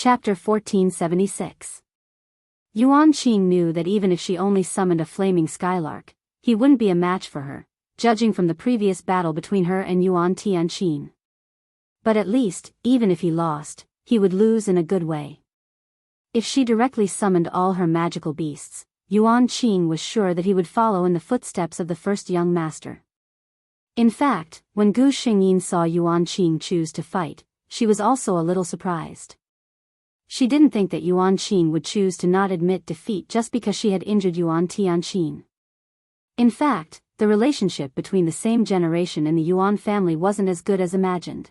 Chapter 1476. Yuan Qing knew that even if she only summoned a flaming skylark, he wouldn't be a match for her, judging from the previous battle between her and Yuan Tianqin. But at least, even if he lost, he would lose in a good way. If she directly summoned all her magical beasts, Yuan Qing was sure that he would follow in the footsteps of the first young master. In fact, when Gu Xingyin saw Yuan Qing choose to fight, she was also a little surprised. She didn't think that Yuan Qing would choose to not admit defeat just because she had injured Yuan Tianqin. In fact, the relationship between the same generation in the Yuan family wasn't as good as imagined.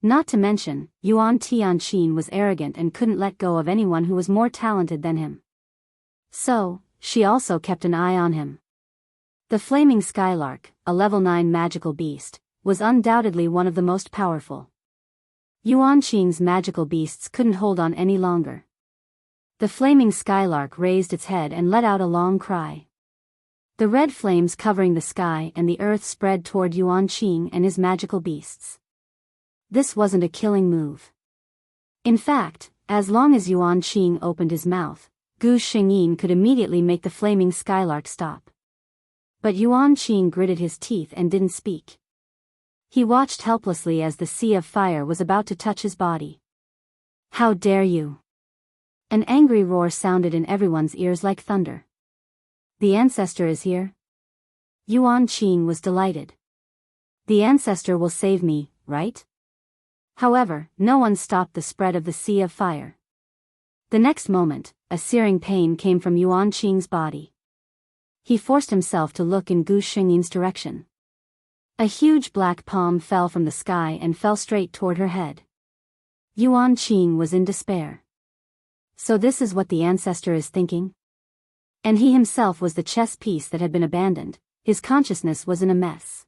Not to mention, Yuan Tianqin was arrogant and couldn't let go of anyone who was more talented than him. So, she also kept an eye on him. The flaming skylark, a level 9 magical beast, was undoubtedly one of the most powerful. Yuan Qing's magical beasts couldn't hold on any longer. The flaming skylark raised its head and let out a long cry. The red flames covering the sky and the earth spread toward Yuan Qing and his magical beasts. This wasn't a killing move. In fact, as long as Yuan Qing opened his mouth, Gu Xingyin could immediately make the flaming skylark stop. But Yuan Qing gritted his teeth and didn't speak. He watched helplessly as the sea of fire was about to touch his body. "How dare you!" An angry roar sounded in everyone's ears like thunder. "The ancestor is here?" Yuan Qing was delighted. "The ancestor will save me, right?" However, no one stopped the spread of the sea of fire. The next moment, a searing pain came from Yuan Qing's body. He forced himself to look in Gu Xingyin's direction. A huge black palm fell from the sky and fell straight toward her head. Yuan Qing was in despair. So this is what the ancestor is thinking? And he himself was the chess piece that had been abandoned. His consciousness was in a mess.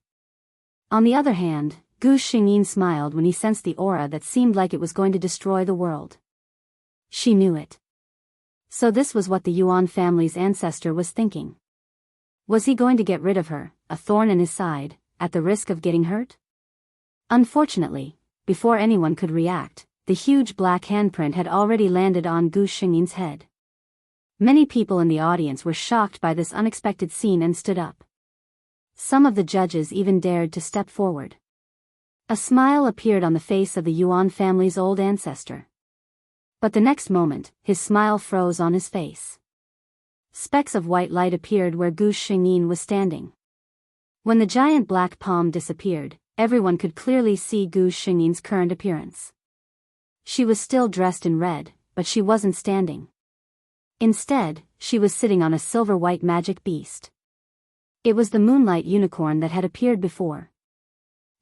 On the other hand, Gu Xingyin smiled when he sensed the aura that seemed like it was going to destroy the world. She knew it. So this was what the Yuan family's ancestor was thinking. Was he going to get rid of her, a thorn in his side, at the risk of getting hurt? Unfortunately, before anyone could react, the huge black handprint had already landed on Gu Xingyin's head. Many people in the audience were shocked by this unexpected scene and stood up. Some of the judges even dared to step forward. A smile appeared on the face of the Yuan family's old ancestor. But the next moment, his smile froze on his face. Specks of white light appeared where Gu Xingyin was standing. When the giant black palm disappeared, everyone could clearly see Gu Xingyin's current appearance. She was still dressed in red, but she wasn't standing. Instead, she was sitting on a silver-white magic beast. It was the moonlight unicorn that had appeared before.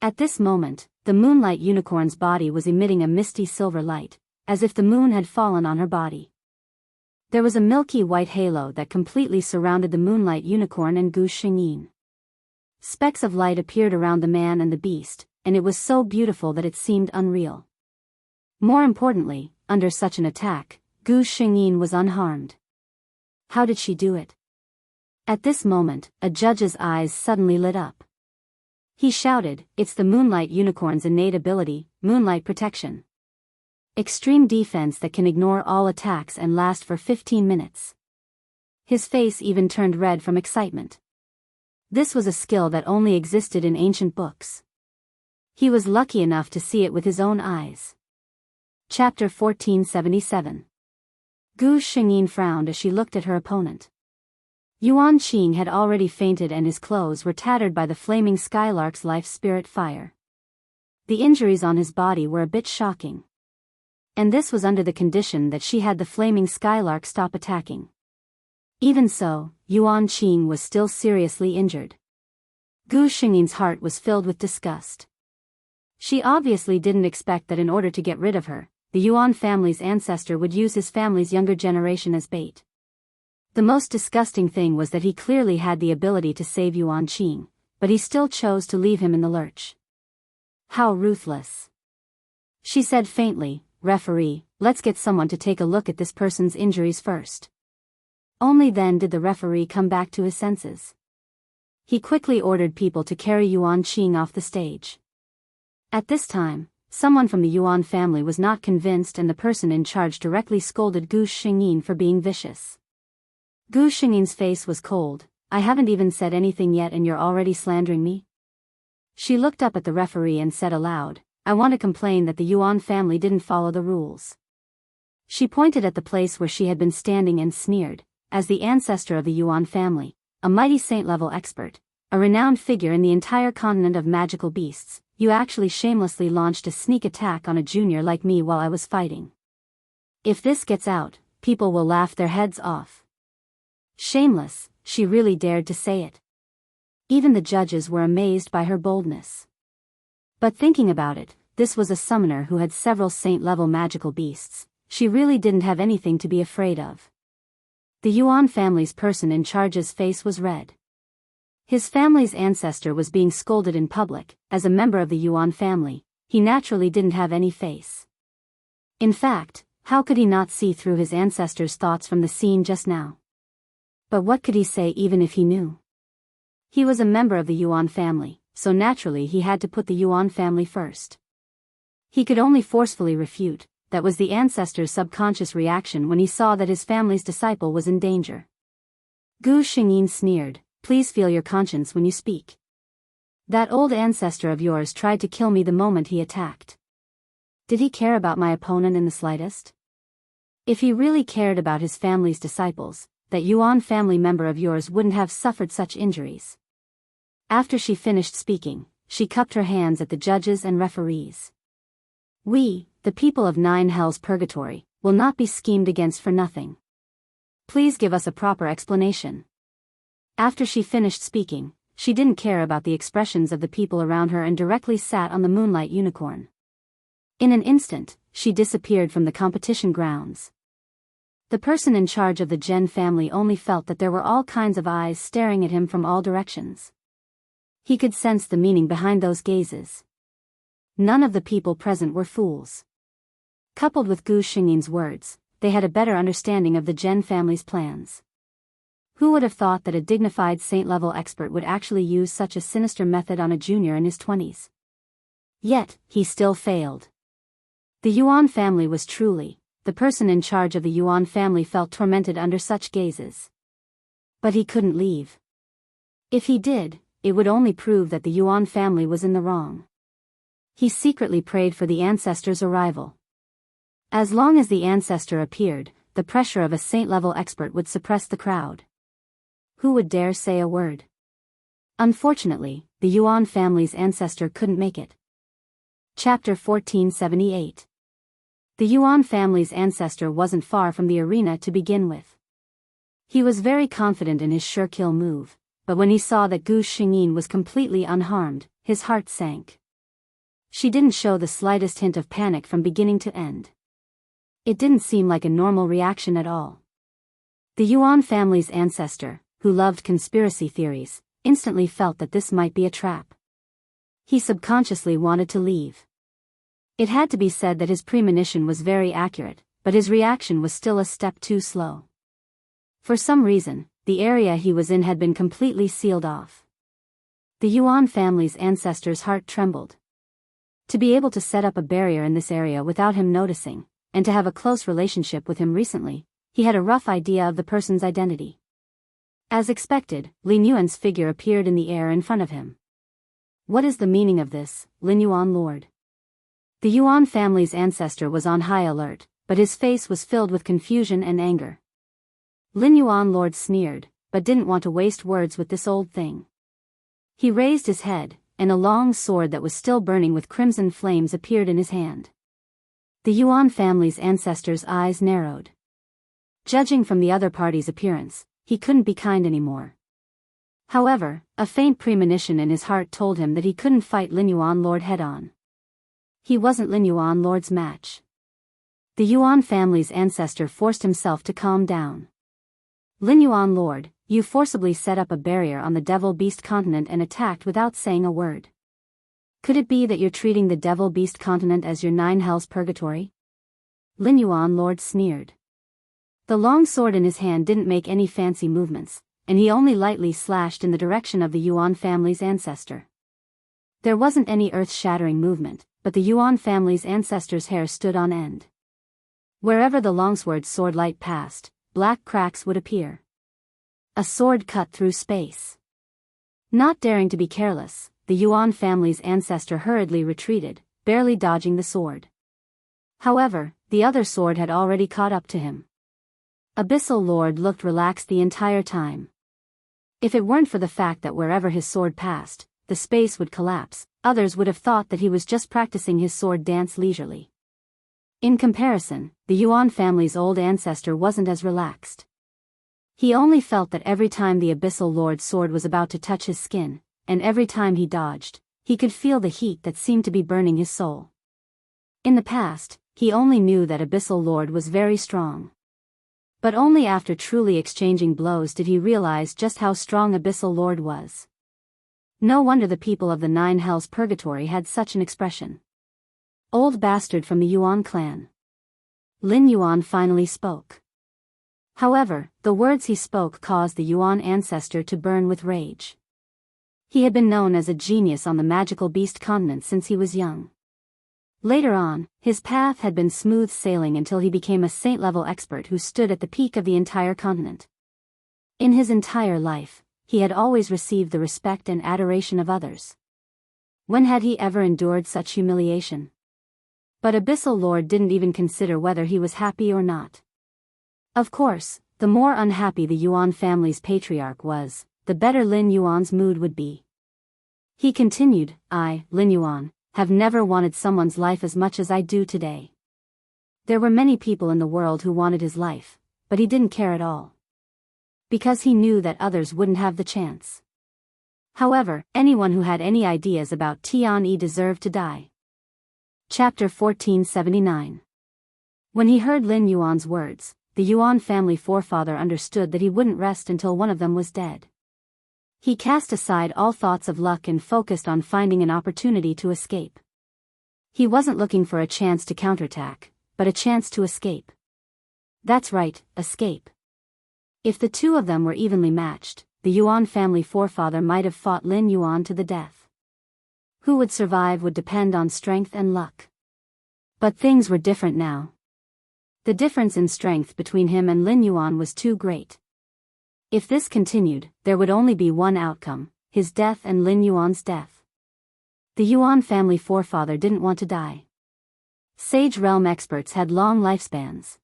At this moment, the moonlight unicorn's body was emitting a misty silver light, as if the moon had fallen on her body. There was a milky white halo that completely surrounded the moonlight unicorn and Gu Xingyin. Specks of light appeared around the man and the beast, and it was so beautiful that it seemed unreal. More importantly, under such an attack, Gu Xingyin was unharmed. How did she do it? At this moment, a judge's eyes suddenly lit up. He shouted, "It's the moonlight unicorn's innate ability, moonlight protection. Extreme defense that can ignore all attacks and last for 15 minutes. His face even turned red from excitement. This was a skill that only existed in ancient books. He was lucky enough to see it with his own eyes. Chapter 1477. Gu Xingyin frowned as she looked at her opponent. Yuan Qing had already fainted and his clothes were tattered by the flaming skylark's life spirit fire. The injuries on his body were a bit shocking. And this was under the condition that she had the flaming skylark stop attacking. Even so, Yuan Qing was still seriously injured. Gu Xingyin's heart was filled with disgust. She obviously didn't expect that in order to get rid of her, the Yuan family's ancestor would use his family's younger generation as bait. The most disgusting thing was that he clearly had the ability to save Yuan Qing, but he still chose to leave him in the lurch. How ruthless. She said faintly, "Referee, let's get someone to take a look at this person's injuries first." Only then did the referee come back to his senses. He quickly ordered people to carry Yuan Qing off the stage. At this time, someone from the Yuan family was not convinced, and the person in charge directly scolded Gu Xingyin for being vicious. Gu Xingyin's face was cold. "I haven't even said anything yet and you're already slandering me?" She looked up at the referee and said aloud, "I want to complain that the Yuan family didn't follow the rules." She pointed at the place where she had been standing and sneered, "As the ancestor of the Yuan family, a mighty saint-level expert, a renowned figure in the entire continent of magical beasts, you actually shamelessly launched a sneak attack on a junior like me while I was fighting. If this gets out, people will laugh their heads off." Shameless, she really dared to say it. Even the judges were amazed by her boldness. But thinking about it, this was a summoner who had several saint-level magical beasts. She really didn't have anything to be afraid of. The Yuan family's person in charge's face was red. His family's ancestor was being scolded in public. As a member of the Yuan family, he naturally didn't have any face. In fact, how could he not see through his ancestor's thoughts from the scene just now? But what could he say even if he knew? He was a member of the Yuan family, so naturally he had to put the Yuan family first. He could only forcefully refute. That was the ancestor's subconscious reaction when he saw that his family's disciple was in danger. Gu Xingyin sneered, "Please feel your conscience when you speak. That old ancestor of yours tried to kill me the moment he attacked. Did he care about my opponent in the slightest? If he really cared about his family's disciples, that Yuan family member of yours wouldn't have suffered such injuries." After she finished speaking, she cupped her hands at the judges and referees. "We, the people of Nine Hells Purgatory, will not be schemed against for nothing. Please give us a proper explanation." After she finished speaking, she didn't care about the expressions of the people around her and directly sat on the moonlight unicorn. In an instant, she disappeared from the competition grounds. The person in charge of the Zhen family only felt that there were all kinds of eyes staring at him from all directions. He could sense the meaning behind those gazes. None of the people present were fools. Coupled with Gu Xingyin's words, they had a better understanding of the Zhen family's plans. Who would have thought that a dignified saint-level expert would actually use such a sinister method on a junior in his 20s? Yet, he still failed. The Yuan family was truly, the person in charge of the Yuan family felt tormented under such gazes. But he couldn't leave. If he did, it would only prove that the Yuan family was in the wrong. He secretly prayed for the ancestor's arrival. As long as the ancestor appeared, the pressure of a saint-level expert would suppress the crowd. Who would dare say a word? Unfortunately, the Yuan family's ancestor couldn't make it. Chapter 1478. The Yuan family's ancestor wasn't far from the arena to begin with. He was very confident in his sure-kill move, but when he saw that Gu Xingyin was completely unharmed, his heart sank. She didn't show the slightest hint of panic from beginning to end. It didn't seem like a normal reaction at all. The Yuan family's ancestor, who loved conspiracy theories, instantly felt that this might be a trap. He subconsciously wanted to leave. It had to be said that his premonition was very accurate, but his reaction was still a step too slow. For some reason, the area he was in had been completely sealed off. The Yuan family's ancestor's heart trembled. To be able to set up a barrier in this area without him noticing, and to have a close relationship with him recently, he had a rough idea of the person's identity. As expected, Lin Yuan's figure appeared in the air in front of him. "What is the meaning of this, Lin Yuan Lord?" The Yuan family's ancestor was on high alert, but his face was filled with confusion and anger. Lin Yuan Lord sneered, but didn't want to waste words with this old thing. He raised his head, and a long sword that was still burning with crimson flames appeared in his hand. The Yuan family's ancestor's eyes narrowed. Judging from the other party's appearance, he couldn't be kind anymore. However, a faint premonition in his heart told him that he couldn't fight Lin Yuan Lord head-on. He wasn't Lin Yuan Lord's match. The Yuan family's ancestor forced himself to calm down. "Lin Yuan Lord, you forcibly set up a barrier on the Devil Beast continent and attacked without saying a word. Could it be that you're treating the Devil Beast continent as your Nine Hells Purgatory?" Lin Yuan Lord sneered. The long sword in his hand didn't make any fancy movements, and he only lightly slashed in the direction of the Yuan family's ancestor. There wasn't any earth-shattering movement, but the Yuan family's ancestors' hair stood on end. Wherever the longsword's sword light passed, black cracks would appear. A sword cut through space. Not daring to be careless, the Yuan family's ancestor hurriedly retreated, barely dodging the sword. However, the other sword had already caught up to him. Abyssal Lord looked relaxed the entire time. If it weren't for the fact that wherever his sword passed, the space would collapse, others would have thought that he was just practicing his sword dance leisurely. In comparison, the Yuan family's old ancestor wasn't as relaxed. He only felt that every time the Abyssal Lord's sword was about to touch his skin, and every time he dodged, he could feel the heat that seemed to be burning his soul. In the past, he only knew that Abyssal Lord was very strong. But only after truly exchanging blows did he realize just how strong Abyssal Lord was. No wonder the people of the Nine Hells Purgatory had such an expression. Old bastard from the Yuan clan. Lin Yuan finally spoke. However, the words he spoke caused the Yuan ancestor to burn with rage. He had been known as a genius on the magical beast continent since he was young. Later on, his path had been smooth sailing until he became a saint-level expert who stood at the peak of the entire continent. In his entire life, he had always received the respect and adoration of others. When had he ever endured such humiliation? But Abyssal Lord didn't even consider whether he was happy or not. Of course, the more unhappy the Yuan family's patriarch was, the better Lin Yuan's mood would be. He continued, I, Lin Yuan, have never wanted someone's life as much as I do today. There were many people in the world who wanted his life, but he didn't care at all. Because he knew that others wouldn't have the chance. However, anyone who had any ideas about Tian deserved to die. Chapter 1479. When he heard Lin Yuan's words, the Yuan family forefather understood that he wouldn't rest until one of them was dead. He cast aside all thoughts of luck and focused on finding an opportunity to escape. He wasn't looking for a chance to counterattack, but a chance to escape. That's right, escape. If the two of them were evenly matched, the Yuan family forefather might have fought Lin Yuan to the death. Who would survive would depend on strength and luck. But things were different now. The difference in strength between him and Lin Yuan was too great. If this continued, there would only be one outcome, his death and Lin Yuan's death. The Yuan family forefather didn't want to die. Sage realm experts had long lifespans.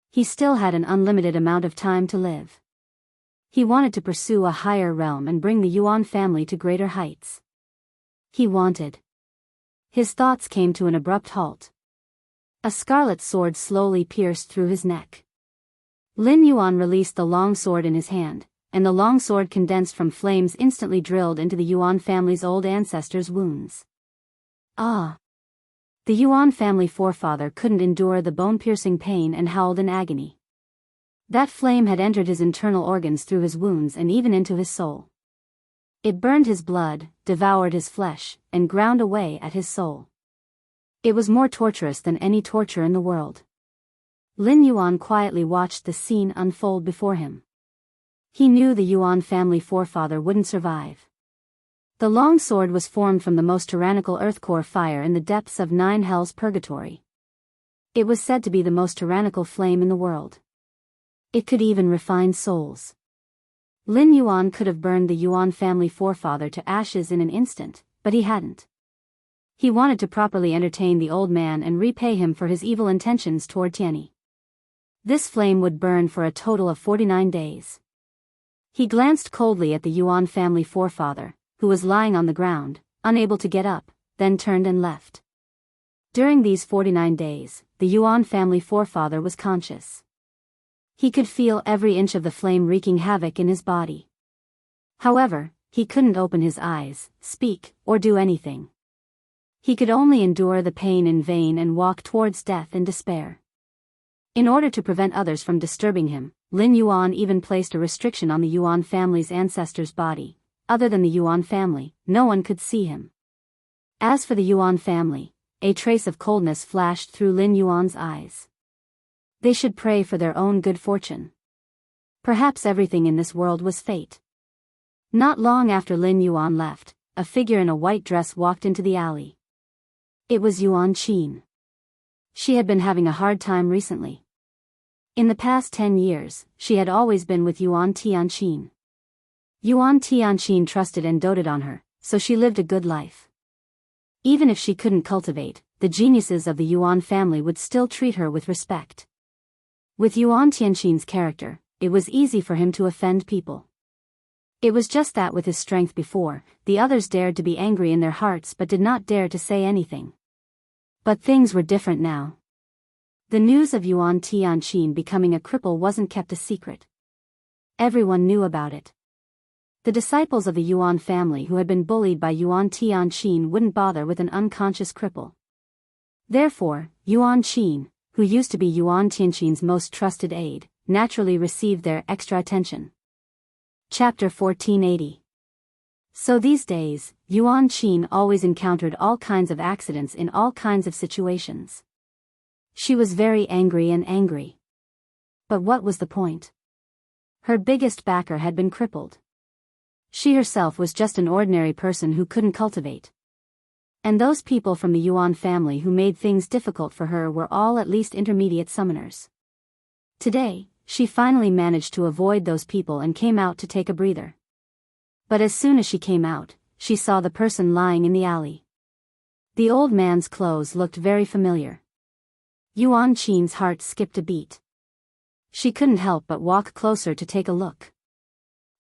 He still had an unlimited amount of time to live. He wanted to pursue a higher realm and bring the Yuan family to greater heights. He wanted. His thoughts came to an abrupt halt. A scarlet sword slowly pierced through his neck. Lin Yuan released the long sword in his hand, and the long sword condensed from flames instantly drilled into the Yuan family's old ancestors' wounds. Ah! The Yuan family forefather couldn't endure the bone-piercing pain and howled in agony. That flame had entered his internal organs through his wounds and even into his soul. It burned his blood, devoured his flesh, and ground away at his soul. It was more torturous than any torture in the world. Lin Yuan quietly watched the scene unfold before him. He knew the Yuan family forefather wouldn't survive. The long sword was formed from the most tyrannical earthcore fire in the depths of Nine Hells Purgatory. It was said to be the most tyrannical flame in the world. It could even refine souls. Lin Yuan could have burned the Yuan family forefather to ashes in an instant, but he hadn't. He wanted to properly entertain the old man and repay him for his evil intentions toward Tianyi. This flame would burn for a total of 49 days. He glanced coldly at the Yuan family forefather, who was lying on the ground, unable to get up, then turned and left. During these 49 days, the Yuan family forefather was conscious. He could feel every inch of the flame wreaking havoc in his body. However, he couldn't open his eyes, speak, or do anything. He could only endure the pain in vain and walk towards death in despair. In order to prevent others from disturbing him, Lin Yuan even placed a restriction on the Yuan family's ancestor's body. Other than the Yuan family, no one could see him. As for the Yuan family, a trace of coldness flashed through Lin Yuan's eyes. They should pray for their own good fortune. Perhaps everything in this world was fate. Not long after Lin Yuan left, a figure in a white dress walked into the alley. It was Yuan Qin. She had been having a hard time recently. In the past 10 years, she had always been with Yuan Tianqin. Yuan Tianqin trusted and doted on her, so she lived a good life. Even if she couldn't cultivate, the geniuses of the Yuan family would still treat her with respect. With Yuan Tianqin's character, it was easy for him to offend people. It was just that with his strength before, the others dared to be angry in their hearts but did not dare to say anything. But things were different now. The news of Yuan Tianqin becoming a cripple wasn't kept a secret. Everyone knew about it. The disciples of the Yuan family who had been bullied by Yuan Tianqin wouldn't bother with an unconscious cripple. Therefore, Yuan Qin, who used to be Yuan Tianqin's most trusted aide, naturally received their extra attention. Chapter 1480. So these days, Yuan Qin always encountered all kinds of accidents in all kinds of situations. She was very angry. But what was the point? Her biggest backer had been crippled. She herself was just an ordinary person who couldn't cultivate. And those people from the Yuan family who made things difficult for her were all at least intermediate summoners. Today, she finally managed to avoid those people and came out to take a breather. But as soon as she came out, she saw the person lying in the alley. The old man's clothes looked very familiar. Yuan Qin's heart skipped a beat. She couldn't help but walk closer to take a look.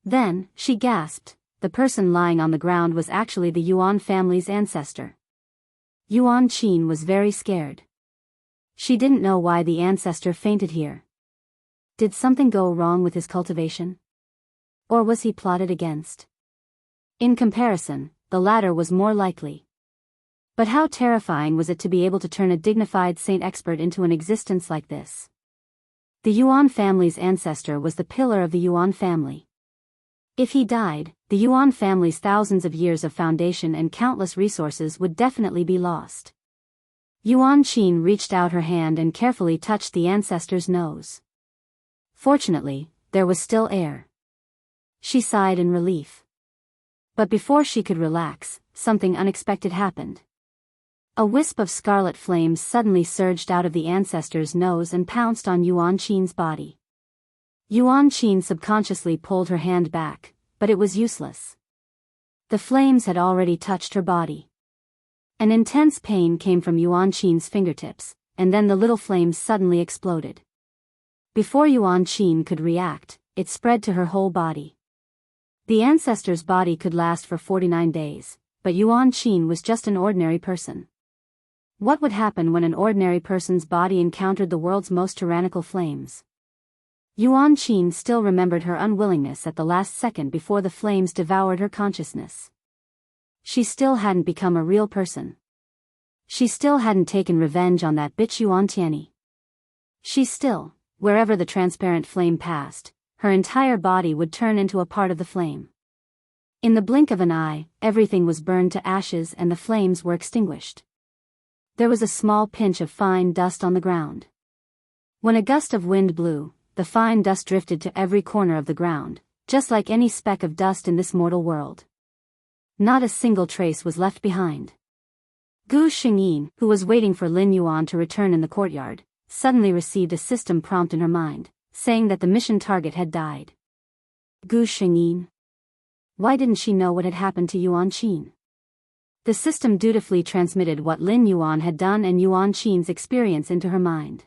Then, she gasped, the person lying on the ground was actually the Yuan family's ancestor. Yuan Qin was very scared. She didn't know why the ancestor fainted here. Did something go wrong with his cultivation? Or was he plotted against? In comparison, the latter was more likely. But how terrifying was it to be able to turn a dignified saint expert into an existence like this? The Yuan family's ancestor was the pillar of the Yuan family. If he died, the Yuan family's thousands of years of foundation and countless resources would definitely be lost. Yuan Qin reached out her hand and carefully touched the ancestor's nose. Fortunately, there was still air. She sighed in relief. But before she could relax, something unexpected happened. A wisp of scarlet flames suddenly surged out of the ancestor's nose and pounced on Yuan Qin's body. Yuan Qin subconsciously pulled her hand back, but it was useless. The flames had already touched her body. An intense pain came from Yuan Qin's fingertips, and then the little flames suddenly exploded. Before Yuan Qin could react, it spread to her whole body. The ancestor's body could last for 49 days, but Yuan Qin was just an ordinary person. What would happen when an ordinary person's body encountered the world's most tyrannical flames? Yuan Qin still remembered her unwillingness at the last second before the flames devoured her consciousness. She still hadn't become a real person. She still hadn't taken revenge on that bitch Yuan Tianyi. She still, wherever the transparent flame passed, her entire body would turn into a part of the flame. In the blink of an eye, everything was burned to ashes and the flames were extinguished. There was a small pinch of fine dust on the ground. When a gust of wind blew, the fine dust drifted to every corner of the ground, just like any speck of dust in this mortal world. Not a single trace was left behind. Gu Xingyin, who was waiting for Lin Yuan to return in the courtyard, suddenly received a system prompt in her mind, saying that the mission target had died. Gu Xingyin. Why didn't she know what had happened to Yuan Qin? The system dutifully transmitted what Lin Yuan had done and Yuan Qin's experience into her mind.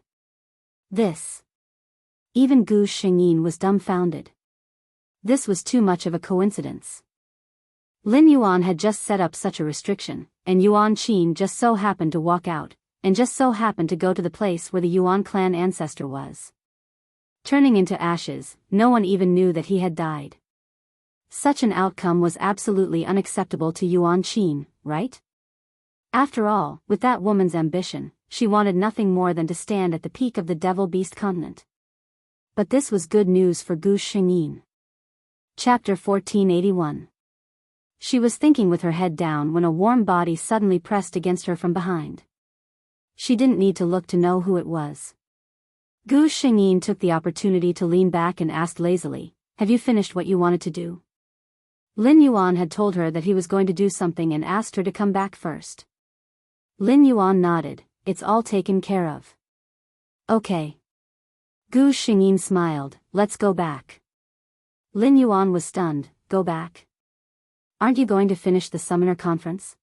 Even Gu Xingyin was dumbfounded. This was too much of a coincidence. Lin Yuan had just set up such a restriction, and Yuan Qin just so happened to walk out, and just so happened to go to the place where the Yuan clan ancestor was. Turning into ashes, no one even knew that he had died. Such an outcome was absolutely unacceptable to Yuan Qin, right? After all, with that woman's ambition, she wanted nothing more than to stand at the peak of the Devil Beast continent. But this was good news for Gu Xingyin. Chapter 1481. She was thinking with her head down when a warm body suddenly pressed against her from behind. She didn't need to look to know who it was. Gu Xingyin took the opportunity to lean back and asked lazily, "Have you finished what you wanted to do?" Lin Yuan had told her that he was going to do something and asked her to come back first. Lin Yuan nodded. It's all taken care of. Okay. Gu Xingyin smiled. Let's go back. Lin Yuan was stunned. Go back? Aren't you going to finish the summoner conference?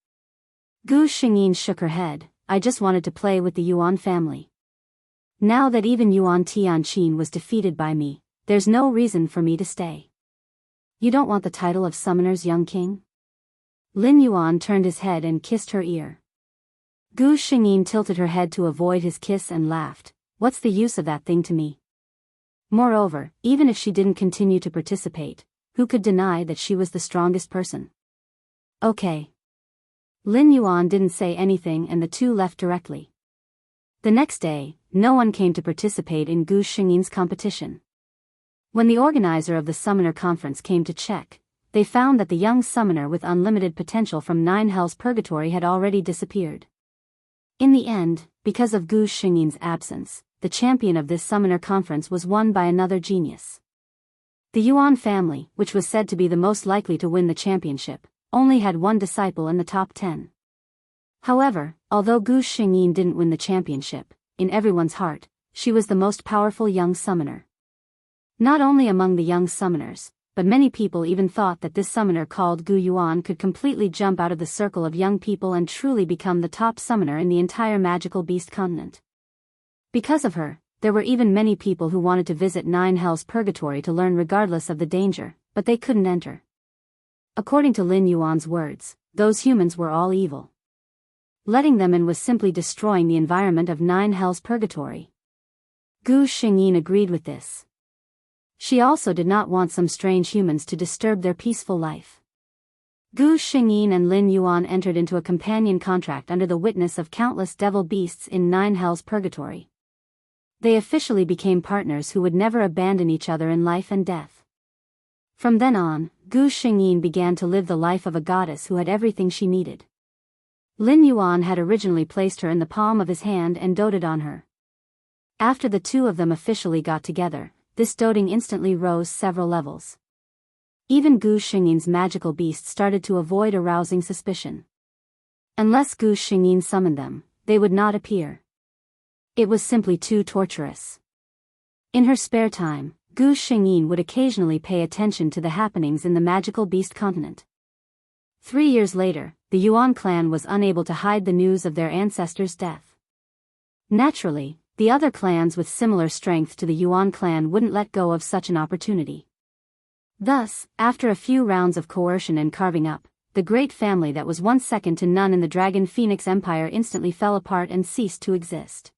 Gu Xingyin shook her head. I just wanted to play with the Yuan family. Now that even Yuan Tianqin was defeated by me, there's no reason for me to stay. You don't want the title of summoner's young king? Lin Yuan turned his head and kissed her ear. Gu Xingyin tilted her head to avoid his kiss and laughed. What's the use of that thing to me? Moreover, even if she didn't continue to participate, who could deny that she was the strongest person? Okay. Lin Yuan didn't say anything and the two left directly. The next day, no one came to participate in Gu Xingyin's competition. When the organizer of the summoner conference came to check, they found that the young summoner with unlimited potential from Nine Hells Purgatory had already disappeared. In the end, because of Gu Xingyin's absence, the champion of this summoner conference was won by another genius. The Yuan family, which was said to be the most likely to win the championship, only had one disciple in the top 10. However, although Gu Xingyin didn't win the championship, in everyone's heart, she was the most powerful young summoner. Not only among the young summoners, but many people even thought that this summoner called Gu Yuan could completely jump out of the circle of young people and truly become the top summoner in the entire magical beast continent. Because of her, there were even many people who wanted to visit Nine Hells Purgatory to learn regardless of the danger, but they couldn't enter. According to Lin Yuan's words, those humans were all evil. Letting them in was simply destroying the environment of Nine Hells Purgatory. Gu Xingyin agreed with this. She also did not want some strange humans to disturb their peaceful life. Gu Xingyin and Lin Yuan entered into a companion contract under the witness of countless devil beasts in Nine Hells Purgatory. They officially became partners who would never abandon each other in life and death. From then on, Gu Xingyin began to live the life of a goddess who had everything she needed. Lin Yuan had originally placed her in the palm of his hand and doted on her. After the two of them officially got together, this doting instantly rose several levels. Even Gu Xingyin's magical beasts started to avoid arousing suspicion. Unless Gu Xingyin summoned them, they would not appear. It was simply too torturous. In her spare time, Gu Xingyin would occasionally pay attention to the happenings in the magical beast continent. 3 years later, the Yuan clan was unable to hide the news of their ancestor's death. Naturally, the other clans with similar strength to the Yuan clan wouldn't let go of such an opportunity. Thus, after a few rounds of coercion and carving up, the great family that was once second to none in the Dragon Phoenix Empire instantly fell apart and ceased to exist.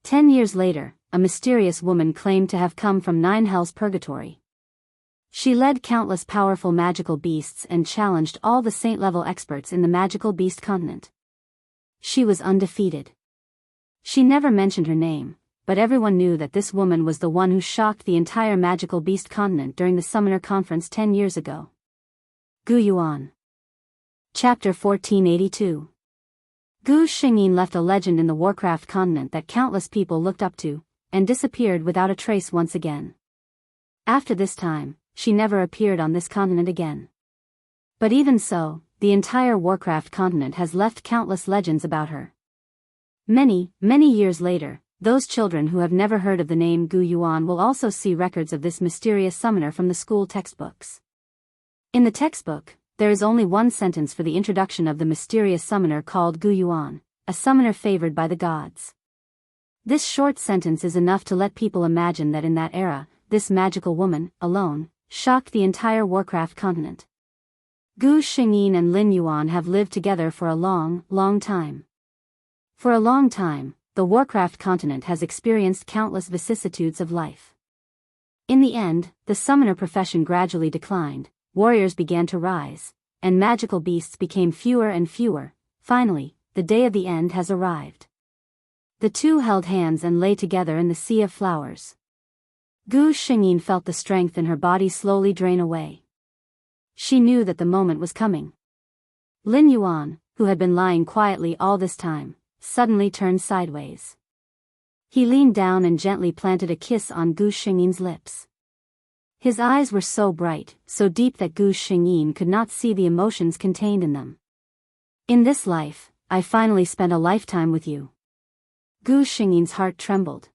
10 years later, a mysterious woman claimed to have come from Nine Hells Purgatory. She led countless powerful magical beasts and challenged all the saint-level experts in the magical beast continent. She was undefeated. She never mentioned her name, but everyone knew that this woman was the one who shocked the entire magical beast continent during the Summoner Conference 10 years ago. Gu Yuan. Chapter 1482. Gu Xingyin left a legend in the Warcraft continent that countless people looked up to, and disappeared without a trace once again. After this time, she never appeared on this continent again. But even so, the entire Warcraft continent has left countless legends about her. Many, many years later, those children who have never heard of the name Gu Yuan will also see records of this mysterious summoner from the school textbooks. In the textbook, there is only one sentence for the introduction of the mysterious summoner called Gu Yuan, a summoner favored by the gods. This short sentence is enough to let people imagine that in that era, this magical woman, alone, shocked the entire Warcraft continent. Gu Xingyin and Lin Yuan have lived together for a long, long time. For a long time, the Warcraft continent has experienced countless vicissitudes of life. In the end, the summoner profession gradually declined, warriors began to rise, and magical beasts became fewer and fewer. Finally, the day of the end has arrived. The two held hands and lay together in the sea of flowers. Gu Xingyin felt the strength in her body slowly drain away. She knew that the moment was coming. Lin Yuan, who had been lying quietly all this time, suddenly turned sideways. He leaned down and gently planted a kiss on Gu Xingyin's lips. His eyes were so bright, so deep that Gu Xingyin could not see the emotions contained in them. In this life, I finally spent a lifetime with you. Gu Xingyin's heart trembled.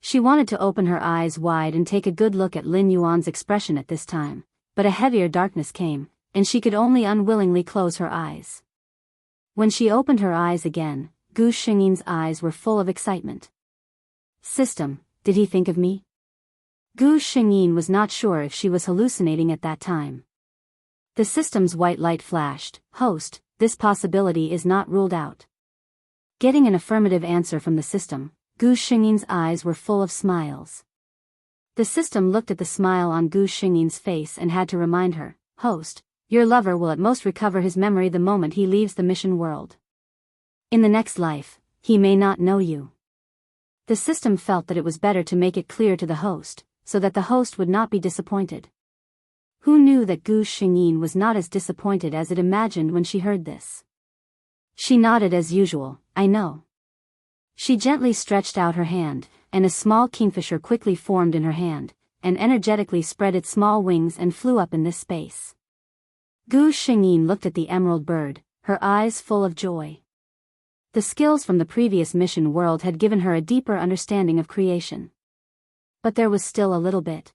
She wanted to open her eyes wide and take a good look at Lin Yuan's expression at this time, but a heavier darkness came, and she could only unwillingly close her eyes. When she opened her eyes again, Gu Xingyin's eyes were full of excitement. System, did he think of me? Gu Xingyin was not sure if she was hallucinating at that time. The system's white light flashed. Host, this possibility is not ruled out. Getting an affirmative answer from the system, Gu Xingyin's eyes were full of smiles. The system looked at the smile on Gu Xingyin's face and had to remind her, Host, your lover will at most recover his memory the moment he leaves the mission world. In the next life, he may not know you. The system felt that it was better to make it clear to the host, so that the host would not be disappointed. Who knew that Gu Xingyin was not as disappointed as it imagined when she heard this? She nodded as usual, I know. She gently stretched out her hand, and a small kingfisher quickly formed in her hand, and energetically spread its small wings and flew up in this space. Gu Xingyin looked at the emerald bird, her eyes full of joy. The skills from the previous mission world had given her a deeper understanding of creation. But there was still a little bit.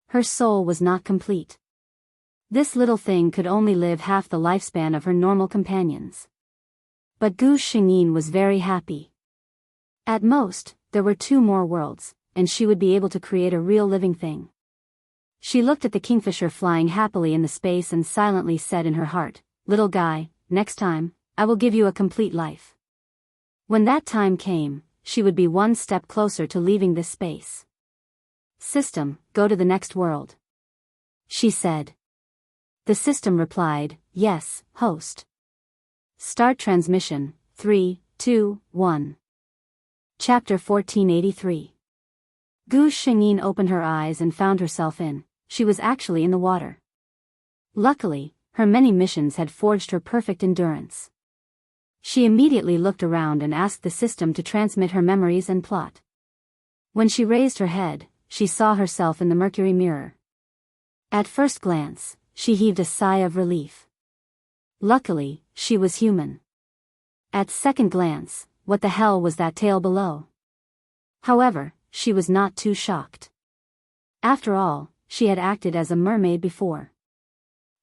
Her soul was not complete. This little thing could only live half the lifespan of her normal companions. But Gu Xingyin was very happy. At most, there were 2 more worlds, and she would be able to create a real living thing. She looked at the kingfisher flying happily in the space and silently said in her heart, Little guy, next time, I will give you a complete life. When that time came, she would be 1 step closer to leaving this space. System, go to the next world. She said. The system replied, Yes, host. Start transmission, 3, 2, 1. Chapter 1483. Gu Xingyin opened her eyes and found herself she was actually in the water. Luckily, her many missions had forged her perfect endurance. She immediately looked around and asked the system to transmit her memories and plot. When she raised her head, she saw herself in the mercury mirror. At first glance, she heaved a sigh of relief. Luckily, she was human. At second glance, what the hell was that tail below? However, she was not too shocked. After all, she had acted as a mermaid before.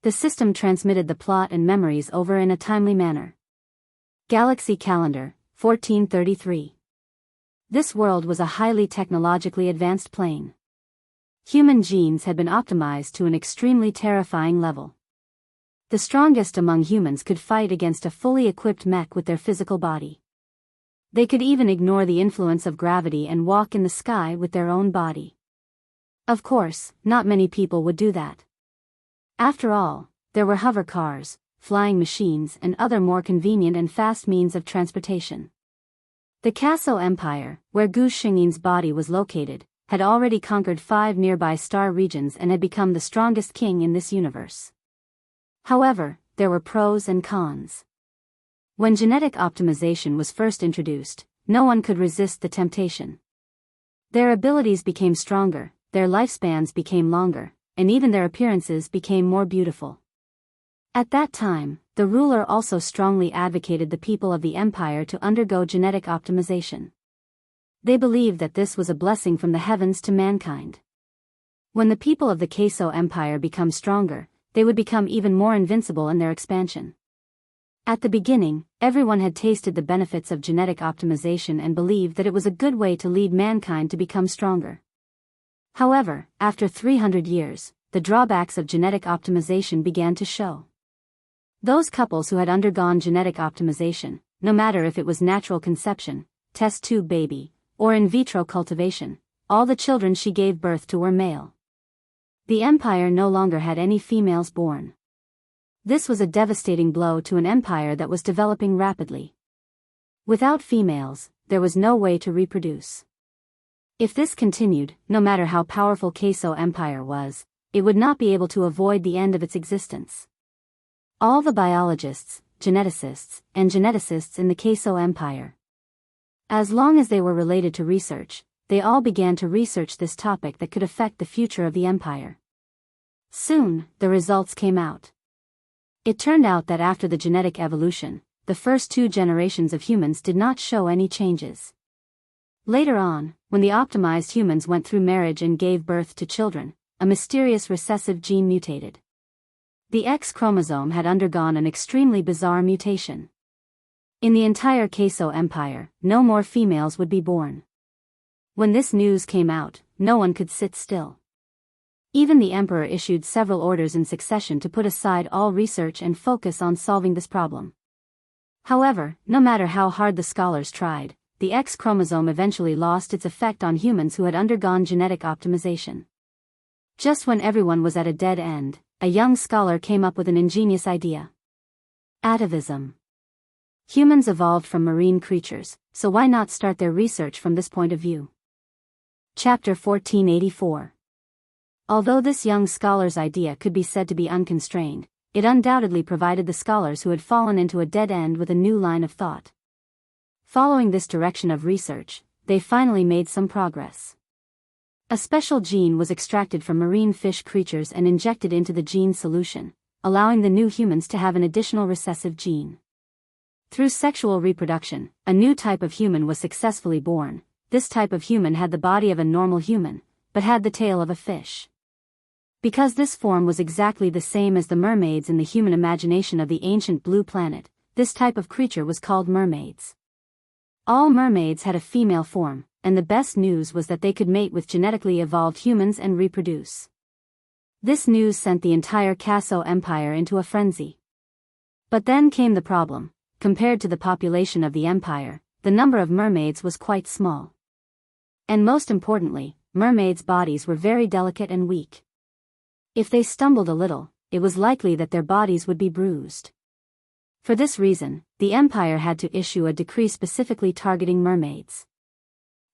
The system transmitted the plot and memories over in a timely manner. Galaxy Calendar, 1433. This world was a highly technologically advanced plane. Human genes had been optimized to an extremely terrifying level. The strongest among humans could fight against a fully equipped mech with their physical body. They could even ignore the influence of gravity and walk in the sky with their own body. Of course, not many people would do that. After all, there were hover cars, flying machines and other more convenient and fast means of transportation. The Kaso Empire, where Gu Xingyin's body was located, had already conquered 5 nearby star regions and had become the strongest king in this universe. However, there were pros and cons. When genetic optimization was first introduced, no one could resist the temptation. Their abilities became stronger, their lifespans became longer, and even their appearances became more beautiful. At that time, the ruler also strongly advocated the people of the empire to undergo genetic optimization. They believed that this was a blessing from the heavens to mankind. When the people of the Kaso Empire become stronger, they would become even more invincible in their expansion. At the beginning, everyone had tasted the benefits of genetic optimization and believed that it was a good way to lead mankind to become stronger. However, after 300 years, the drawbacks of genetic optimization began to show. Those couples who had undergone genetic optimization, no matter if it was natural conception, test tube baby, or in vitro cultivation, all the children she gave birth to were male. The empire no longer had any females born. This was a devastating blow to an empire that was developing rapidly. Without females, there was no way to reproduce. If this continued, no matter how powerful Kaso Empire was, it would not be able to avoid the end of its existence. All the biologists, geneticists, and geneticists in the Kaso Empire, as long as they were related to research, they all began to research this topic that could affect the future of the empire. Soon, the results came out. It turned out that after the genetic evolution, the first 2 generations of humans did not show any changes. Later on, when the optimized humans went through marriage and gave birth to children, a mysterious recessive gene mutated. The X chromosome had undergone an extremely bizarre mutation. In the entire Queso Empire, no more females would be born. When this news came out, no one could sit still. Even the emperor issued several orders in succession to put aside all research and focus on solving this problem. However, no matter how hard the scholars tried, the X chromosome eventually lost its effect on humans who had undergone genetic optimization. Just when everyone was at a dead end, a young scholar came up with an ingenious idea. Atavism. Humans evolved from marine creatures, so why not start their research from this point of view? Chapter 1484. Although this young scholar's idea could be said to be unconstrained, it undoubtedly provided the scholars who had fallen into a dead end with a new line of thought. Following this direction of research, they finally made some progress. A special gene was extracted from marine fish creatures and injected into the gene solution, allowing the new humans to have an additional recessive gene. Through sexual reproduction, a new type of human was successfully born. This type of human had the body of a normal human, but had the tail of a fish. Because this form was exactly the same as the mermaids in the human imagination of the ancient blue planet, this type of creature was called mermaids. All mermaids had a female form, and the best news was that they could mate with genetically evolved humans and reproduce. This news sent the entire Queso Empire into a frenzy. But then came the problem. Compared to the population of the empire, the number of mermaids was quite small. And most importantly, mermaids' bodies were very delicate and weak. If they stumbled a little, it was likely that their bodies would be bruised. For this reason, the empire had to issue a decree specifically targeting mermaids.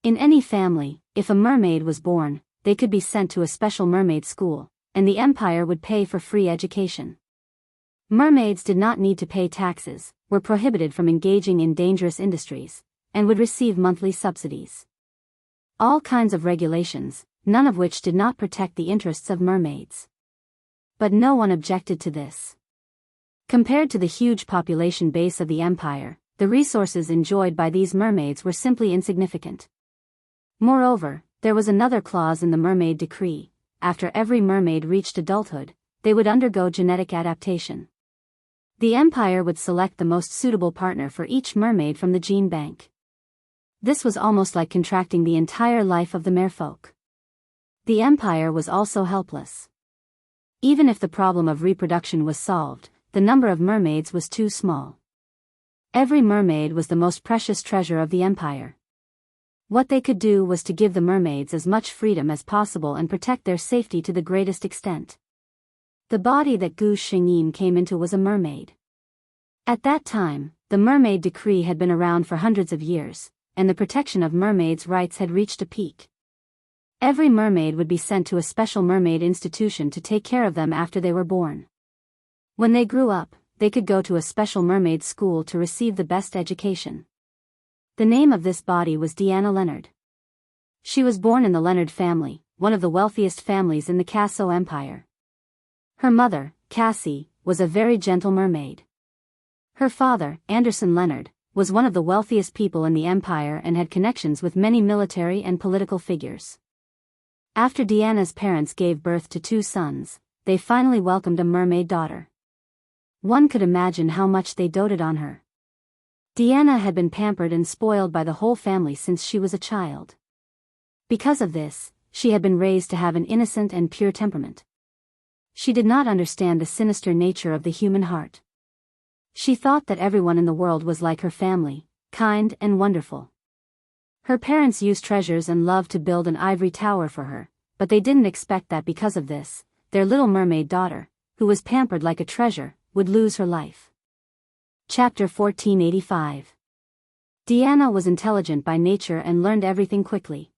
In any family, if a mermaid was born, they could be sent to a special mermaid school, and the empire would pay for free education. Mermaids did not need to pay taxes, were prohibited from engaging in dangerous industries, and would receive monthly subsidies. All kinds of regulations, none of which did not protect the interests of mermaids. But no one objected to this. Compared to the huge population base of the empire, the resources enjoyed by these mermaids were simply insignificant. Moreover, there was another clause in the mermaid decree: after every mermaid reached adulthood, they would undergo genetic adaptation. The empire would select the most suitable partner for each mermaid from the gene bank. This was almost like contracting the entire life of the merfolk. The empire was also helpless. Even if the problem of reproduction was solved, the number of mermaids was too small. Every mermaid was the most precious treasure of the empire. What they could do was to give the mermaids as much freedom as possible and protect their safety to the greatest extent. The body that Gu Xingyin came into was a mermaid. At that time, the mermaid decree had been around for hundreds of years, and the protection of mermaids' rights had reached a peak. Every mermaid would be sent to a special mermaid institution to take care of them after they were born. When they grew up, they could go to a special mermaid school to receive the best education. The name of this body was Diana Leonard. She was born in the Leonard family, one of the wealthiest families in the Queso Empire. Her mother, Cassie, was a very gentle mermaid. Her father, Anderson Leonard, was one of the wealthiest people in the empire and had connections with many military and political figures. After Diana's parents gave birth to 2 sons, they finally welcomed a mermaid daughter. One could imagine how much they doted on her. Diana had been pampered and spoiled by the whole family since she was a child. Because of this, she had been raised to have an innocent and pure temperament. She did not understand the sinister nature of the human heart. She thought that everyone in the world was like her family, kind and wonderful. Her parents used treasures and love to build an ivory tower for her, but they didn't expect that because of this, their little mermaid daughter, who was pampered like a treasure, would lose her life. Chapter 1485. Diana was intelligent by nature and learned everything quickly.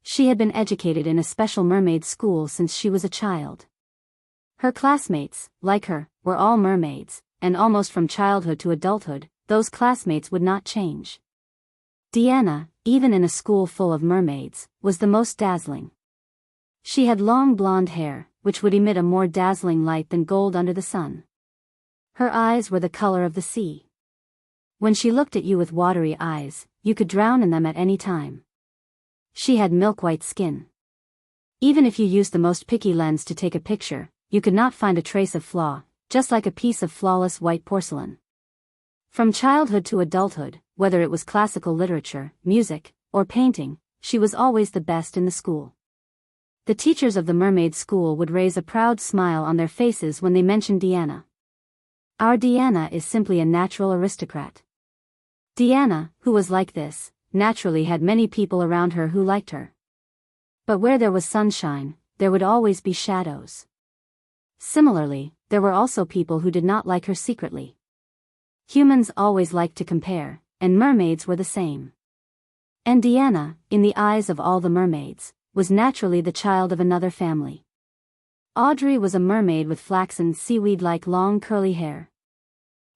She had been educated in a special mermaid school since she was a child. Her classmates, like her, were all mermaids, and almost from childhood to adulthood, those classmates would not change. Diana, even in a school full of mermaids, was the most dazzling. She had long blonde hair, which would emit a more dazzling light than gold under the sun. Her eyes were the color of the sea. When she looked at you with watery eyes, you could drown in them at any time. She had milk-white skin. Even if you used the most picky lens to take a picture, you could not find a trace of flaw, just like a piece of flawless white porcelain. From childhood to adulthood, whether it was classical literature, music, or painting, she was always the best in the school. The teachers of the mermaid school would raise a proud smile on their faces when they mentioned Diana. Our Diana is simply a natural aristocrat. Diana, who was like this, naturally had many people around her who liked her. But where there was sunshine, there would always be shadows. Similarly, there were also people who did not like her secretly. Humans always liked to compare, and mermaids were the same. And Diana, in the eyes of all the mermaids, was naturally the child of another family. Audrey was a mermaid with flaxen seaweed-like long curly hair.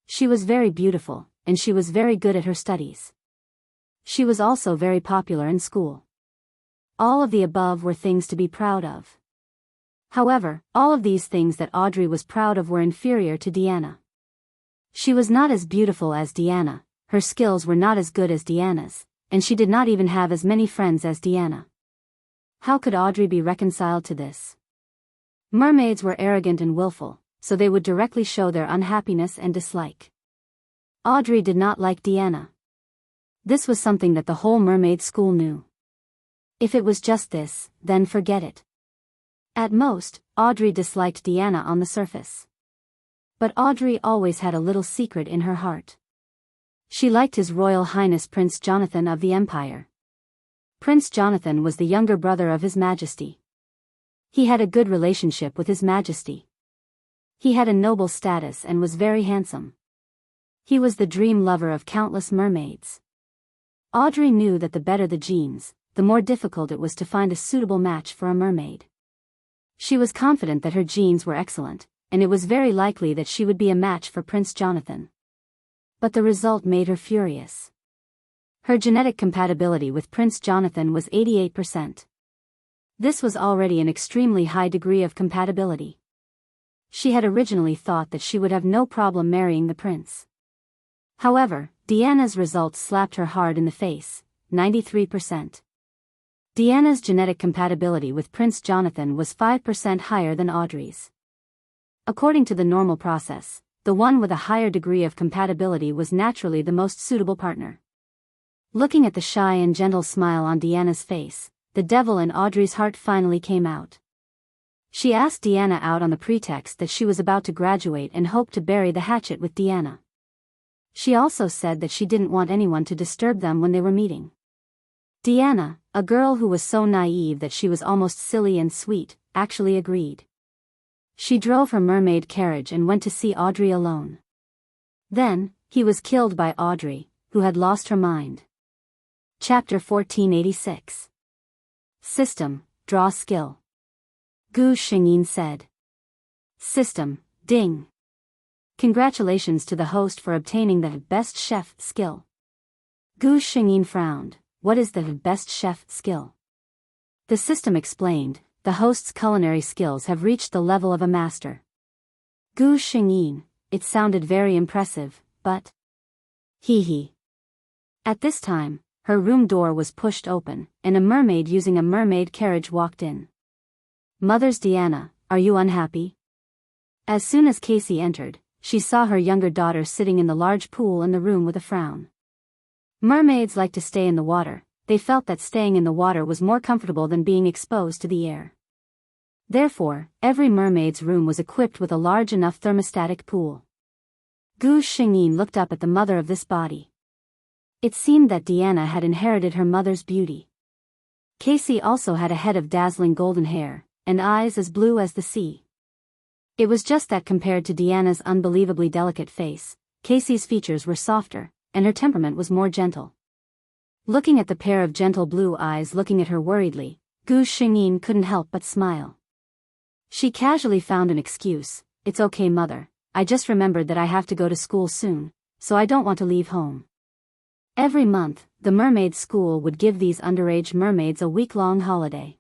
She was very beautiful, and she was very good at her studies. She was also very popular in school. All of the above were things to be proud of. However, all of these things that Audrey was proud of were inferior to Diana. She was not as beautiful as Diana, her skills were not as good as Diana's, and she did not even have as many friends as Diana. How could Audrey be reconciled to this? Mermaids were arrogant and willful, so they would directly show their unhappiness and dislike. Audrey did not like Diana. This was something that the whole mermaid school knew. If it was just this, then forget it. At most, Audrey disliked Diana on the surface. But Audrey always had a little secret in her heart. She liked His Royal Highness Prince Jonathan of the Empire. Prince Jonathan was the younger brother of His Majesty. He had a good relationship with His Majesty. He had a noble status and was very handsome. He was the dream lover of countless mermaids. Audrey knew that the better the genes, the more difficult it was to find a suitable match for a mermaid. She was confident that her genes were excellent, and it was very likely that she would be a match for Prince Jonathan. But the result made her furious. Her genetic compatibility with Prince Jonathan was 88%. This was already an extremely high degree of compatibility. She had originally thought that she would have no problem marrying the prince. However, Diana's results slapped her hard in the face, 93%. Diana's genetic compatibility with Prince Jonathan was 5% higher than Audrey's. According to the normal process, the one with a higher degree of compatibility was naturally the most suitable partner. Looking at the shy and gentle smile on Diana's face, the devil in Audrey's heart finally came out. She asked Diana out on the pretext that she was about to graduate and hoped to bury the hatchet with Diana. She also said that she didn't want anyone to disturb them when they were meeting. Diana, a girl who was so naive that she was almost silly and sweet, actually agreed. She drove her mermaid carriage and went to see Audrey alone. Then, he was killed by Audrey, who had lost her mind. Chapter 1486. System, Draw Skill. Gu Xingyin said. System, ding. Congratulations to the host for obtaining the best chef skill. Gu Xingyin frowned. What is the best chef skill? The system explained, the host's culinary skills have reached the level of a master. Gu Xingyin, it sounded very impressive, but... Hee. At this time, her room door was pushed open, and a mermaid using a mermaid carriage walked in. Mother's Diana, are you unhappy? As soon as Casey entered, she saw her younger daughter sitting in the large pool in the room with a frown. Mermaids like to stay in the water, they felt that staying in the water was more comfortable than being exposed to the air. Therefore, every mermaid's room was equipped with a large enough thermostatic pool. Gu Xingyin looked up at the mother of this body. It seemed that Diana had inherited her mother's beauty. Casey also had a head of dazzling golden hair, and eyes as blue as the sea. It was just that compared to Diana's unbelievably delicate face, Casey's features were softer, and her temperament was more gentle. Looking at the pair of gentle blue eyes looking at her worriedly, Gu Xingyin couldn't help but smile. She casually found an excuse. It's okay, mother, I just remembered that I have to go to school soon, so I don't want to leave home. Every month, the mermaid school would give these underage mermaids a week-long holiday.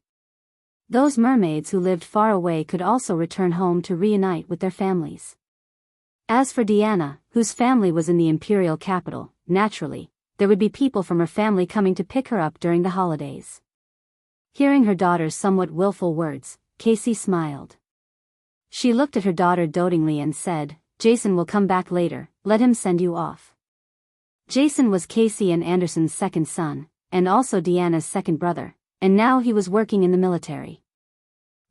Those mermaids who lived far away could also return home to reunite with their families. As for Diana, whose family was in the imperial capital, naturally, there would be people from her family coming to pick her up during the holidays. Hearing her daughter's somewhat willful words, Casey smiled. She looked at her daughter dotingly and said, "Jason will come back later, let him send you off." Jason was Casey and Anderson's second son, and also Diana's second brother, and now he was working in the military.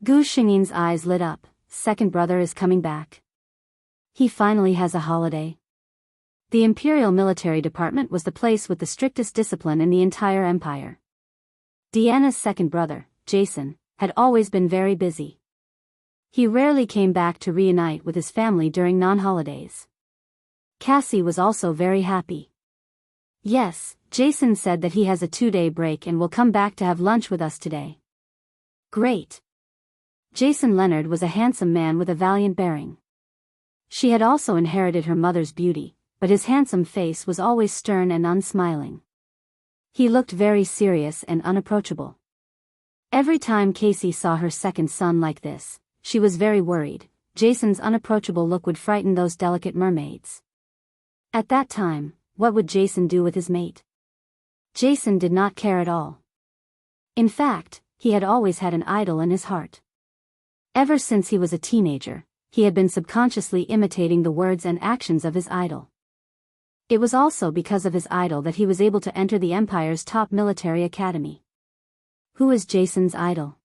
Gu Xingyin's eyes lit up. Second brother is coming back. He finally has a holiday. The Imperial Military Department was the place with the strictest discipline in the entire empire. Diana's second brother, Jason, had always been very busy. He rarely came back to reunite with his family during non-holidays. Cassie was also very happy. "Yes, Jason said that he has a 2-day break and will come back to have lunch with us today." "Great." Jason Leonard was a handsome man with a valiant bearing. She had also inherited her mother's beauty, but his handsome face was always stern and unsmiling. He looked very serious and unapproachable. Every time Casey saw her second son like this, she was very worried. Jason's unapproachable look would frighten those delicate mermaids. At that time, what would Jason do with his mate? Jason did not care at all. In fact, he had always had an idol in his heart. Ever since he was a teenager, he had been subconsciously imitating the words and actions of his idol. It was also because of his idol that he was able to enter the Empire's top military academy. Who is Jason's idol?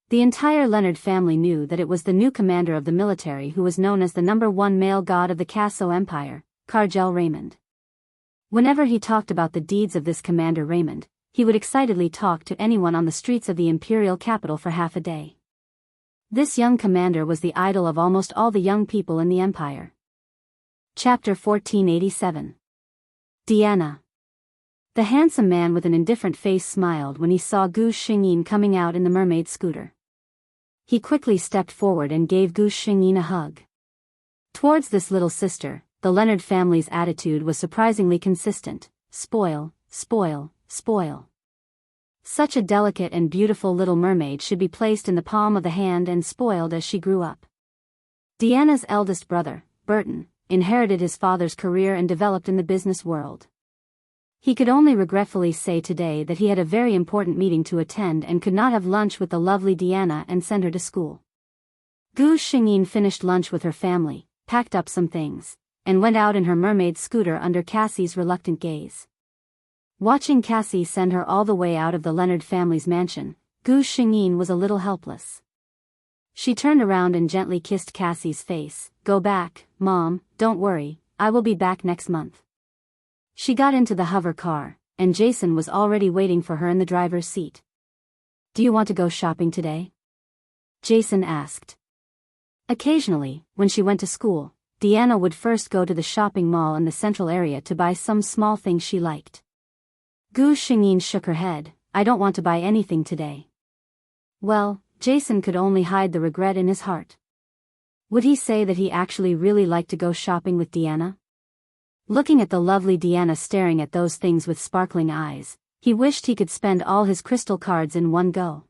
The entire Leonard family knew that it was the new commander of the military who was known as the #1 male god of the Casso Empire, Cargel Raymond. Whenever he talked about the deeds of this Commander Raymond, he would excitedly talk to anyone on the streets of the imperial capital for half a day. This young commander was the idol of almost all the young people in the empire. Chapter 1487. Diana. The handsome man with an indifferent face smiled when he saw Gu Xingyin coming out in the mermaid scooter. He quickly stepped forward and gave Gu Xingyin a hug. Towards this little sister, the Leonard family's attitude was surprisingly consistent: spoil, spoil, spoil. Such a delicate and beautiful little mermaid should be placed in the palm of the hand and spoiled as she grew up. Diana's eldest brother, Burton, inherited his father's career and developed in the business world. He could only regretfully say today that he had a very important meeting to attend and could not have lunch with the lovely Diana and send her to school. Gu Xingyin finished lunch with her family, packed up some things, and went out in her mermaid scooter under Cassie's reluctant gaze. Watching Cassie send her all the way out of the Leonard family's mansion, Gu Xingyin was a little helpless. She turned around and gently kissed Cassie's face. "Go back, Mom, don't worry, I will be back next month." She got into the hover car, and Jason was already waiting for her in the driver's seat. "Do you want to go shopping today?" Jason asked. Occasionally, when she went to school, Diana would first go to the shopping mall in the central area to buy some small things she liked. Gu Xingyin shook her head. "I don't want to buy anything today." Well, Jason could only hide the regret in his heart. Would he say that he actually really liked to go shopping with Diana? Looking at the lovely Diana staring at those things with sparkling eyes, he wished he could spend all his crystal cards in one go.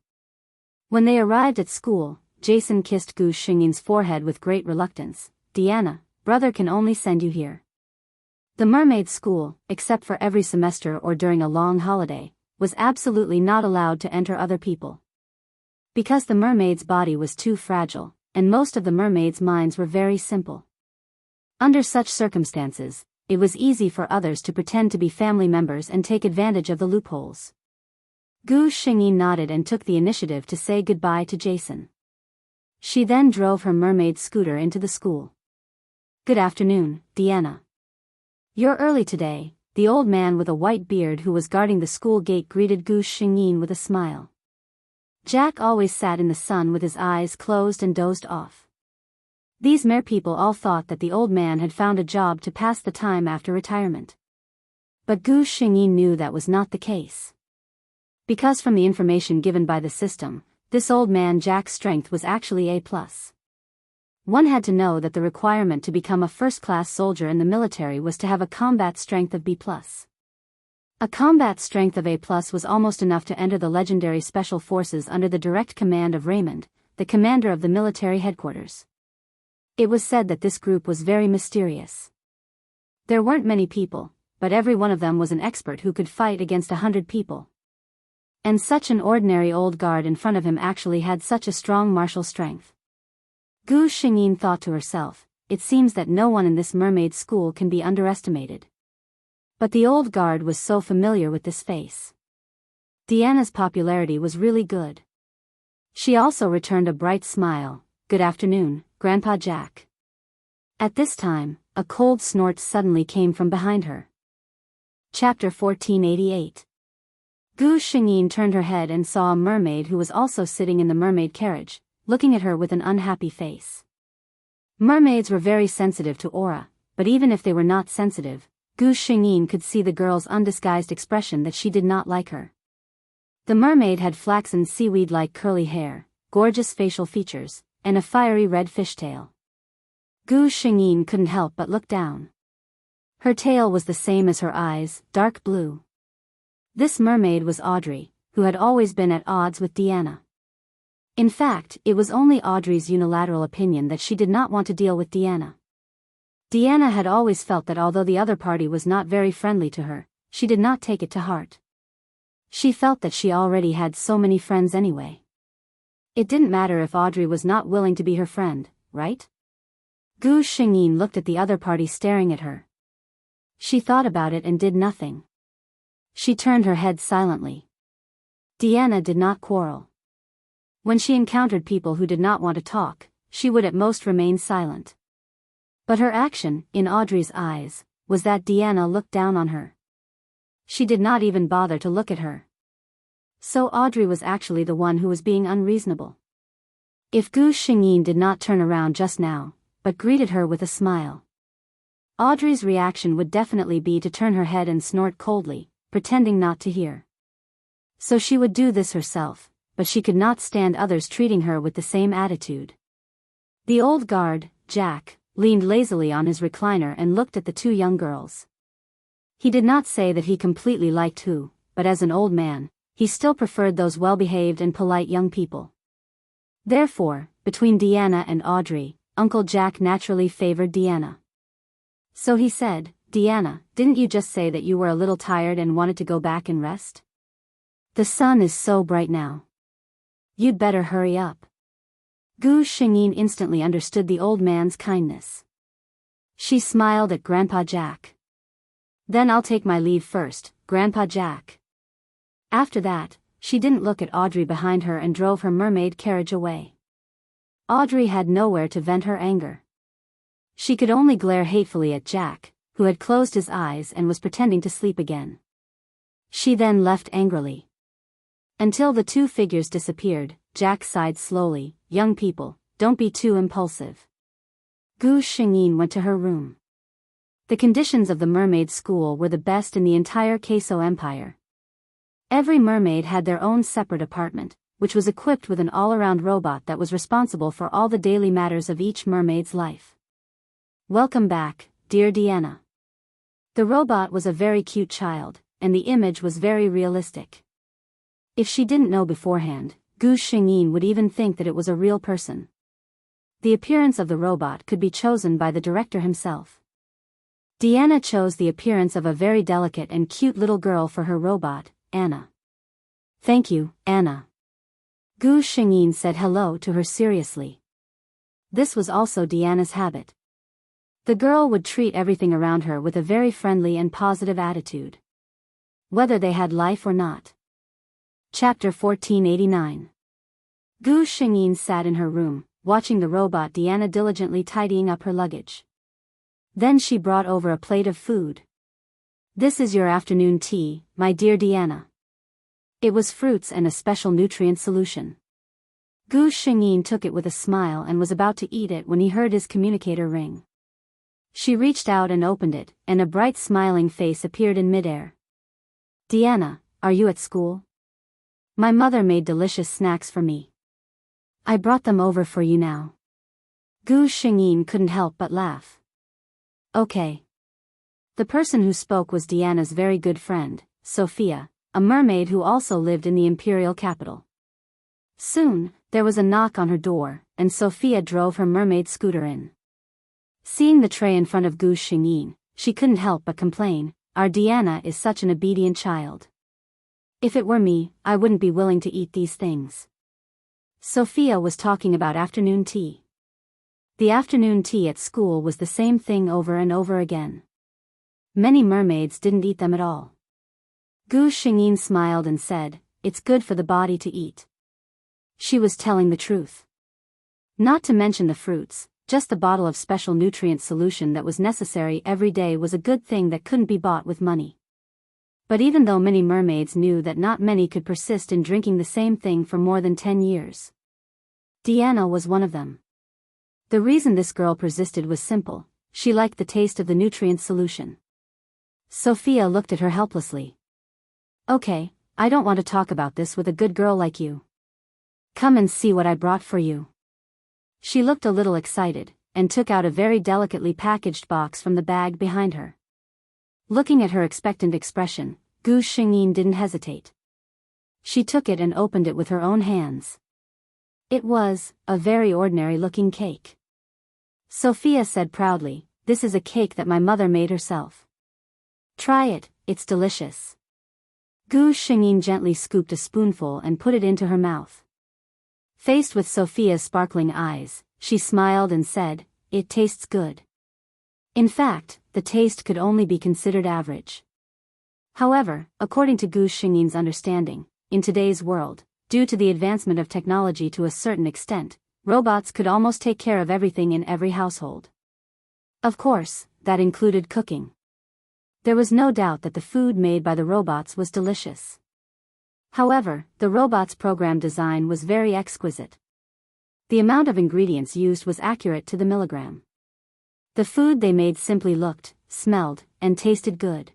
When they arrived at school, Jason kissed Gu Xingyin's forehead with great reluctance. "Diana, brother can only send you here." The mermaid school, except for every semester or during a long holiday, was absolutely not allowed to enter other people. Because the mermaid's body was too fragile, and most of the mermaids' minds were very simple. Under such circumstances, it was easy for others to pretend to be family members and take advantage of the loopholes. Gu Xingyin nodded and took the initiative to say goodbye to Jason. She then drove her mermaid scooter into the school. "Good afternoon, Diana. You're early today," the old man with a white beard who was guarding the school gate greeted Gu Xingyin with a smile. Jack always sat in the sun with his eyes closed and dozed off. These mere people all thought that the old man had found a job to pass the time after retirement. But Gu Xingyin knew that was not the case. Because from the information given by the system, this old man Jack's strength was actually A+. One had to know that the requirement to become a first-class soldier in the military was to have a combat strength of B+. A combat strength of A+ was almost enough to enter the legendary special forces under the direct command of Raymond, the commander of the military headquarters. It was said that this group was very mysterious. There weren't many people, but every one of them was an expert who could fight against 100 people. And such an ordinary old guard in front of him actually had such a strong martial strength. Gu Xingyin thought to herself, it seems that no one in this mermaid school can be underestimated. But the old guard was so familiar with this face. Diana's popularity was really good. She also returned a bright smile. Good afternoon, Grandpa Jack. At this time, a cold snort suddenly came from behind her. Chapter 1488. Gu Xingyin turned her head and saw a mermaid who was also sitting in the mermaid carriage, looking at her with an unhappy face. Mermaids were very sensitive to aura, but even if they were not sensitive, Gu Xingyin could see the girl's undisguised expression that she did not like her. The mermaid had flaxen seaweed-like curly hair, gorgeous facial features, and a fiery red fishtail. Gu Xingyin couldn't help but look down. Her tail was the same as her eyes, dark blue. This mermaid was Audrey, who had always been at odds with Diana. In fact, it was only Audrey's unilateral opinion that she did not want to deal with Diana. Diana had always felt that although the other party was not very friendly to her, she did not take it to heart. She felt that she already had so many friends anyway. It didn't matter if Audrey was not willing to be her friend, right? Gu Xingyin looked at the other party staring at her. She thought about it and did nothing. She turned her head silently. Diana did not quarrel. When she encountered people who did not want to talk, she would at most remain silent. But her action, in Audrey's eyes, was that Diana looked down on her. She did not even bother to look at her. So Audrey was actually the one who was being unreasonable. If Gu Xingyin did not turn around just now, but greeted her with a smile, Audrey's reaction would definitely be to turn her head and snort coldly, pretending not to hear. So she would do this herself, but she could not stand others treating her with the same attitude. The old guard, Jack, leaned lazily on his recliner and looked at the two young girls. He did not say that he completely liked Hu, but as an old man, he still preferred those well-behaved and polite young people. Therefore, between Diana and Audrey, Uncle Jack naturally favored Diana. So he said, Diana, didn't you just say that you were a little tired and wanted to go back and rest? The sun is so bright now. You'd better hurry up. Gu Xingyin instantly understood the old man's kindness. She smiled at Grandpa Jack. Then I'll take my leave first, Grandpa Jack. After that, she didn't look at Audrey behind her and drove her mermaid carriage away. Audrey had nowhere to vent her anger. She could only glare hatefully at Jack, who had closed his eyes and was pretending to sleep again. She then left angrily. Until the two figures disappeared, Jack sighed slowly, young people, don't be too impulsive. Gu Xingyin went to her room. The conditions of the mermaid school were the best in the entire Queso Empire. Every mermaid had their own separate apartment, which was equipped with an all-around robot that was responsible for all the daily matters of each mermaid's life. Welcome back, dear Diana. The robot was a very cute child, and the image was very realistic. If she didn't know beforehand, Gu Xingyin would even think that it was a real person. The appearance of the robot could be chosen by the director himself. Diana chose the appearance of a very delicate and cute little girl for her robot, Anna. Thank you, Anna. Gu Xingyin said hello to her seriously. This was also Diana's habit. The girl would treat everything around her with a very friendly and positive attitude, whether they had life or not. Chapter 1489. Gu Xingyin sat in her room, watching the robot Diana diligently tidying up her luggage. Then she brought over a plate of food. This is your afternoon tea, my dear Diana. It was fruits and a special nutrient solution. Gu Xingyin took it with a smile and was about to eat it when he heard his communicator ring. She reached out and opened it, and a bright smiling face appeared in midair. Diana, are you at school? My mother made delicious snacks for me. I brought them over for you now. Gu Xingyin couldn't help but laugh. Okay. The person who spoke was Diana's very good friend, Sophia, a mermaid who also lived in the imperial capital. Soon, there was a knock on her door, and Sophia drove her mermaid scooter in. Seeing the tray in front of Gu Xingyin, she couldn't help but complain, "Our Diana is such an obedient child. If it were me, I wouldn't be willing to eat these things." Sophia was talking about afternoon tea. The afternoon tea at school was the same thing over and over again. Many mermaids didn't eat them at all. Gu Xingyin smiled and said, "It's good for the body to eat." She was telling the truth. Not to mention the fruits, just the bottle of special nutrient solution that was necessary every day was a good thing that couldn't be bought with money. But even though many mermaids knew that not many could persist in drinking the same thing for more than 10 years. Diana was one of them. The reason this girl persisted was simple: she liked the taste of the nutrient solution. Sophia looked at her helplessly. "Okay, I don't want to talk about this with a good girl like you. Come and see what I brought for you." She looked a little excited, and took out a very delicately packaged box from the bag behind her. Looking at her expectant expression, Gu Xingyin didn't hesitate. She took it and opened it with her own hands. It was a very ordinary-looking cake. Sophia said proudly, "This is a cake that my mother made herself. Try it, it's delicious." Gu Xingyin gently scooped a spoonful and put it into her mouth. Faced with Sophia's sparkling eyes, she smiled and said, "It tastes good." In fact, the taste could only be considered average. However, according to Gu Xingyin's understanding, in today's world, due to the advancement of technology to a certain extent, robots could almost take care of everything in every household. Of course, that included cooking. There was no doubt that the food made by the robots was delicious. However, the robot's program design was very exquisite. The amount of ingredients used was accurate to the milligram. The food they made simply looked, smelled, and tasted good.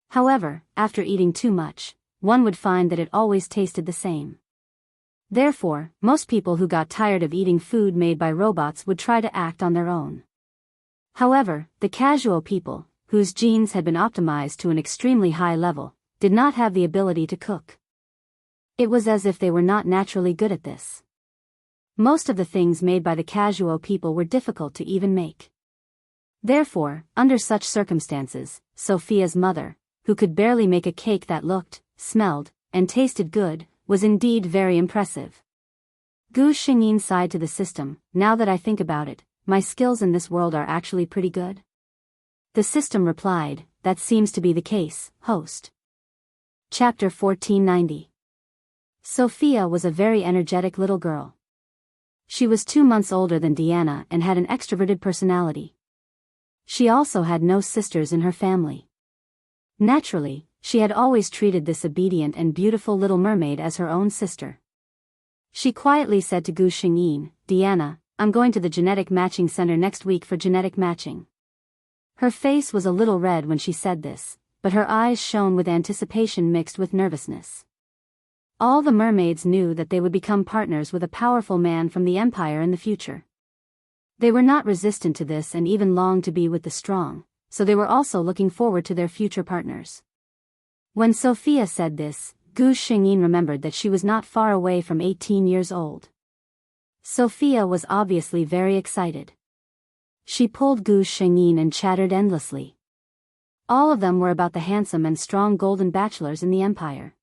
However, after eating too much, one would find that it always tasted the same. Therefore, most people who got tired of eating food made by robots would try to act on their own. However, the casual people, whose genes had been optimized to an extremely high level, did not have the ability to cook. It was as if they were not naturally good at this. Most of the things made by the casual people were difficult to even make. Therefore, under such circumstances, Sophia's mother, who could barely make a cake that looked, smelled, and tasted good, was indeed very impressive. Gu Xingyin sighed to the system, "Now that I think about it, my skills in this world are actually pretty good." The system replied, "That seems to be the case, host." Chapter 1490. Sophia was a very energetic little girl. She was 2 months older than Diana and had an extroverted personality. She also had no sisters in her family. Naturally, she had always treated this obedient and beautiful little mermaid as her own sister. She quietly said to Gu Xingyin, "Diana, I'm going to the genetic matching center next week for genetic matching." Her face was a little red when she said this, but her eyes shone with anticipation mixed with nervousness. All the mermaids knew that they would become partners with a powerful man from the empire in the future. They were not resistant to this and even longed to be with the strong, so they were also looking forward to their future partners. When Sophia said this, Gu Xingyin remembered that she was not far away from 18 years old. Sophia was obviously very excited. She pulled Gu Xingyin and chattered endlessly. All of them were about the handsome and strong golden bachelors in the empire.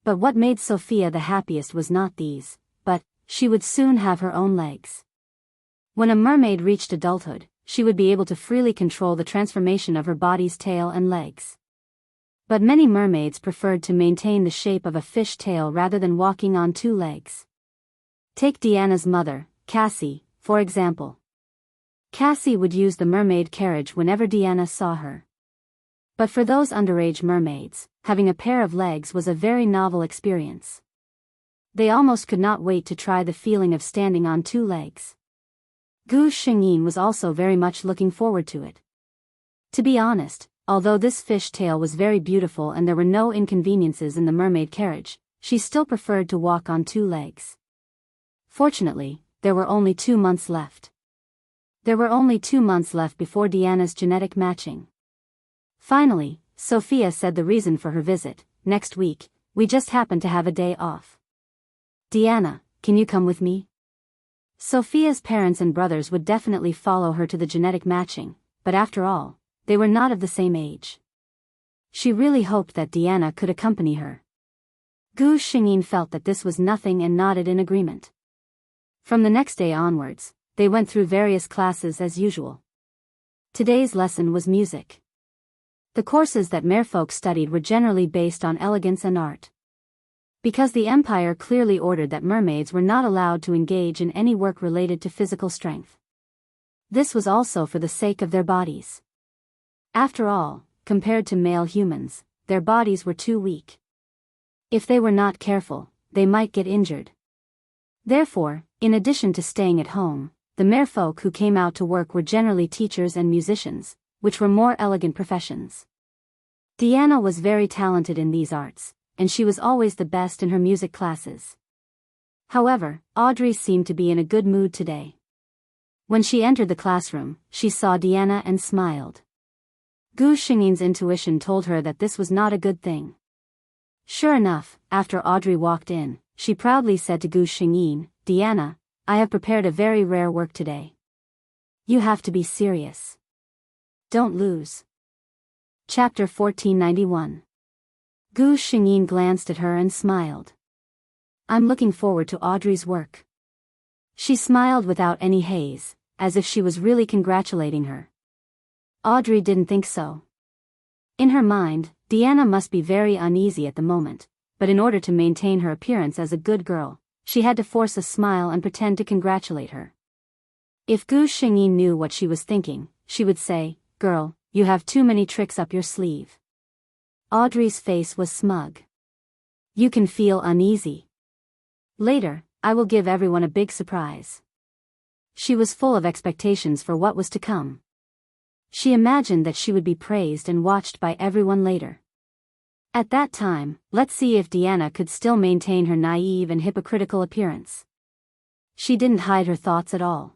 But what made Sophia the happiest was not these, but she would soon have her own legs. When a mermaid reached adulthood, she would be able to freely control the transformation of her body's tail and legs. But many mermaids preferred to maintain the shape of a fish tail rather than walking on 2 legs. Take Diana's mother, Cassie, for example. Cassie would use the mermaid carriage whenever Diana saw her. But for those underage mermaids, having a pair of legs was a very novel experience. They almost could not wait to try the feeling of standing on 2 legs. Gu Xingyin was also very much looking forward to it. To be honest, although this fish tail was very beautiful and there were no inconveniences in the mermaid carriage, she still preferred to walk on 2 legs. Fortunately, there were only 2 months left. There were only 2 months left before Diana's genetic matching. Finally, Sophia said the reason for her visit: "Next week, we just happen to have a day off. Diana, can you come with me?" Sophia's parents and brothers would definitely follow her to the genetic matching, but after all, they were not of the same age. She really hoped that Diana could accompany her. Gu Xingyin felt that this was nothing and nodded in agreement. From the next day onwards, they went through various classes as usual. Today's lesson was music. The courses that merfolk studied were generally based on elegance and art. Because the empire clearly ordered that mermaids were not allowed to engage in any work related to physical strength. This was also for the sake of their bodies. After all, compared to male humans, their bodies were too weak. If they were not careful, they might get injured. Therefore, in addition to staying at home, the merfolk who came out to work were generally teachers and musicians, which were more elegant professions. Diana was very talented in these arts, and she was always the best in her music classes. However, Audrey seemed to be in a good mood today. When she entered the classroom, she saw Diana and smiled. Gu Xingyin's intuition told her that this was not a good thing. Sure enough, after Audrey walked in, she proudly said to Gu Xingyin, "Diana, I have prepared a very rare work today. You have to be serious. Don't lose." Chapter 1491. Gu Xingyin glanced at her and smiled. "I'm looking forward to Audrey's work." She smiled without any haze, as if she was really congratulating her. Audrey didn't think so. In her mind, Diana must be very uneasy at the moment, but in order to maintain her appearance as a good girl, she had to force a smile and pretend to congratulate her. If Gu Xingyin knew what she was thinking, she would say, "Girl, you have too many tricks up your sleeve." Audrey's face was smug. "You can feel uneasy. Later, I will give everyone a big surprise." She was full of expectations for what was to come. She imagined that she would be praised and watched by everyone later. At that time, let's see if Diana could still maintain her naive and hypocritical appearance. She didn't hide her thoughts at all.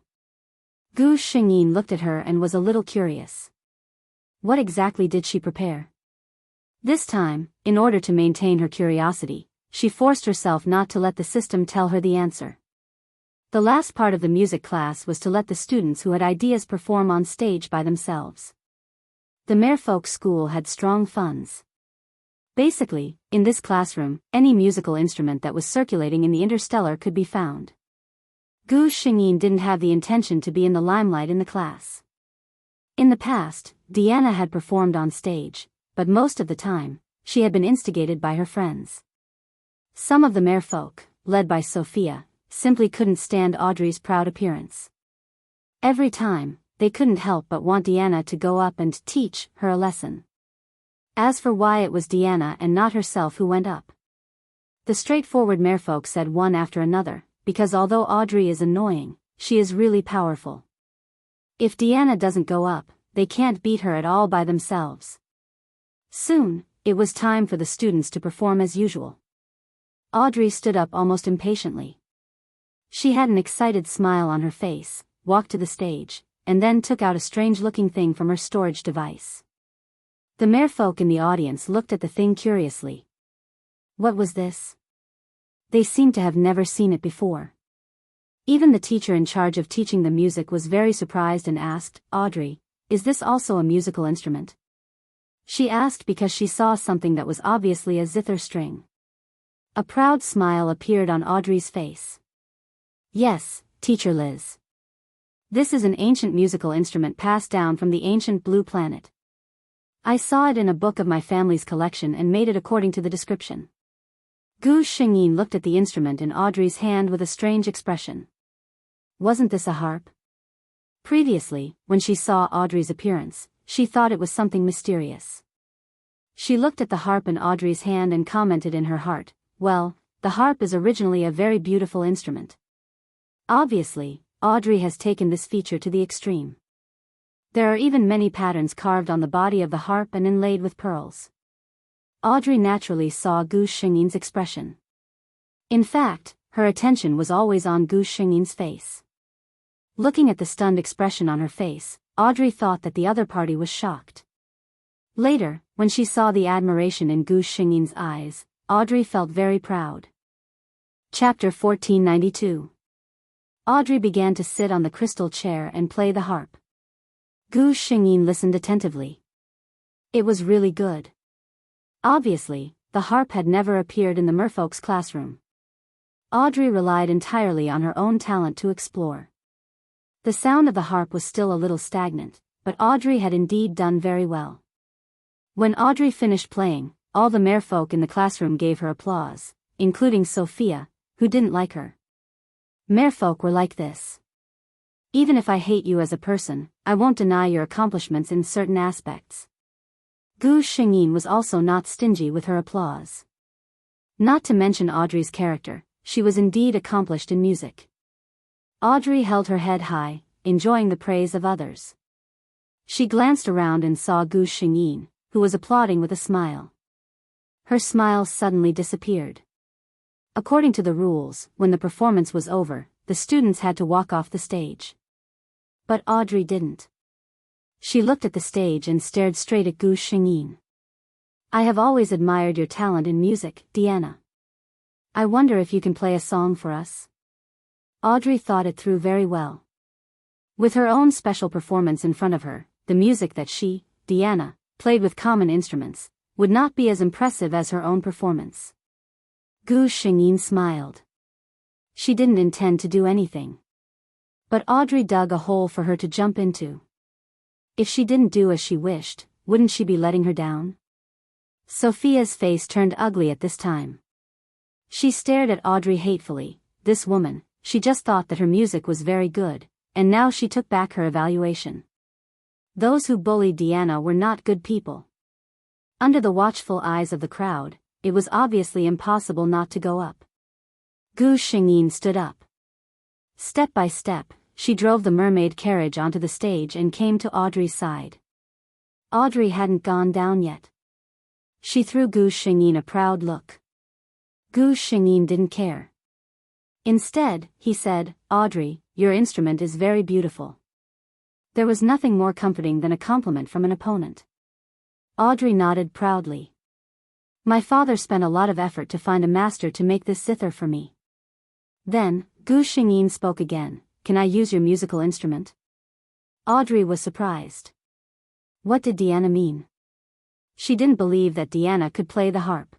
Gu Xingyin looked at her and was a little curious. What exactly did she prepare? This time, in order to maintain her curiosity, she forced herself not to let the system tell her the answer. The last part of the music class was to let the students who had ideas perform on stage by themselves. The merfolk school had strong funds. Basically, in this classroom, any musical instrument that was circulating in the interstellar could be found. Gu Xingyin didn't have the intention to be in the limelight in the class. In the past, Diana had performed on stage, but most of the time, she had been instigated by her friends. Some of the merfolk, led by Sophia, simply couldn't stand Audrey's proud appearance. Every time, they couldn't help but want Diana to go up and teach her a lesson. As for why it was Diana and not herself who went up, the straightforward merfolk said one after another, because although Audrey is annoying, she is really powerful. If Diana doesn't go up, they can't beat her at all by themselves. Soon, it was time for the students to perform as usual. Audrey stood up almost impatiently. She had an excited smile on her face, walked to the stage, and then took out a strange-looking thing from her storage device. The merfolk in the audience looked at the thing curiously. What was this? They seemed to have never seen it before. Even the teacher in charge of teaching the music was very surprised and asked, "Audrey, is this also a musical instrument?" She asked because she saw something that was obviously a zither string. A proud smile appeared on Audrey's face. "Yes, Teacher Liz. This is an ancient musical instrument passed down from the ancient blue planet. I saw it in a book of my family's collection and made it according to the description." Gu Xingyin looked at the instrument in Audrey's hand with a strange expression. Wasn't this a harp? Previously, when she saw Audrey's appearance, she thought it was something mysterious. She looked at the harp in Audrey's hand and commented in her heart, "Well, the harp is originally a very beautiful instrument." Obviously, Audrey has taken this feature to the extreme. There are even many patterns carved on the body of the harp and inlaid with pearls. Audrey naturally saw Gu Xingyin's expression. In fact, her attention was always on Gu Xingyin's face. Looking at the stunned expression on her face, Audrey thought that the other party was shocked. Later, when she saw the admiration in Gu Xingyin's eyes, Audrey felt very proud. Chapter 1492. Audrey began to sit on the crystal chair and play the harp. Gu Xingyin listened attentively. It was really good. Obviously, the harp had never appeared in the merfolk's classroom. Audrey relied entirely on her own talent to explore. The sound of the harp was still a little stagnant, but Audrey had indeed done very well. When Audrey finished playing, all the merfolk in the classroom gave her applause, including Sophia, who didn't like her. Merfolk were like this. Even if I hate you as a person, I won't deny your accomplishments in certain aspects. Gu Xingyin was also not stingy with her applause. Not to mention Audrey's character, she was indeed accomplished in music. Audrey held her head high, enjoying the praise of others. She glanced around and saw Gu Xingyin, who was applauding with a smile. Her smile suddenly disappeared. According to the rules, when the performance was over, the students had to walk off the stage. But Audrey didn't. She looked at the stage and stared straight at Gu Xingyin. I have always admired your talent in music, Diana. I wonder if you can play a song for us? Audrey thought it through very well. With her own special performance in front of her, the music that she, Diana, played with common instruments, would not be as impressive as her own performance. Gu Xingyin smiled. She didn't intend to do anything. But Audrey dug a hole for her to jump into. If she didn't do as she wished, wouldn't she be letting her down? Sophia's face turned ugly at this time. She stared at Audrey hatefully. This woman, she just thought that her music was very good, and now she took back her evaluation. Those who bullied Diana were not good people. Under the watchful eyes of the crowd, it was obviously impossible not to go up. Gu Xingyin stood up. Step by step, she drove the mermaid carriage onto the stage and came to Audrey's side. Audrey hadn't gone down yet. She threw Gu Xingyin a proud look. Gu Xingyin didn't care. Instead, he said, Audrey, your instrument is very beautiful. There was nothing more comforting than a compliment from an opponent. Audrey nodded proudly. My father spent a lot of effort to find a master to make this zither for me. Then, Gu Xingyin spoke again, can I use your musical instrument? Audrey was surprised. What did Diana mean? She didn't believe that Diana could play the harp.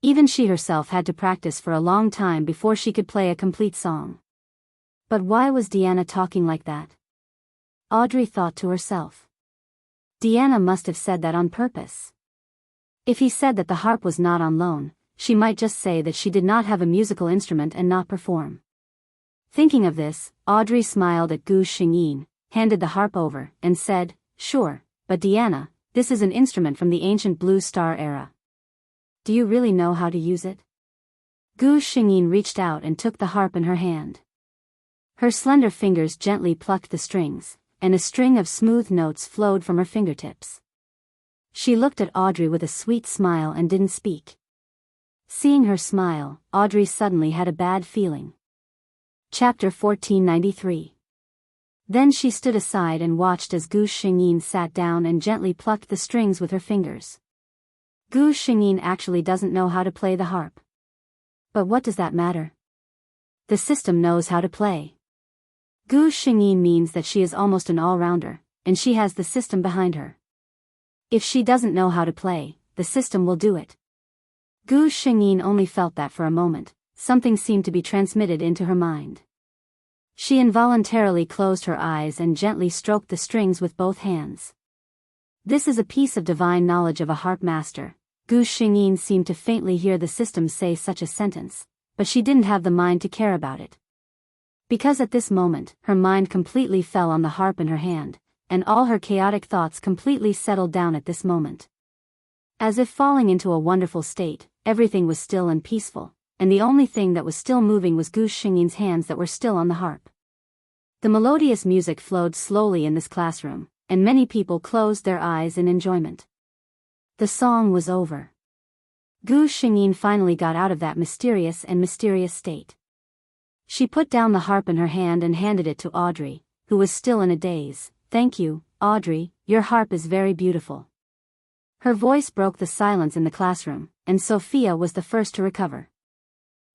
Even she herself had to practice for a long time before she could play a complete song. But why was Diana talking like that? Audrey thought to herself. Diana must have said that on purpose. If he said that the harp was not on loan, she might just say that she did not have a musical instrument and not perform. Thinking of this, Audrey smiled at Gu Xingyin, handed the harp over, and said, Sure, but Diana, this is an instrument from the ancient Blue Star era. Do you really know how to use it? Gu Xingyin reached out and took the harp in her hand. Her slender fingers gently plucked the strings, and a string of smooth notes flowed from her fingertips. She looked at Audrey with a sweet smile and didn't speak. Seeing her smile, Audrey suddenly had a bad feeling. Chapter 1493. Then she stood aside and watched as Gu Xingyin sat down and gently plucked the strings with her fingers. Gu Xingyin actually doesn't know how to play the harp. But what does that matter? The system knows how to play. Gu Xingyin means that she is almost an all-rounder, and she has the system behind her. If she doesn't know how to play, the system will do it. Gu Xingyin only felt that for a moment, something seemed to be transmitted into her mind. She involuntarily closed her eyes and gently stroked the strings with both hands. This is a piece of divine knowledge of a harp master. Gu Xingyin seemed to faintly hear the system say such a sentence, but she didn't have the mind to care about it. Because at this moment, her mind completely fell on the harp in her hand, and all her chaotic thoughts completely settled down at this moment. As if falling into a wonderful state, everything was still and peaceful, and the only thing that was still moving was Gu Xingyin's hands that were still on the harp. The melodious music flowed slowly in this classroom, and many people closed their eyes in enjoyment. The song was over. Gu Xingyin finally got out of that mysterious state. She put down the harp in her hand and handed it to Audrey, who was still in a daze. Thank you, Audrey, your harp is very beautiful. Her voice broke the silence in the classroom, and Sophia was the first to recover.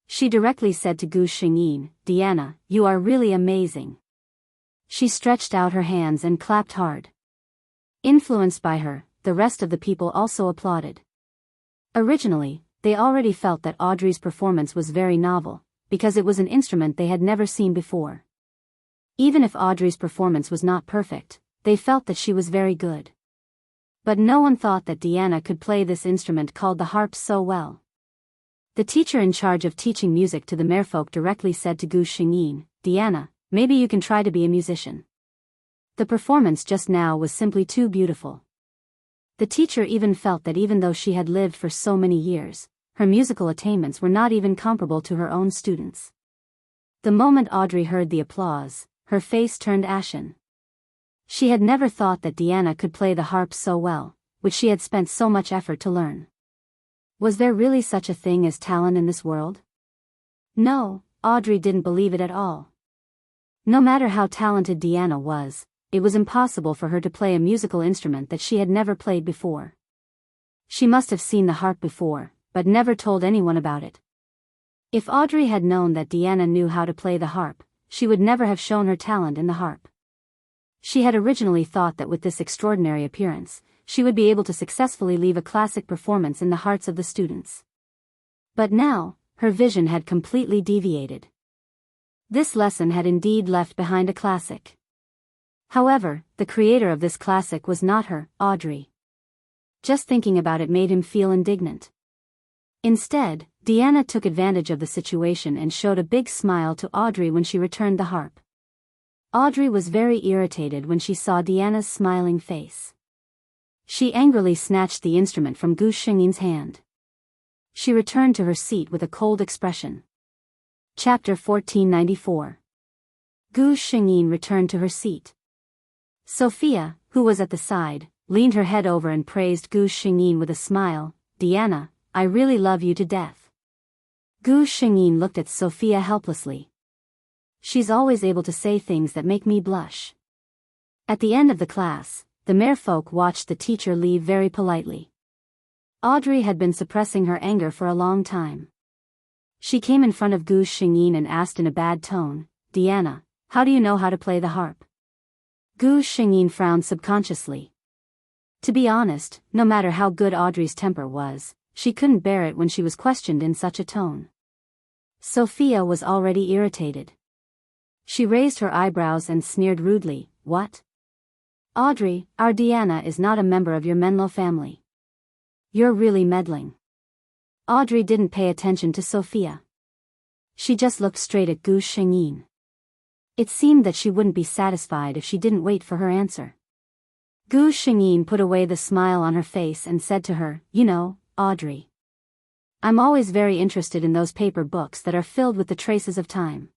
She directly said to Gu Xingyin, "Diana, you are really amazing." She stretched out her hands and clapped hard. Influenced by her, the rest of the people also applauded. Originally, they already felt that Audrey's performance was very novel, because it was an instrument they had never seen before. Even if Audrey's performance was not perfect, they felt that she was very good. But no one thought that Diana could play this instrument called the harp so well. The teacher in charge of teaching music to the merfolk directly said to Gu Xingyin, "Diana, maybe you can try to be a musician." The performance just now was simply too beautiful. The teacher even felt that even though she had lived for so many years, her musical attainments were not even comparable to her own students. The moment Audrey heard the applause, her face turned ashen. She had never thought that Diana could play the harp so well, which she had spent so much effort to learn. Was there really such a thing as talent in this world? No, Audrey didn't believe it at all. No matter how talented Diana was, it was impossible for her to play a musical instrument that she had never played before. She must have seen the harp before, but never told anyone about it. If Audrey had known that Diana knew how to play the harp, she would never have shown her talent in the harp. She had originally thought that with this extraordinary appearance, she would be able to successfully leave a classic performance in the hearts of the students. But now, her vision had completely deviated. This lesson had indeed left behind a classic. However, the creator of this classic was not her, Audrey. Just thinking about it made him feel indignant. Instead, Diana took advantage of the situation and showed a big smile to Audrey when she returned the harp. Audrey was very irritated when she saw Diana's smiling face. She angrily snatched the instrument from Gu Xingyin's hand. She returned to her seat with a cold expression. Chapter 1494. Gu Xingyin returned to her seat. Sophia, who was at the side, leaned her head over and praised Gu Xingyin with a smile. "Diana, I really love you to death." Gu Xingyin looked at Sophia helplessly. "She's always able to say things that make me blush." At the end of the class, the merfolk watched the teacher leave very politely. Audrey had been suppressing her anger for a long time. She came in front of Gu Xingyin and asked in a bad tone, "Diana, how do you know how to play the harp?" Gu Xingyin frowned subconsciously. To be honest, no matter how good Audrey's temper was, she couldn't bear it when she was questioned in such a tone. Sophia was already irritated. She raised her eyebrows and sneered rudely, "What? Audrey, our Diana is not a member of your Menlo family. You're really meddling." Audrey didn't pay attention to Sophia. She just looked straight at Gu Xingyin. It seemed that she wouldn't be satisfied if she didn't wait for her answer. Gu Xingyin put away the smile on her face and said to her, "You know, Audrey, I'm always very interested in those paper books that are filled with the traces of time.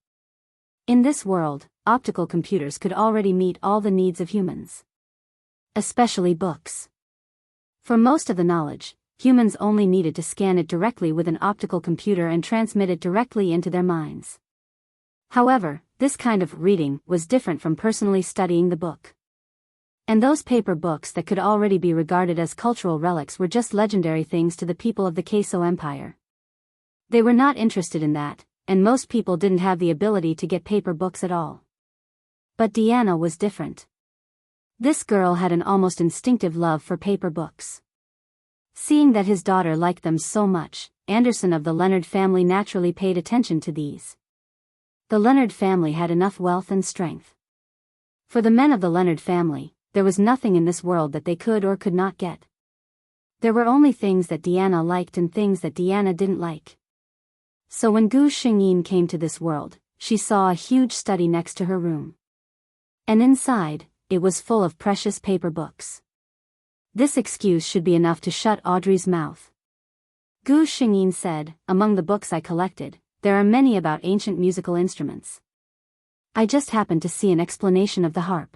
In this world, optical computers could already meet all the needs of humans. Especially books. For most of the knowledge, humans only needed to scan it directly with an optical computer and transmit it directly into their minds. However, this kind of reading was different from personally studying the book. And those paper books that could already be regarded as cultural relics were just legendary things to the people of the Queso Empire. They were not interested in that, and most people didn't have the ability to get paper books at all. But Diana was different. This girl had an almost instinctive love for paper books. Seeing that his daughter liked them so much, Anderson of the Leonard family naturally paid attention to these. The Leonard family had enough wealth and strength. For the men of the Leonard family, there was nothing in this world that they could or could not get. There were only things that Diana liked and things that Diana didn't like. So when Gu Xingyin came to this world, she saw a huge study next to her room. And inside, it was full of precious paper books. This excuse should be enough to shut Audrey's mouth. Gu Xingyin said, "Among the books I collected, there are many about ancient musical instruments. I just happened to see an explanation of the harp."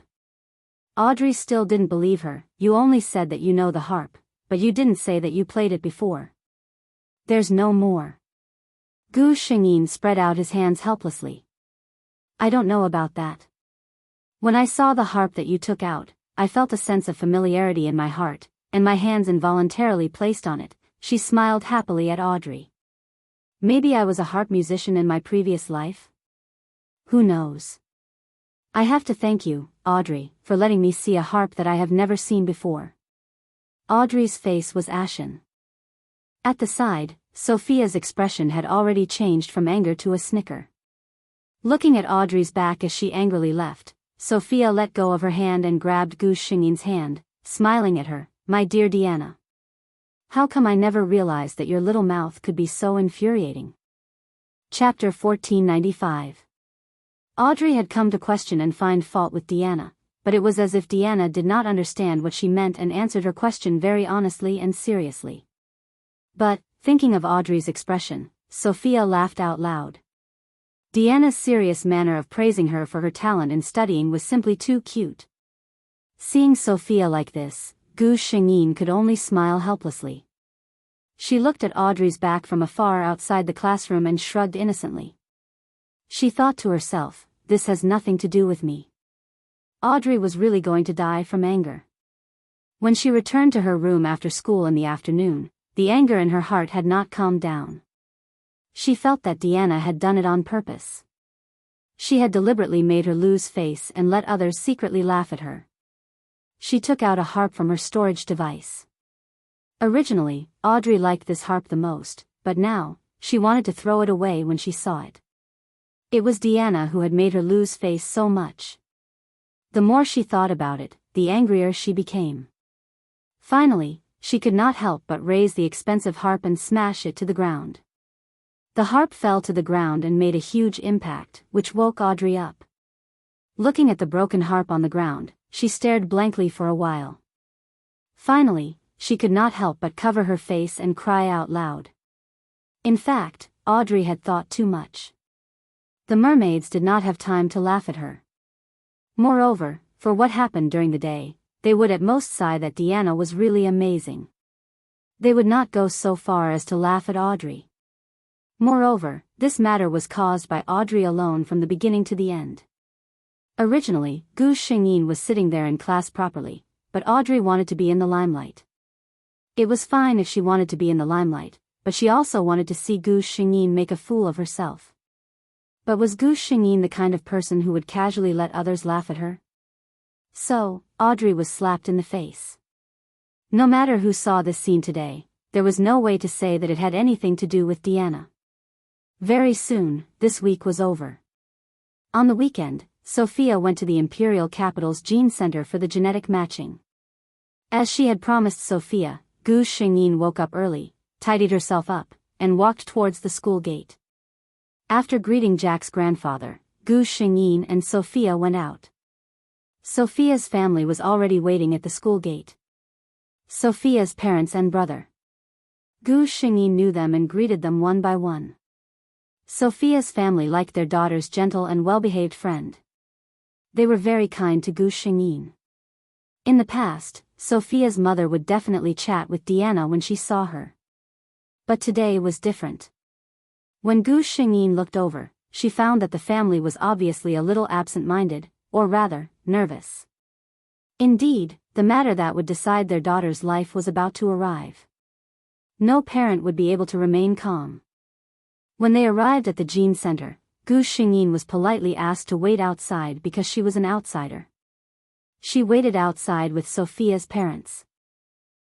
Audrey still didn't believe her. "You only said that you know the harp, but you didn't say that you played it before. There's no more." Gu Xingyin spread out his hands helplessly. "I don't know about that. When I saw the harp that you took out, I felt a sense of familiarity in my heart, and my hands involuntarily placed on it." She smiled happily at Audrey. Maybe I was a harp musician in my previous life? Who knows? I have to thank you, Audrey, for letting me see a harp that I have never seen before. Audrey's face was ashen. At the side, Sophia's expression had already changed from anger to a snicker. Looking at Audrey's back as she angrily left, Sophia let go of her hand and grabbed Gu Xingyin's hand, smiling at her. My dear Deanna. How come I never realized that your little mouth could be so infuriating? Chapter 1495. Audrey had come to question and find fault with Deanna, but it was as if Deanna did not understand what she meant and answered her question very honestly and seriously. But, thinking of Audrey's expression, Sophia laughed out loud. Deanna's serious manner of praising her for her talent in studying was simply too cute. Seeing Sophia like this, Gu Xingyin could only smile helplessly. She looked at Audrey's back from afar outside the classroom and shrugged innocently. She thought to herself, this has nothing to do with me. Audrey was really going to die from anger. When she returned to her room after school in the afternoon, the anger in her heart had not calmed down. She felt that Deanna had done it on purpose. She had deliberately made her lose face and let others secretly laugh at her. She took out a harp from her storage device. Originally, Audrey liked this harp the most, but now, she wanted to throw it away when she saw it. It was Deanna who had made her lose face so much. The more she thought about it, the angrier she became. Finally, she could not help but raise the expensive harp and smash it to the ground. The harp fell to the ground and made a huge impact, which woke Audrey up. Looking at the broken harp on the ground, she stared blankly for a while. Finally, she could not help but cover her face and cry out loud. In fact, Audrey had thought too much. The mermaids did not have time to laugh at her. Moreover, for what happened during the day, they would at most sigh that Deanna was really amazing. They would not go so far as to laugh at Audrey. Moreover, this matter was caused by Audrey alone from the beginning to the end. Originally, Gu Xingyin was sitting there in class properly, but Audrey wanted to be in the limelight. It was fine if she wanted to be in the limelight, but she also wanted to see Gu Xingyin make a fool of herself. But was Gu Xingyin the kind of person who would casually let others laugh at her? So, Audrey was slapped in the face. No matter who saw this scene today, there was no way to say that it had anything to do with Deanna. Very soon, this week was over. On the weekend, Sophia went to the Imperial Capital's Gene Center for the genetic matching. As she had promised Sophia, Gu Xingyin woke up early, tidied herself up, and walked towards the school gate. After greeting Jack's grandfather, Gu Xingyin and Sophia went out. Sophia's family was already waiting at the school gate. Sophia's parents and brother. Gu Xingyin knew them and greeted them one by one. Sophia's family liked their daughter's gentle and well-behaved friend. They were very kind to Gu Xingyin. In the past, Sophia's mother would definitely chat with Deanna when she saw her. But today was different. When Gu Xingyin looked over, she found that the family was obviously a little absent-minded, or rather, nervous. Indeed, the matter that would decide their daughter's life was about to arrive. No parent would be able to remain calm. When they arrived at the Gene Center, Gu Xingyin was politely asked to wait outside because she was an outsider. She waited outside with Sophia's parents.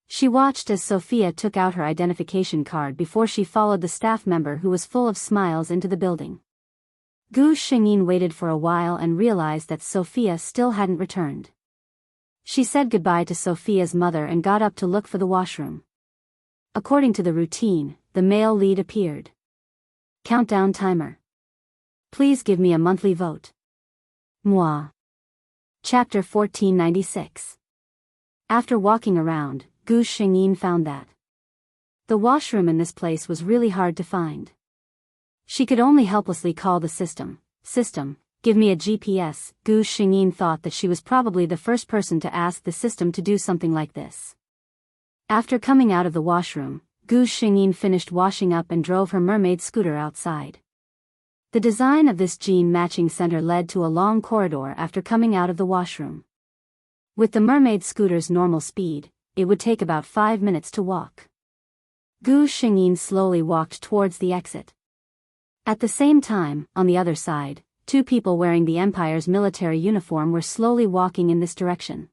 She watched as Sophia took out her identification card before she followed the staff member who was full of smiles into the building. Gu Xingyin waited for a while and realized that Sophia still hadn't returned. She said goodbye to Sophia's mother and got up to look for the washroom. According to the routine, the male lead appeared. Countdown timer. Please give me a monthly vote. Moi. Chapter 1496. After walking around, Gu Xingyin found that the washroom in this place was really hard to find. She could only helplessly call the system, give me a GPS. Gu Xingyin thought that she was probably the first person to ask the system to do something like this. After coming out of the washroom, Gu Xingyin finished washing up and drove her mermaid scooter outside. The design of this gene matching center led to a long corridor after coming out of the washroom. With the mermaid scooter's normal speed, it would take about 5 minutes to walk. Gu Xingyin slowly walked towards the exit. At the same time, on the other side, two people wearing the Empire's military uniform were slowly walking in this direction.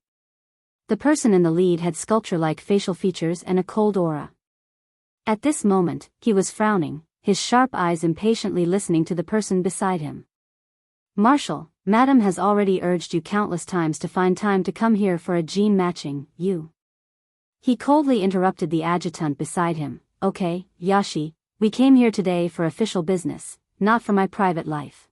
The person in the lead had sculpture-like facial features and a cold aura. At this moment, he was frowning, his sharp eyes impatiently listening to the person beside him. "Marshal, Madam has already urged you countless times to find time to come here for a gene matching, you." He coldly interrupted the adjutant beside him. "Okay, Yashi, we came here today for official business, not for my private life."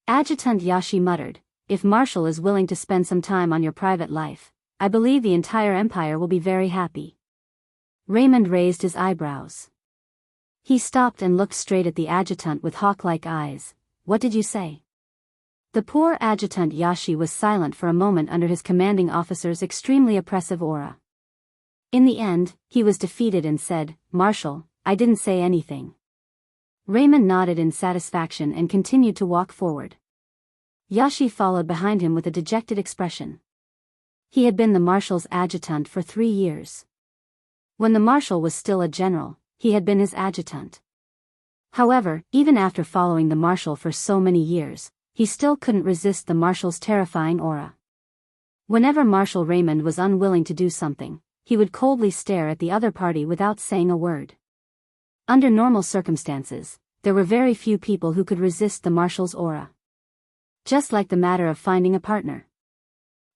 Adjutant Yashi muttered, "If Marshal is willing to spend some time on your private life, I believe the entire Empire will be very happy." Raymond raised his eyebrows. He stopped and looked straight at the adjutant with hawk-like eyes. "What did you say?" The poor adjutant Yashi was silent for a moment under his commanding officer's extremely oppressive aura. In the end, he was defeated and said, "Marshal, I didn't say anything." Raymond nodded in satisfaction and continued to walk forward. Yashi followed behind him with a dejected expression. He had been the marshal's adjutant for 3 years. When the marshal was still a general, he had been his adjutant. However, even after following the marshal for so many years, he still couldn't resist the marshal's terrifying aura. Whenever Marshal Raymond was unwilling to do something, he would coldly stare at the other party without saying a word. Under normal circumstances, there were very few people who could resist the marshal's aura. Just like the matter of finding a partner.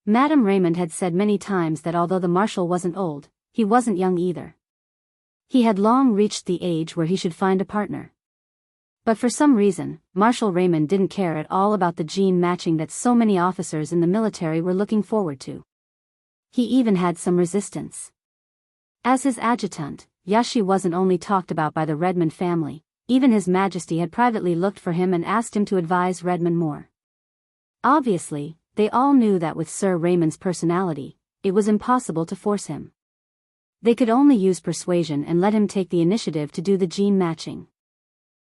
Madame Raymond had said many times that although the marshal wasn't old, he wasn't young either. He had long reached the age where he should find a partner. But for some reason, Marshal Raymond didn't care at all about the gene matching that so many officers in the military were looking forward to. He even had some resistance. As his adjutant, Yashi wasn't only talked about by the Redmond family, even His Majesty had privately looked for him and asked him to advise Redmond more. Obviously, they all knew that with Sir Raymond's personality, it was impossible to force him. They could only use persuasion and let him take the initiative to do the gene matching.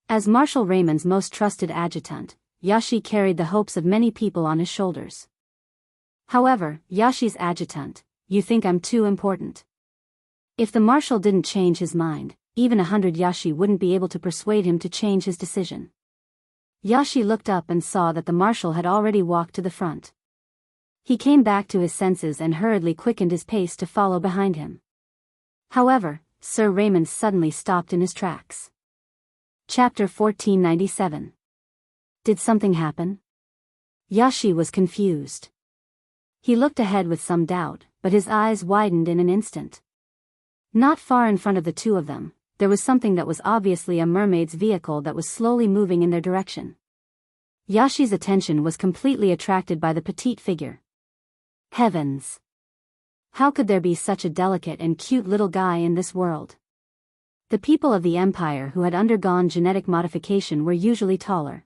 As Marshal Raymond's most trusted adjutant, Yashi carried the hopes of many people on his shoulders. However, Yashi's adjutant, "You think I'm too important?" If the marshal didn't change his mind, even 100 Yashi wouldn't be able to persuade him to change his decision. Yashi looked up and saw that the marshal had already walked to the front. He came back to his senses and hurriedly quickened his pace to follow behind him. However, Sir Raymond suddenly stopped in his tracks. Chapter 1497. Did something happen? Yashi was confused. He looked ahead with some doubt, but his eyes widened in an instant. Not far in front of the two of them, there was something that was obviously a mermaid's vehicle that was slowly moving in their direction. Yashi's attention was completely attracted by the petite figure. Heavens! How could there be such a delicate and cute little guy in this world? The people of the Empire who had undergone genetic modification were usually taller.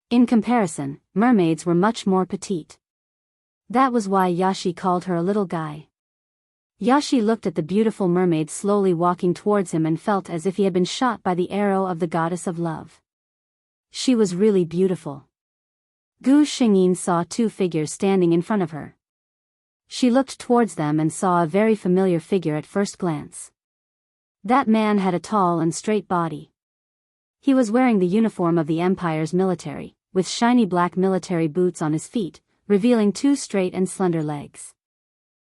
In comparison, mermaids were much more petite. That was why Yashi called her a little guy. Yashi looked at the beautiful mermaid slowly walking towards him and felt as if he had been shot by the arrow of the goddess of love. She was really beautiful. Gu Xingyin saw two figures standing in front of her. She looked towards them and saw a very familiar figure at first glance. That man had a tall and straight body. He was wearing the uniform of the Empire's military, with shiny black military boots on his feet, revealing two straight and slender legs.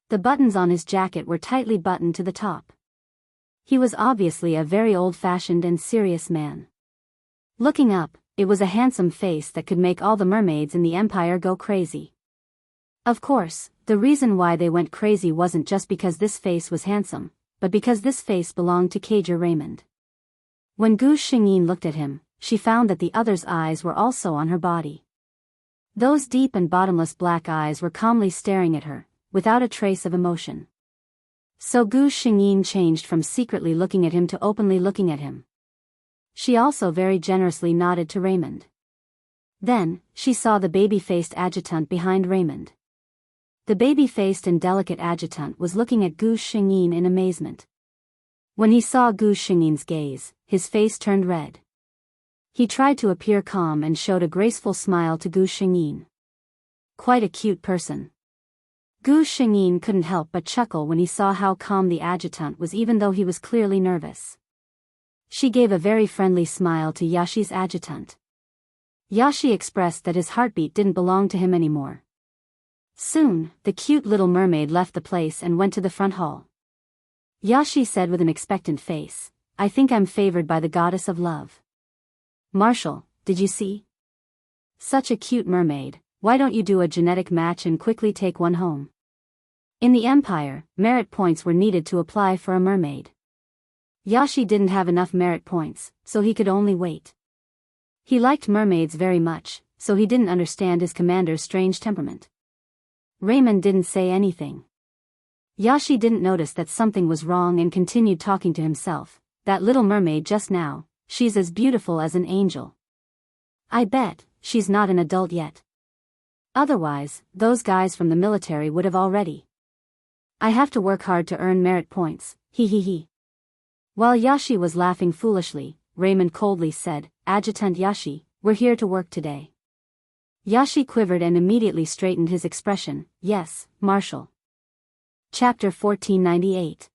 The buttons on his jacket were tightly buttoned to the top. He was obviously a very old-fashioned and serious man. Looking up, it was a handsome face that could make all the mermaids in the Empire go crazy. Of course, the reason why they went crazy wasn't just because this face was handsome, but because this face belonged to Cager Raymond. When Gu Xingyin looked at him, she found that the other's eyes were also on her body. Those deep and bottomless black eyes were calmly staring at her, without a trace of emotion. So Gu Xingyin changed from secretly looking at him to openly looking at him. She also very generously nodded to Raymond. Then, she saw the baby-faced adjutant behind Raymond. The baby-faced and delicate adjutant was looking at Gu Xingyin in amazement. When he saw Gu Xingyin's gaze, his face turned red. He tried to appear calm and showed a graceful smile to Gu Xingyin. Quite a cute person. Gu Xingyin couldn't help but chuckle when he saw how calm the adjutant was even though he was clearly nervous. She gave a very friendly smile to Yashi's adjutant. Yashi expressed that his heartbeat didn't belong to him anymore. Soon, the cute little mermaid left the place and went to the front hall. Yashi said with an expectant face, "I think I'm favored by the goddess of love." "Marshal, did you see? Such a cute mermaid, why don't you do a genetic match and quickly take one home?" In the Empire, merit points were needed to apply for a mermaid. Yashi didn't have enough merit points, so he could only wait. He liked mermaids very much, so he didn't understand his commander's strange temperament. Raymond didn't say anything. Yashi didn't notice that something was wrong and continued talking to himself. "That little mermaid just now, she's as beautiful as an angel. I bet she's not an adult yet. Otherwise, those guys from the military would have already. I have to work hard to earn merit points, he he he." While Yashi was laughing foolishly, Raymond coldly said, "Adjutant Yashi, we're here to work today." Yashi quivered and immediately straightened his expression. "Yes, Marshal." Chapter 1498.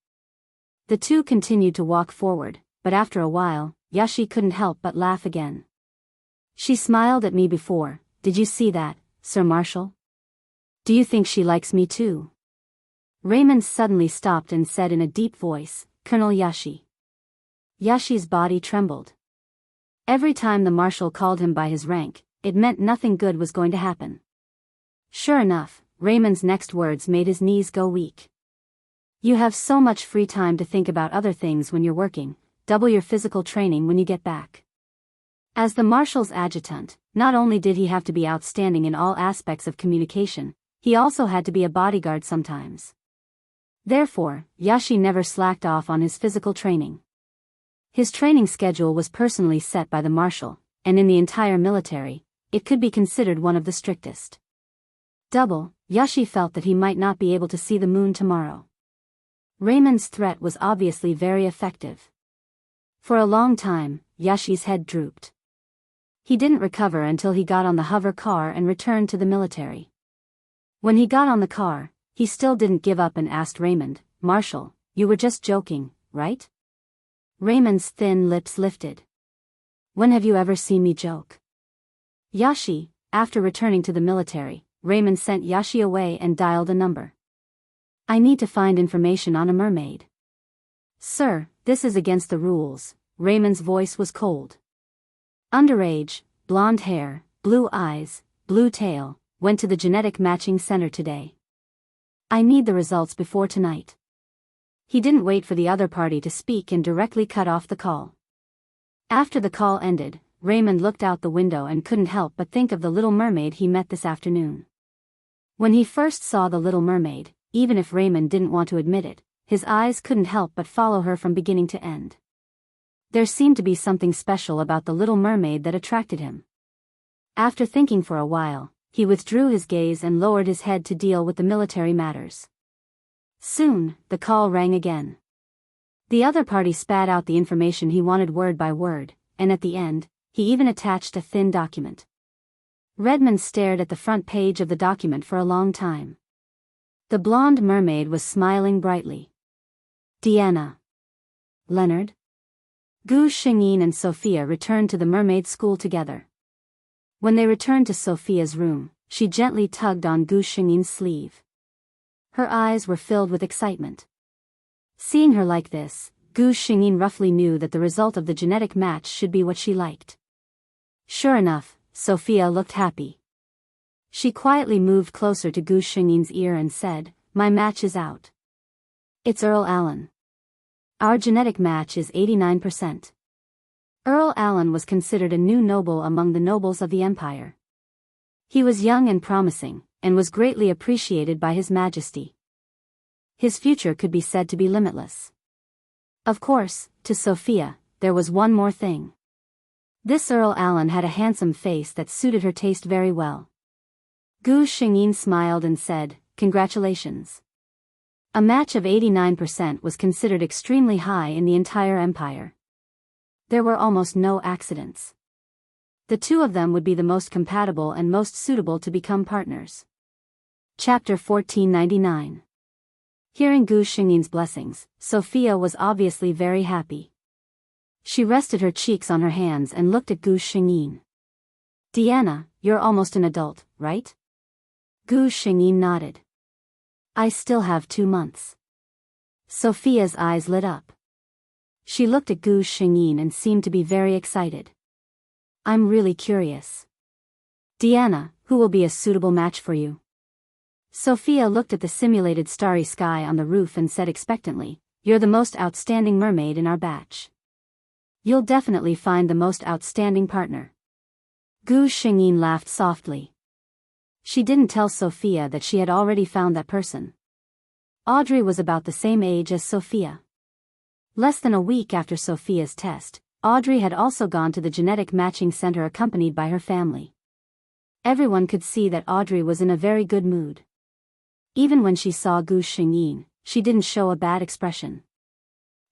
The two continued to walk forward, but after a while, Yashi couldn't help but laugh again. "She smiled at me before, did you see that, Sir Marshal? Do you think she likes me too?" Raymond suddenly stopped and said in a deep voice, "Colonel Yashi." Yashi's body trembled. Every time the Marshal called him by his rank, it meant nothing good was going to happen. Sure enough, Raymond's next words made his knees go weak. "You have so much free time to think about other things when you're working, double your physical training when you get back." As the Marshal's adjutant, not only did he have to be outstanding in all aspects of communication, he also had to be a bodyguard sometimes. Therefore, Yashi never slacked off on his physical training. His training schedule was personally set by the Marshal, and in the entire military, it could be considered one of the strictest. Yashi felt that he might not be able to see the moon tomorrow. Raymond's threat was obviously very effective. For a long time, Yashi's head drooped. He didn't recover until he got on the hover car and returned to the military. When he got on the car, he still didn't give up and asked Raymond, "Marshal, you were just joking, right?" Raymond's thin lips lifted. "When have you ever seen me joke?" Yashi, after returning to the military, Raymond sent Yashi away and dialed a number. "I need to find information on a mermaid." "Sir, this is against the rules." Raymond's voice was cold. "Underage, blonde hair, blue eyes, blue tail, went to the genetic matching center today. I need the results before tonight." He didn't wait for the other party to speak and directly cut off the call. After the call ended, Raymond looked out the window and couldn't help but think of the little mermaid he met this afternoon. When he first saw the little mermaid, even if Raymond didn't want to admit it, his eyes couldn't help but follow her from beginning to end. There seemed to be something special about the little mermaid that attracted him. After thinking for a while, he withdrew his gaze and lowered his head to deal with the military matters. Soon, the call rang again. The other party spat out the information he wanted word by word, and at the end, he even attached a thin document. Redmond stared at the front page of the document for a long time. The blonde mermaid was smiling brightly. Deanna. Leonard. Gu Xingyin and Sophia returned to the mermaid school together. When they returned to Sophia's room, she gently tugged on Gu Xingyin's sleeve. Her eyes were filled with excitement. Seeing her like this, Gu Xingyin roughly knew that the result of the genetic match should be what she liked. Sure enough, Sophia looked happy. She quietly moved closer to Gu Xingyin's ear and said, "My match is out. It's Earl Allen. Our genetic match is 89%. Earl Allen was considered a new noble among the nobles of the Empire. He was young and promising, and was greatly appreciated by His Majesty. His future could be said to be limitless. Of course, to Sophia, there was one more thing. This Earl Allen had a handsome face that suited her taste very well. Gu Xingyin smiled and said, "Congratulations." A match of 89% was considered extremely high in the entire empire. There were almost no accidents. The two of them would be the most compatible and most suitable to become partners. Chapter 1499. Hearing Gu Xingyin's blessings, Sophia was obviously very happy. She rested her cheeks on her hands and looked at Gu Xingyin. Diana, you're almost an adult, right? Gu Xingyin nodded. I still have 2 months. Sophia's eyes lit up. She looked at Gu Xingyin and seemed to be very excited. I'm really curious. Diana, who will be a suitable match for you? Sophia looked at the simulated starry sky on the roof and said expectantly, You're the most outstanding mermaid in our batch. You'll definitely find the most outstanding partner. Gu Xingyin laughed softly. She didn't tell Sophia that she had already found that person. Audrey was about the same age as Sophia. Less than a week after Sophia's test, Audrey had also gone to the genetic matching center accompanied by her family. Everyone could see that Audrey was in a very good mood. Even when she saw Gu Xingyin, she didn't show a bad expression.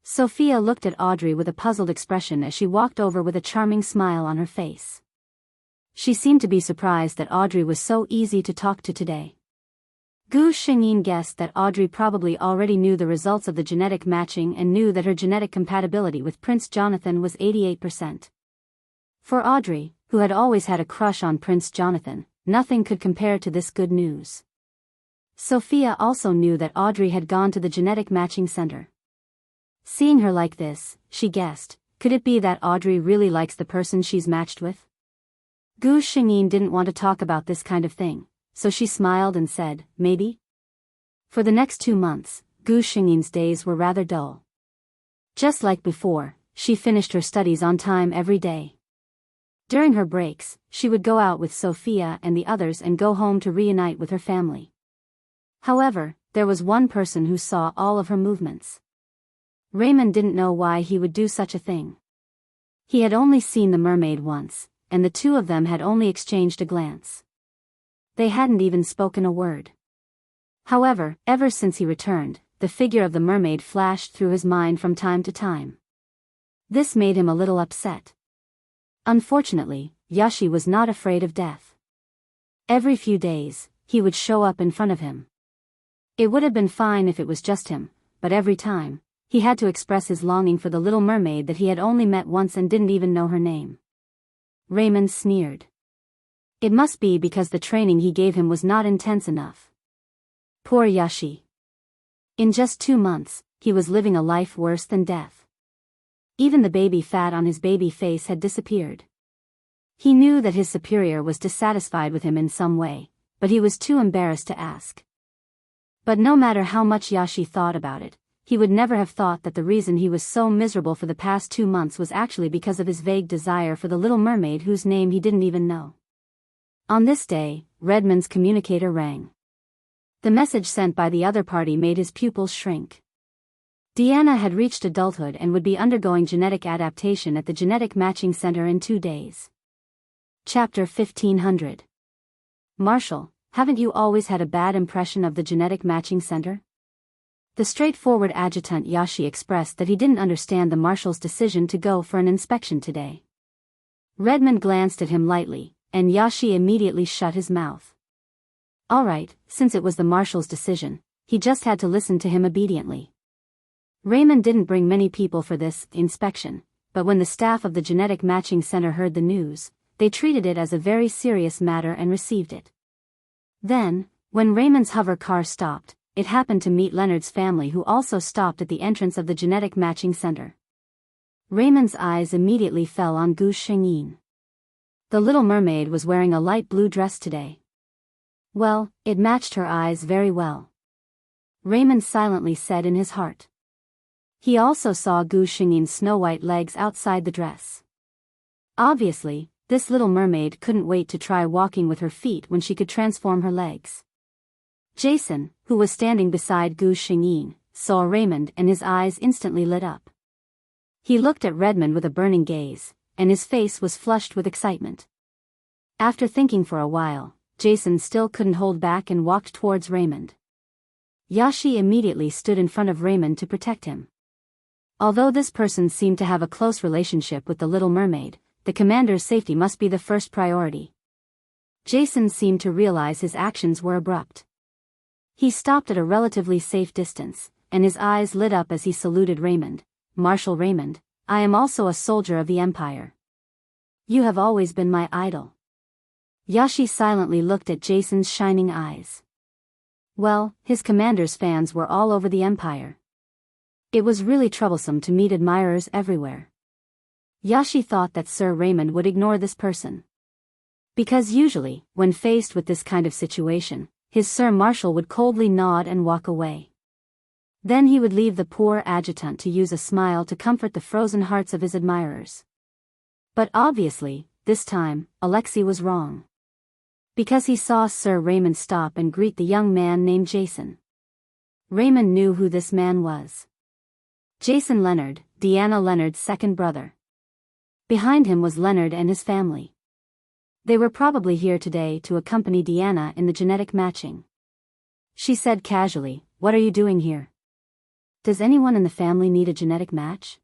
Sophia looked at Audrey with a puzzled expression as she walked over with a charming smile on her face. She seemed to be surprised that Audrey was so easy to talk to today. Gu Xingyin guessed that Audrey probably already knew the results of the genetic matching and knew that her genetic compatibility with Prince Jonathan was 88%. For Audrey, who had always had a crush on Prince Jonathan, nothing could compare to this good news. Sophia also knew that Audrey had gone to the genetic matching center. Seeing her like this, she guessed, could it be that Audrey really likes the person she's matched with? Gu Xingyin didn't want to talk about this kind of thing, so she smiled and said, maybe? For the next 2 months, Gu Xingyin's days were rather dull. Just like before, she finished her studies on time every day. During her breaks, she would go out with Sophia and the others and go home to reunite with her family. However, there was one person who saw all of her movements. Raymond didn't know why he would do such a thing. He had only seen the mermaid once, and the two of them had only exchanged a glance. They hadn't even spoken a word. However, ever since he returned, the figure of the mermaid flashed through his mind from time to time. This made him a little upset. Unfortunately, Yashi was not afraid of death. Every few days, he would show up in front of him. It would have been fine if it was just him, but every time, he had to express his longing for the little mermaid that he had only met once and didn't even know her name. Raymond sneered. It must be because the training he gave him was not intense enough. Poor Yashi. In just 2 months, he was living a life worse than death. Even the baby fat on his baby face had disappeared. He knew that his superior was dissatisfied with him in some way, but he was too embarrassed to ask. But no matter how much Yashi thought about it, he would never have thought that the reason he was so miserable for the past 2 months was actually because of his vague desire for the little mermaid whose name he didn't even know. On this day, Redmond's communicator rang. The message sent by the other party made his pupils shrink. Diana had reached adulthood and would be undergoing genetic adaptation at the Genetic Matching Center in 2 days. Chapter 1500. Marshal, haven't you always had a bad impression of the Genetic Matching Center? The straightforward adjutant Yashi expressed that he didn't understand the marshal's decision to go for an inspection today. Redmond glanced at him lightly, and Yashi immediately shut his mouth. All right, since it was the marshal's decision, he just had to listen to him obediently. Raymond didn't bring many people for this inspection, but when the staff of the Genetic Matching Center heard the news, they treated it as a very serious matter and received it. Then, when Raymond's hover car stopped, it happened to meet Leonard's family, who also stopped at the entrance of the Genetic Matching Center. Raymond's eyes immediately fell on Gu Xingyin. The little mermaid was wearing a light blue dress today. Well, it matched her eyes very well. Raymond silently said in his heart. He also saw Gu Xingyin's snow-white legs outside the dress. Obviously, this little mermaid couldn't wait to try walking with her feet when she could transform her legs. Jason, who was standing beside Gu Xingyin, saw Raymond and his eyes instantly lit up. He looked at Redmond with a burning gaze, and his face was flushed with excitement. After thinking for a while, Jason still couldn't hold back and walked towards Raymond. Yashi immediately stood in front of Raymond to protect him. Although this person seemed to have a close relationship with the little mermaid, the commander's safety must be the first priority. Jason seemed to realize his actions were abrupt. He stopped at a relatively safe distance, and his eyes lit up as he saluted Raymond. Marshal Raymond, I am also a soldier of the Empire. You have always been my idol. Yashi silently looked at Jason's shining eyes. Well, his commander's fans were all over the Empire. It was really troublesome to meet admirers everywhere. Yashi thought that Sir Raymond would ignore this person. Because usually, when faced with this kind of situation, his Sir Marshal would coldly nod and walk away. Then he would leave the poor adjutant to use a smile to comfort the frozen hearts of his admirers. But obviously, this time, Alexei was wrong. Because he saw Sir Raymond stop and greet the young man named Jason. Raymond knew who this man was. Jason Leonard, Deanna Leonard's second brother. Behind him was Leonard and his family. They were probably here today to accompany Deanna in the genetic matching. She said casually, "What are you doing here? Does anyone in the family need a genetic match?"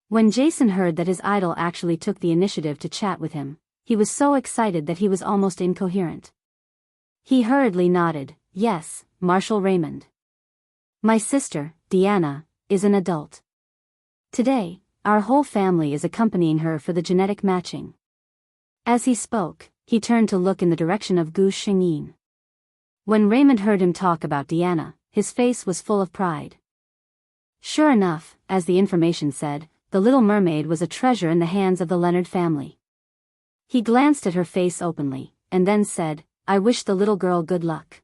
When Jason heard that his idol actually took the initiative to chat with him, he was so excited that he was almost incoherent. He hurriedly nodded, "Yes, Marshal Raymond. My sister, Deanna, is an adult. Today, our whole family is accompanying her for the genetic matching." As he spoke, he turned to look in the direction of Gu Xingyin. When Raymond heard him talk about Deanna, his face was full of pride. Sure enough, as the information said, the little mermaid was a treasure in the hands of the Leonard family. He glanced at her face openly, and then said, "I wish the little girl good luck."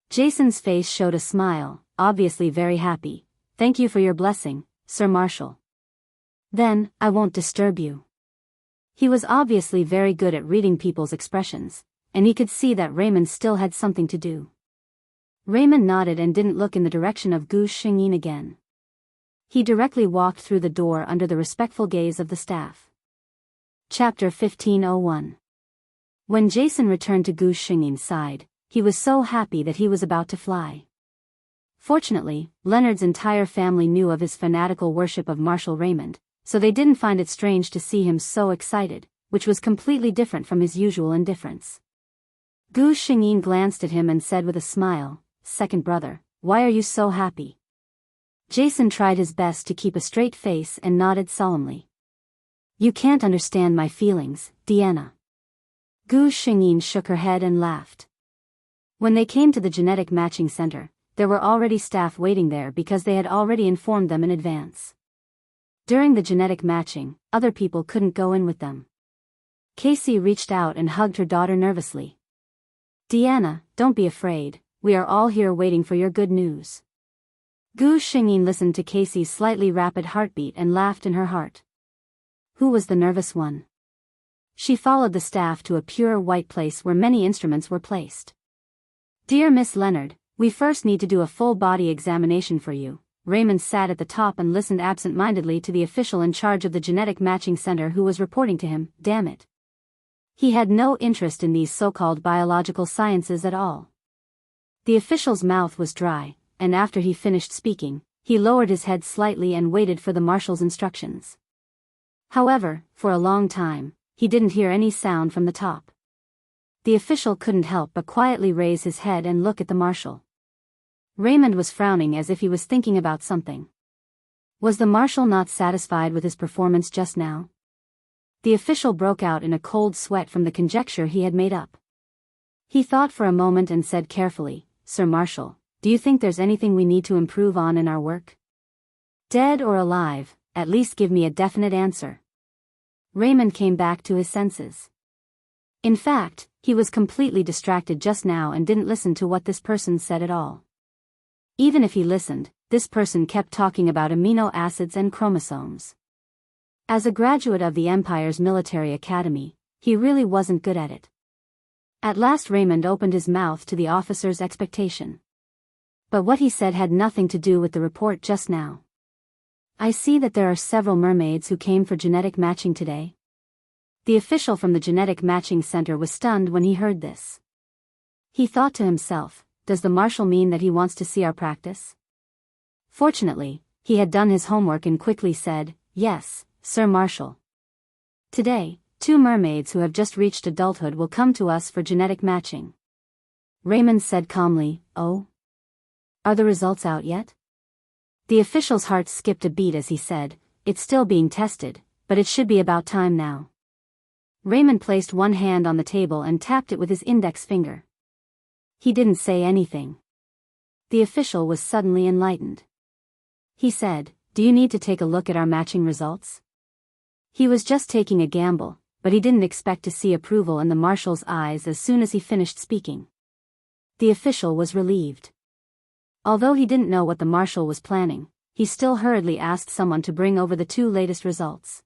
Jason's face showed a smile, obviously very happy. "Thank you for your blessing, Sir Marshal. Then, I won't disturb you." He was obviously very good at reading people's expressions, and he could see that Raymond still had something to do. Raymond nodded and didn't look in the direction of Gu Xingyin again. He directly walked through the door under the respectful gaze of the staff. Chapter 1501. When Jason returned to Gu Xingyin's side, he was so happy that he was about to fly. Fortunately, Leonard's entire family knew of his fanatical worship of Marshal Raymond, so they didn't find it strange to see him so excited, which was completely different from his usual indifference. Gu Xingyin glanced at him and said with a smile, "Second brother, why are you so happy?" Jason tried his best to keep a straight face and nodded solemnly. "You can't understand my feelings, Deanna." Gu Xingyin shook her head and laughed. When they came to the genetic matching center, there were already staff waiting there because they had already informed them in advance. During the genetic matching, other people couldn't go in with them. Casey reached out and hugged her daughter nervously. "Deanna, don't be afraid, we are all here waiting for your good news." Gu Xingyin listened to Casey's slightly rapid heartbeat and laughed in her heart. Who was the nervous one? She followed the staff to a pure white place where many instruments were placed. "Dear Miss Leonard, we first need to do a full-body examination for you." Raymond sat at the top and listened absent-mindedly to the official in charge of the genetic matching center who was reporting to him. Damn it. He had no interest in these so-called biological sciences at all. The official's mouth was dry, and after he finished speaking, he lowered his head slightly and waited for the marshal's instructions. However, for a long time, he didn't hear any sound from the top. The official couldn't help but quietly raise his head and look at the marshal. Raymond was frowning as if he was thinking about something. Was the marshal not satisfied with his performance just now? The official broke out in a cold sweat from the conjecture he had made up. He thought for a moment and said carefully, "Sir Marshal, do you think there's anything we need to improve on in our work? Dead or alive, at least give me a definite answer." Raymond came back to his senses. In fact, he was completely distracted just now and didn't listen to what this person said at all. Even if he listened, this person kept talking about amino acids and chromosomes. As a graduate of the Empire's military academy, he really wasn't good at it. At last Raymond opened his mouth to the officer's expectation. But what he said had nothing to do with the report just now. "I see that there are several mermaids who came for genetic matching today." The official from the genetic matching center was stunned when he heard this. He thought to himself, does the marshal mean that he wants to see our practice? Fortunately, he had done his homework and quickly said, "Yes, Sir Marshal. Today, 2 mermaids who have just reached adulthood will come to us for genetic matching." Raymond said calmly, "Oh? Are the results out yet?" The official's heart skipped a beat as he said, it's still being tested, but it should be about time now. Raymond placed one hand on the table and tapped it with his index finger. He didn't say anything. The official was suddenly enlightened. He said, "Do you need to take a look at our matching results?" He was just taking a gamble, but he didn't expect to see approval in the marshal's eyes as soon as he finished speaking. The official was relieved. Although he didn't know what the marshal was planning, he still hurriedly asked someone to bring over the 2 latest results.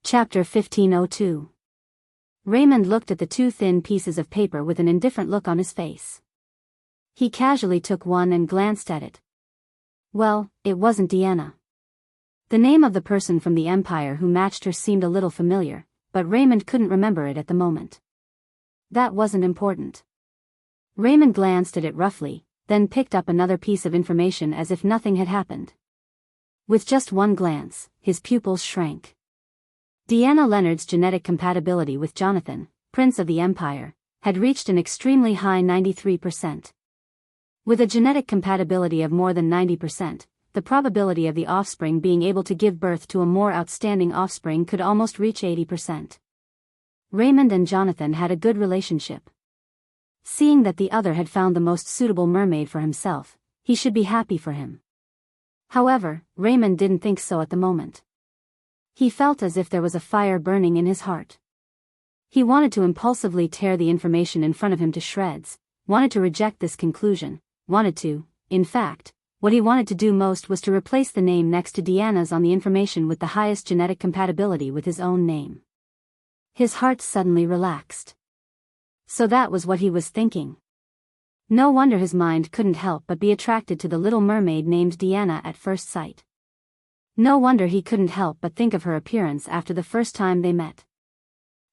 Chapter 1502. Raymond looked at the 2 thin pieces of paper with an indifferent look on his face. He casually took one and glanced at it. Well, it wasn't Deanna. The name of the person from the Empire who matched her seemed a little familiar, but Raymond couldn't remember it at the moment. That wasn't important. Raymond glanced at it roughly, then picked up another piece of information as if nothing had happened. With just one glance, his pupils shrank. Deanna Leonard's genetic compatibility with Jonathan, Prince of the Empire, had reached an extremely high 93%. With a genetic compatibility of more than 90%, the probability of the offspring being able to give birth to a more outstanding offspring could almost reach 80%. Raymond and Jonathan had a good relationship. Seeing that the other had found the most suitable mermaid for himself, he should be happy for him. However, Raymond didn't think so at the moment. He felt as if there was a fire burning in his heart. He wanted to impulsively tear the information in front of him to shreds, wanted to reject this conclusion, in fact, what he wanted to do most was to replace the name next to Deanna's on the information with the highest genetic compatibility with his own name. His heart suddenly relaxed. So that was what he was thinking. No wonder his mind couldn't help but be attracted to the little mermaid named Deanna at first sight. No wonder he couldn't help but think of her appearance after the first time they met.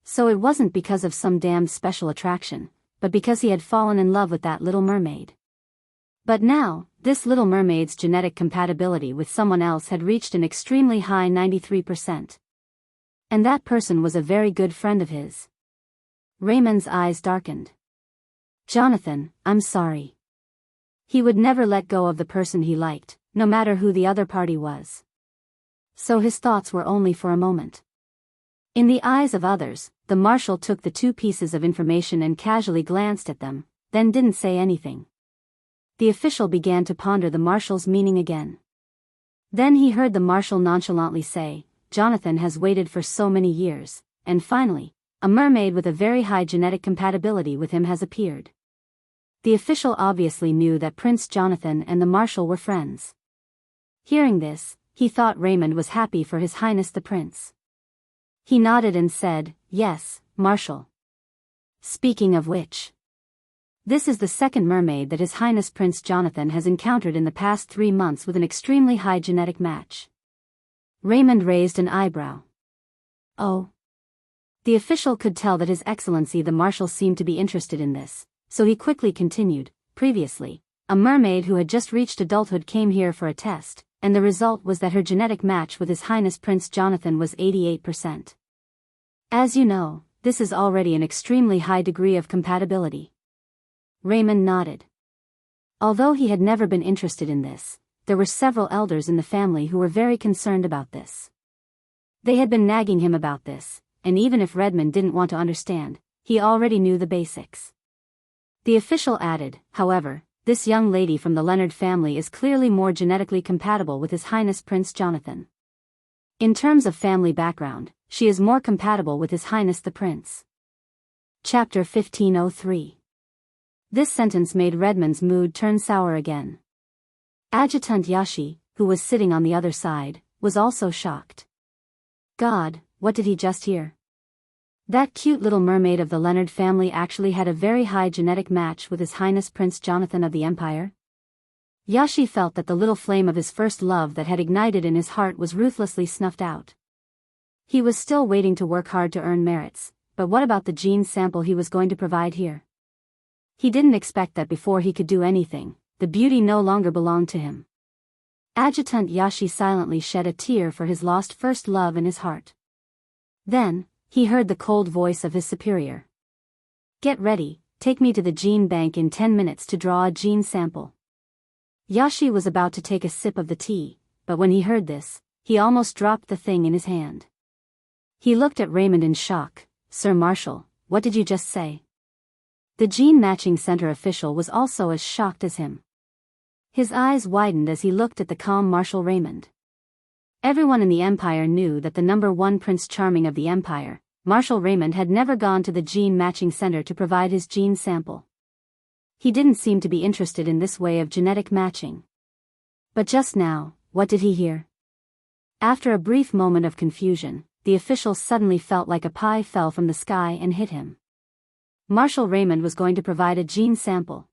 So it wasn't because of some damned special attraction, but because he had fallen in love with that little mermaid. But now, this little mermaid's genetic compatibility with someone else had reached an extremely high 93%. And that person was a very good friend of his. Raymond's eyes darkened. "Jonathan, I'm sorry." He would never let go of the person he liked, no matter who the other party was. So his thoughts were only for a moment. In the eyes of others, the marshal took the 2 pieces of information and casually glanced at them, then didn't say anything. The official began to ponder the marshal's meaning again. Then he heard the marshal nonchalantly say, "Jonathan has waited for so many years, and finally, a mermaid with a very high genetic compatibility with him has appeared." The official obviously knew that Prince Jonathan and the marshal were friends. Hearing this, he thought Raymond was happy for His Highness the Prince. He nodded and said, "Yes, Marshal. Speaking of which, this is the second mermaid that His Highness Prince Jonathan has encountered in the past 3 months with an extremely high genetic match." Raymond raised an eyebrow. "Oh." The official could tell that His Excellency the Marshal seemed to be interested in this, so he quickly continued, "Previously, a mermaid who had just reached adulthood came here for a test, and the result was that her genetic match with His Highness Prince Jonathan was 88%. As you know, this is already an extremely high degree of compatibility." Raymond nodded. Although he had never been interested in this, there were several elders in the family who were very concerned about this. They had been nagging him about this, and even if Redmond didn't want to understand, he already knew the basics. The official added, "However, this young lady from the Leonard family is clearly more genetically compatible with His Highness Prince Jonathan. In terms of family background, she is more compatible with His Highness the Prince." Chapter 1503. This sentence made Redmond's mood turn sour again. Adjutant Yashi, who was sitting on the other side, was also shocked. God, what did he just hear? That cute little mermaid of the Leonard family actually had a very high genetic match with His Highness Prince Jonathan of the Empire? Yashi felt that the little flame of his first love that had ignited in his heart was ruthlessly snuffed out. He was still waiting to work hard to earn merits, but what about the gene sample he was going to provide here? He didn't expect that before he could do anything, the beauty no longer belonged to him. Adjutant Yashi silently shed a tear for his lost first love in his heart. Then, he heard the cold voice of his superior. "Get ready, take me to the gene bank in 10 minutes to draw a gene sample." Yashi was about to take a sip of the tea, but when he heard this, he almost dropped the thing in his hand. He looked at Raymond in shock. "Sir Marshal, what did you just say?" The Gene Matching Center official was also as shocked as him. His eyes widened as he looked at the calm Marshal Raymond. Everyone in the Empire knew that the #1 Prince Charming of the Empire, Marshal Raymond, had never gone to the Gene Matching Center to provide his gene sample. He didn't seem to be interested in this way of genetic matching. But just now, what did he hear? After a brief moment of confusion, the official suddenly felt like a pie fell from the sky and hit him. Marshal Raymond was going to provide a gene sample.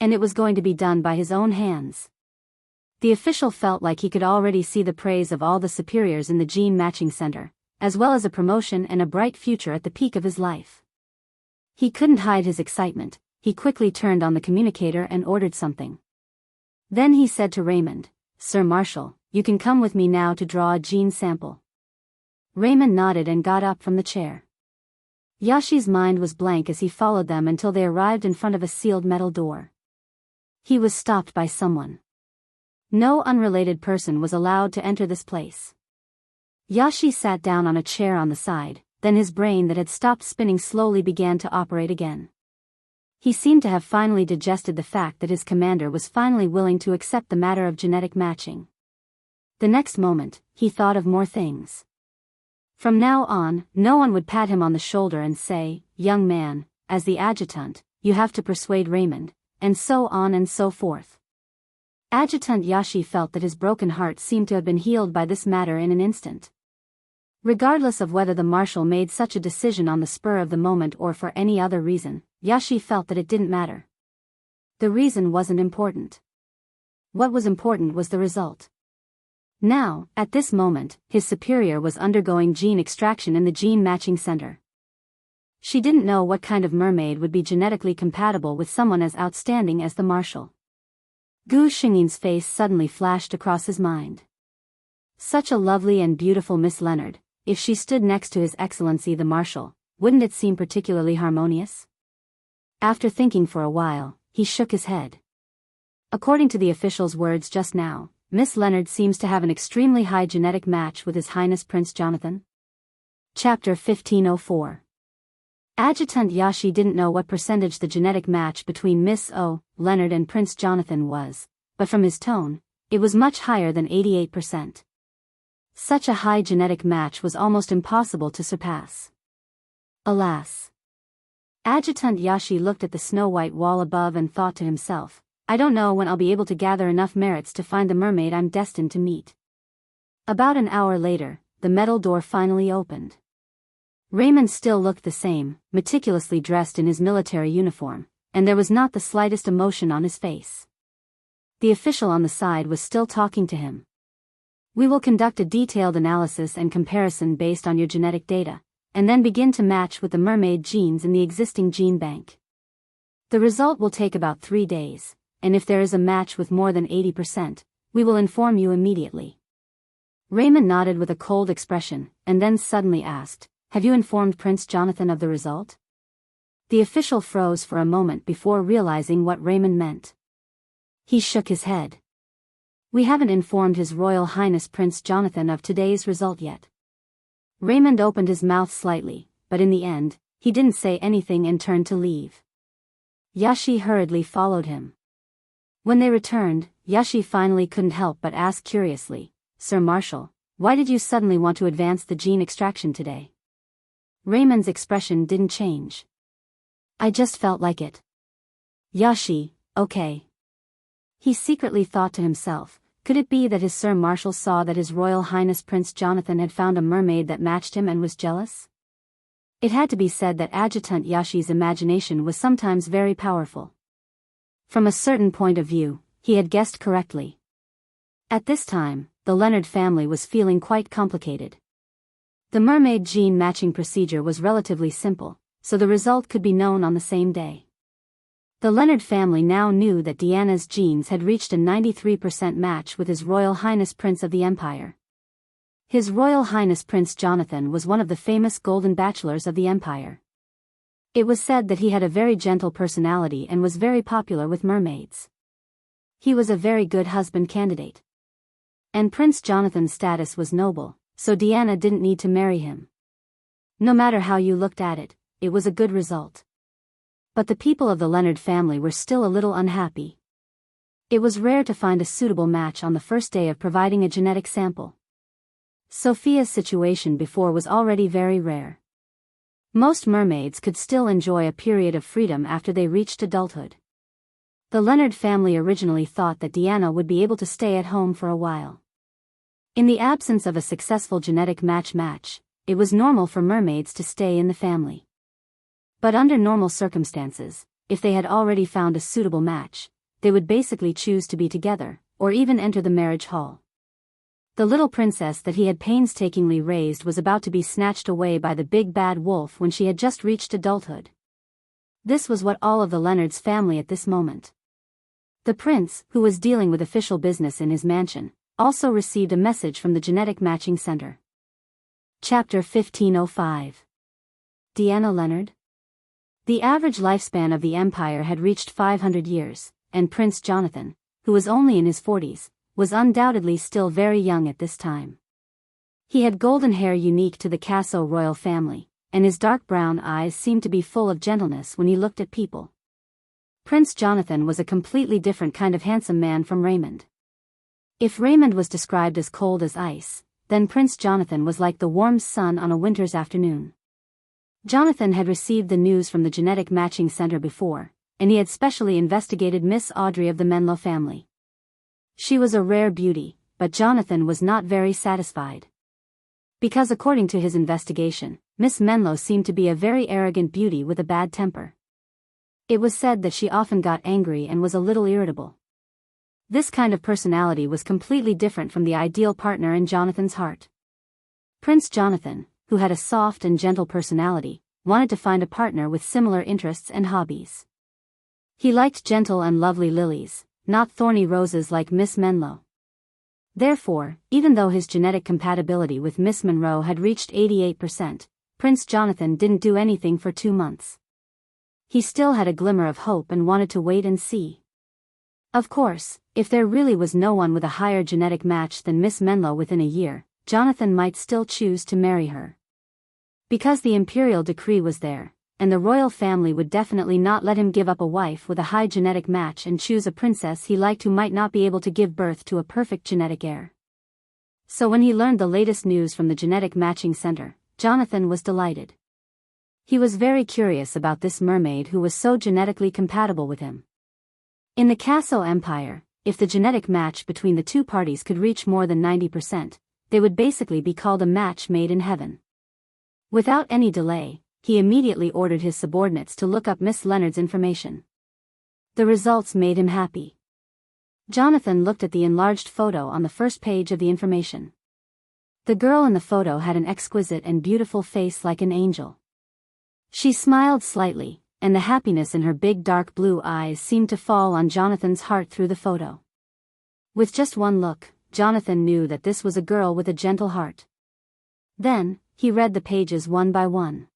And it was going to be done by his own hands. The official felt like he could already see the praise of all the superiors in the Gene Matching Center, as well as a promotion and a bright future at the peak of his life. He couldn't hide his excitement. He quickly turned on the communicator and ordered something. Then he said to Raymond, "Sir Marshal, you can come with me now to draw a gene sample." Raymond nodded and got up from the chair. Yashi's mind was blank as he followed them until they arrived in front of a sealed metal door. He was stopped by someone. No unrelated person was allowed to enter this place. Yashi sat down on a chair on the side, then his brain that had stopped spinning slowly began to operate again. He seemed to have finally digested the fact that his commander was finally willing to accept the matter of genetic matching. The next moment, he thought of more things. From now on, no one would pat him on the shoulder and say, "Young man, as the adjutant, you have to persuade Raymond," and so on and so forth. Adjutant Yashi felt that his broken heart seemed to have been healed by this matter in an instant. Regardless of whether the marshal made such a decision on the spur of the moment or for any other reason, Yashi felt that it didn't matter. The reason wasn't important. What was important was the result. Now, at this moment, his superior was undergoing gene extraction in the Gene Matching Center. She didn't know what kind of mermaid would be genetically compatible with someone as outstanding as the marshal. Gu Xingyin's face suddenly flashed across his mind. Such a lovely and beautiful Miss Leonard, if she stood next to His Excellency the Marshal, wouldn't it seem particularly harmonious? After thinking for a while, he shook his head. According to the official's words just now, Miss Leonard seems to have an extremely high genetic match with His Highness Prince Jonathan. Chapter 1504. Adjutant Yashi didn't know what percentage the genetic match between Miss Leonard and Prince Jonathan was, but from his tone, it was much higher than 88%. Such a high genetic match was almost impossible to surpass. Alas! Adjutant Yashi looked at the snow-white wall above and thought to himself, "I don't know when I'll be able to gather enough merits to find the mermaid I'm destined to meet." About an hour later, the metal door finally opened. Raymond still looked the same, meticulously dressed in his military uniform, and there was not the slightest emotion on his face. The official on the side was still talking to him. "We will conduct a detailed analysis and comparison based on your genetic data, and then begin to match with the mermaid genes in the existing gene bank. The result will take about 3 days, and if there is a match with more than 80%, we will inform you immediately." Raymond nodded with a cold expression, and then suddenly asked, "Have you informed Prince Jonathan of the result?" The official froze for a moment before realizing what Raymond meant. He shook his head. "We haven't informed His Royal Highness Prince Jonathan of today's result yet." Raymond opened his mouth slightly, but in the end, he didn't say anything and turned to leave. Yashi hurriedly followed him. When they returned, Yashi finally couldn't help but ask curiously, "Sir Marshal, why did you suddenly want to advance the gene extraction today?" Raymond's expression didn't change. "I just felt like it." Yashi, okay. He secretly thought to himself, could it be that his Sir Marshal saw that His Royal Highness Prince Jonathan had found a mermaid that matched him and was jealous? It had to be said that Adjutant Yashi's imagination was sometimes very powerful. From a certain point of view, he had guessed correctly. At this time, the Leonard family was feeling quite complicated. The mermaid gene matching procedure was relatively simple, so the result could be known on the same day. The Leonard family now knew that Diana's genes had reached a 93% match with His Royal Highness Prince of the Empire. His Royal Highness Prince Jonathan was one of the famous golden bachelors of the Empire. It was said that he had a very gentle personality and was very popular with mermaids. He was a very good husband candidate. And Prince Jonathan's status was noble, so Diana didn't need to marry him. No matter how you looked at it, it was a good result. But the people of the Leonard family were still a little unhappy. It was rare to find a suitable match on the first day of providing a genetic sample. Sophia's situation before was already very rare. Most mermaids could still enjoy a period of freedom after they reached adulthood. The Leonard family originally thought that Diana would be able to stay at home for a while. In the absence of a successful genetic match, it was normal for mermaids to stay in the family. But under normal circumstances, if they had already found a suitable match, they would basically choose to be together, or even enter the marriage hall. The little princess that he had painstakingly raised was about to be snatched away by the big bad wolf when she had just reached adulthood. This was what all of the Leonards' family at this moment. The prince, who was dealing with official business in his mansion, also received a message from the Genetic Matching Center. Chapter 1505. Diana Leonard. The average lifespan of the empire had reached 500 years, and Prince Jonathan, who was only in his 40s, was undoubtedly still very young at this time. He had golden hair unique to the Casso royal family, and his dark brown eyes seemed to be full of gentleness when he looked at people. Prince Jonathan was a completely different kind of handsome man from Raymond. If Raymond was described as cold as ice, then Prince Jonathan was like the warm sun on a winter's afternoon. Jonathan had received the news from the Genetic Matching Center before, and he had specially investigated Miss Audrey of the Menlo family. She was a rare beauty, but Jonathan was not very satisfied. Because according to his investigation, Miss Menlo seemed to be a very arrogant beauty with a bad temper. It was said that she often got angry and was a little irritable. This kind of personality was completely different from the ideal partner in Jonathan's heart. Prince Jonathan, who had a soft and gentle personality, wanted to find a partner with similar interests and hobbies. He liked gentle and lovely lilies, not thorny roses like Miss Menlo. Therefore, even though his genetic compatibility with Miss Monroe had reached 88%, Prince Jonathan didn't do anything for 2 months. He still had a glimmer of hope and wanted to wait and see. Of course, if there really was no one with a higher genetic match than Miss Menlo within a year, Jonathan might still choose to marry her. Because the imperial decree was there, and the royal family would definitely not let him give up a wife with a high genetic match and choose a princess he liked who might not be able to give birth to a perfect genetic heir. So when he learned the latest news from the Genetic Matching Center, Jonathan was delighted. He was very curious about this mermaid who was so genetically compatible with him. In the Casso Empire, if the genetic match between the two parties could reach more than 90%, they would basically be called a match made in heaven. Without any delay, he immediately ordered his subordinates to look up Miss Leonard's information. The results made him happy. Jonathan looked at the enlarged photo on the first page of the information. The girl in the photo had an exquisite and beautiful face like an angel. She smiled slightly, and the happiness in her big dark blue eyes seemed to fall on Jonathan's heart through the photo. With just one look, Jonathan knew that this was a girl with a gentle heart. Then, he read the pages one by one.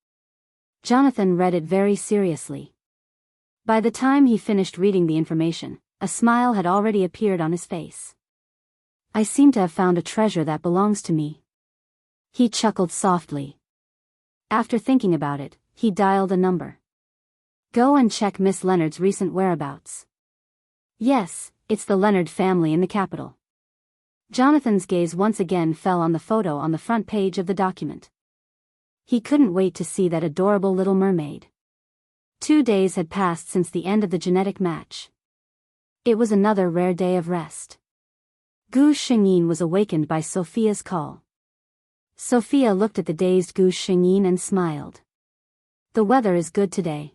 Jonathan read it very seriously. By the time he finished reading the information, a smile had already appeared on his face. I seem to have found a treasure that belongs to me. He chuckled softly. After thinking about it, he dialed a number. Go and check Miss Leonard's recent whereabouts. Yes, it's the Leonard family in the capital. Jonathan's gaze once again fell on the photo on the front page of the document. He couldn't wait to see that adorable little mermaid. 2 days had passed since the end of the genetic match. It was another rare day of rest. Gu Shengyin was awakened by Sophia's call. Sophia looked at the dazed Gu Shengyin and smiled. The weather is good today.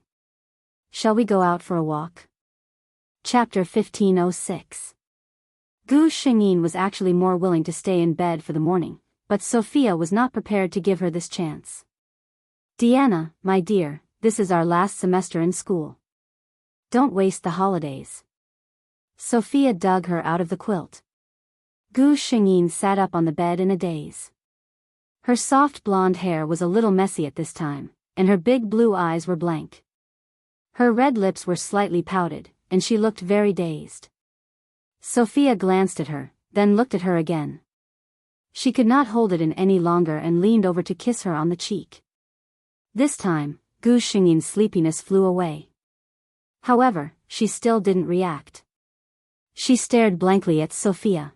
Shall we go out for a walk? Chapter 1506. Gu Shengyin was actually more willing to stay in bed for the morning, but Sophia was not prepared to give her this chance. Diana, my dear, this is our last semester in school. Don't waste the holidays. Sophia dug her out of the quilt. Gu Shengyin sat up on the bed in a daze. Her soft blonde hair was a little messy at this time, and her big blue eyes were blank. Her red lips were slightly pouted, and she looked very dazed. Sophia glanced at her, then looked at her again. She could not hold it in any longer and leaned over to kiss her on the cheek. This time, Gu Xingyin's sleepiness flew away. However, she still didn't react. She stared blankly at Sophia.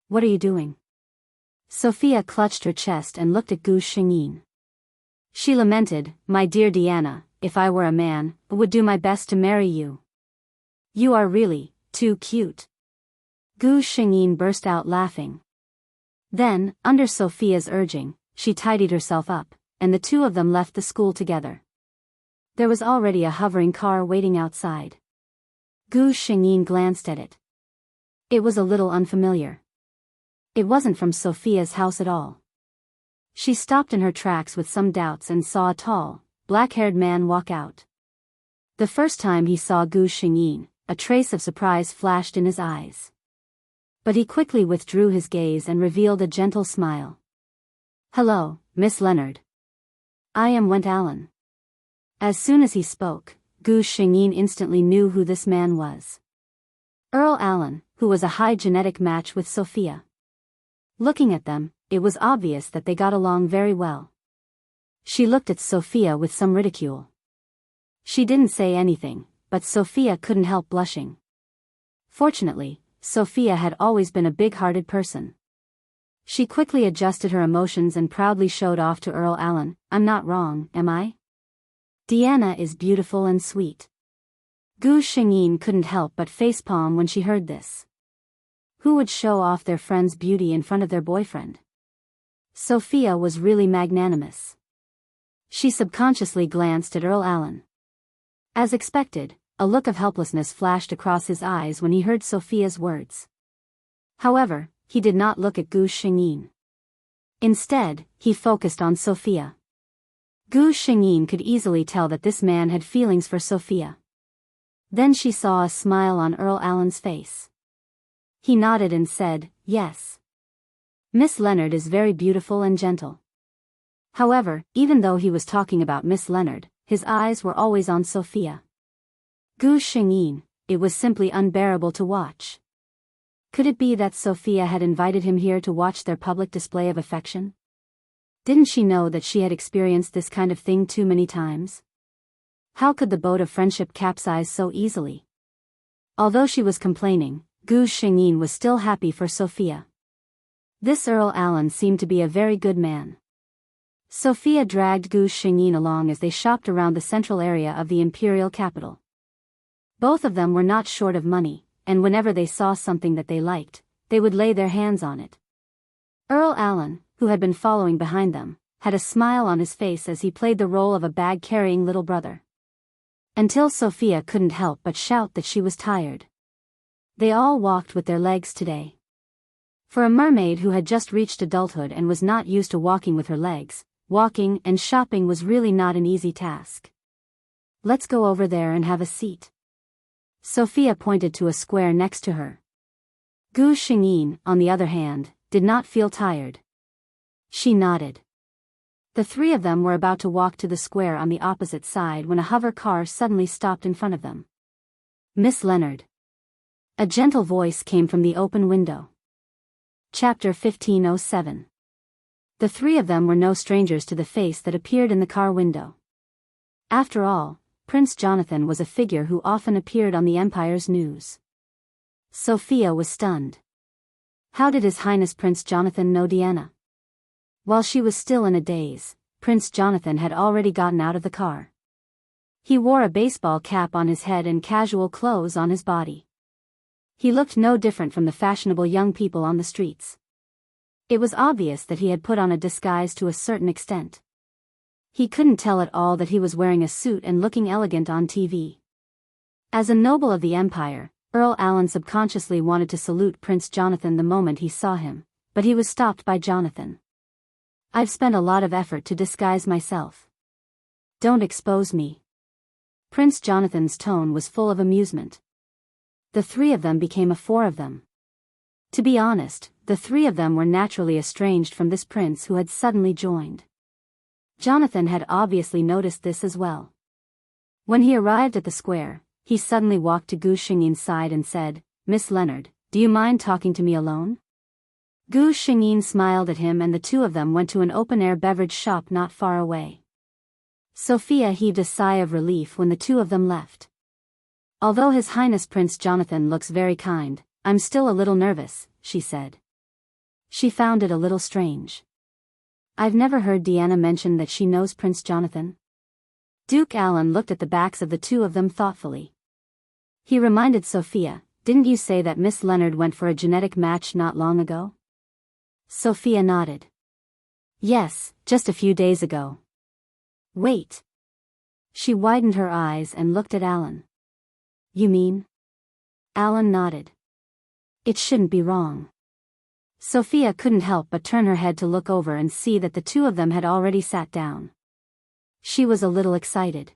"What are you doing?" Sophia clutched her chest and looked at Gu Xingyin. She lamented, "My dear Diana, if I were a man, I would do my best to marry you. You are really too cute." Gu Xingyin burst out laughing. Then, under Sophia's urging, she tidied herself up, and the two of them left the school together. There was already a hovering car waiting outside. Gu Xingyin glanced at it. It was a little unfamiliar. It wasn't from Sophia's house at all. She stopped in her tracks with some doubts and saw a tall, black-haired man walk out. The first time he saw Gu Xingyin, a trace of surprise flashed in his eyes. But he quickly withdrew his gaze and revealed a gentle smile. "Hello, Miss Leonard. I am Went Allen." As soon as he spoke, Gu Xingyin instantly knew who this man was. Earl Allen, who was a high genetic match with Sophia. Looking at them, it was obvious that they got along very well. She looked at Sophia with some ridicule. She didn't say anything, but Sophia couldn't help blushing. Fortunately, Sophia had always been a big-hearted person. She quickly adjusted her emotions and proudly showed off to Earl Allen, "I'm not wrong, am I? Diana is beautiful and sweet." Gu Xingyin couldn't help but facepalm when she heard this. Who would show off their friend's beauty in front of their boyfriend? Sophia was really magnanimous. She subconsciously glanced at Earl Allen. As expected, a look of helplessness flashed across his eyes when he heard Sophia's words. However, he did not look at Gu Xingyin. Instead, he focused on Sophia. Gu Xingyin could easily tell that this man had feelings for Sophia. Then she saw a smile on Earl Allen's face. He nodded and said, "Yes. Miss Leonard is very beautiful and gentle." However, even though he was talking about Miss Leonard, his eyes were always on Sophia. Gu Xingyin, it was simply unbearable to watch. Could it be that Sophia had invited him here to watch their public display of affection? Didn't she know that she had experienced this kind of thing too many times? How could the boat of friendship capsize so easily? Although she was complaining, Gu Xingyin was still happy for Sophia. This Earl Allen seemed to be a very good man. Sophia dragged Gu Xingyin along as they shopped around the central area of the imperial capital. Both of them were not short of money, and whenever they saw something that they liked, they would lay their hands on it. Earl Allen, who had been following behind them, had a smile on his face as he played the role of a bag-carrying little brother. Until Sophia couldn't help but shout that she was tired. They all walked with their legs today. For a mermaid who had just reached adulthood and was not used to walking with her legs, walking and shopping was really not an easy task. "Let's go over there and have a seat." Sophia pointed to a square next to her. Gu Xingyin, on the other hand, did not feel tired. She nodded. The three of them were about to walk to the square on the opposite side when a hover car suddenly stopped in front of them. "Miss Leonard." A gentle voice came from the open window. Chapter 1507. The three of them were no strangers to the face that appeared in the car window. After all, Prince Jonathan was a figure who often appeared on the Empire's news. Sophia was stunned. How did His Highness Prince Jonathan know Diana? While she was still in a daze, Prince Jonathan had already gotten out of the car. He wore a baseball cap on his head and casual clothes on his body. He looked no different from the fashionable young people on the streets. It was obvious that he had put on a disguise to a certain extent. He couldn't tell at all that he was wearing a suit and looking elegant on TV. As a noble of the Empire, Earl Allen subconsciously wanted to salute Prince Jonathan the moment he saw him, but he was stopped by Jonathan. "I've spent a lot of effort to disguise myself. Don't expose me." Prince Jonathan's tone was full of amusement. The three of them became a four of them. To be honest, the three of them were naturally estranged from this prince who had suddenly joined. Jonathan had obviously noticed this as well. When he arrived at the square, he suddenly walked to Gu Xingyin's side and said, "Miss Leonard, do you mind talking to me alone? Gu Xingyin smiled at him and the two of them went to an open-air beverage shop not far away. Sophia heaved a sigh of relief when the two of them left. Although His Highness Prince Jonathan looks very kind, I'm still a little nervous, she said. She found it a little strange. I've never heard Deanna mention that she knows Prince Jonathan. Duke Alan looked at the backs of the two of them thoughtfully. He reminded Sophia, didn't you say that Miss Leonard went for a genetic match not long ago? Sophia nodded. Yes, just a few days ago. Wait. She widened her eyes and looked at Alan. You mean? Alan nodded. It shouldn't be wrong. Sophia couldn't help but turn her head to look over and see that the two of them had already sat down. She was a little excited.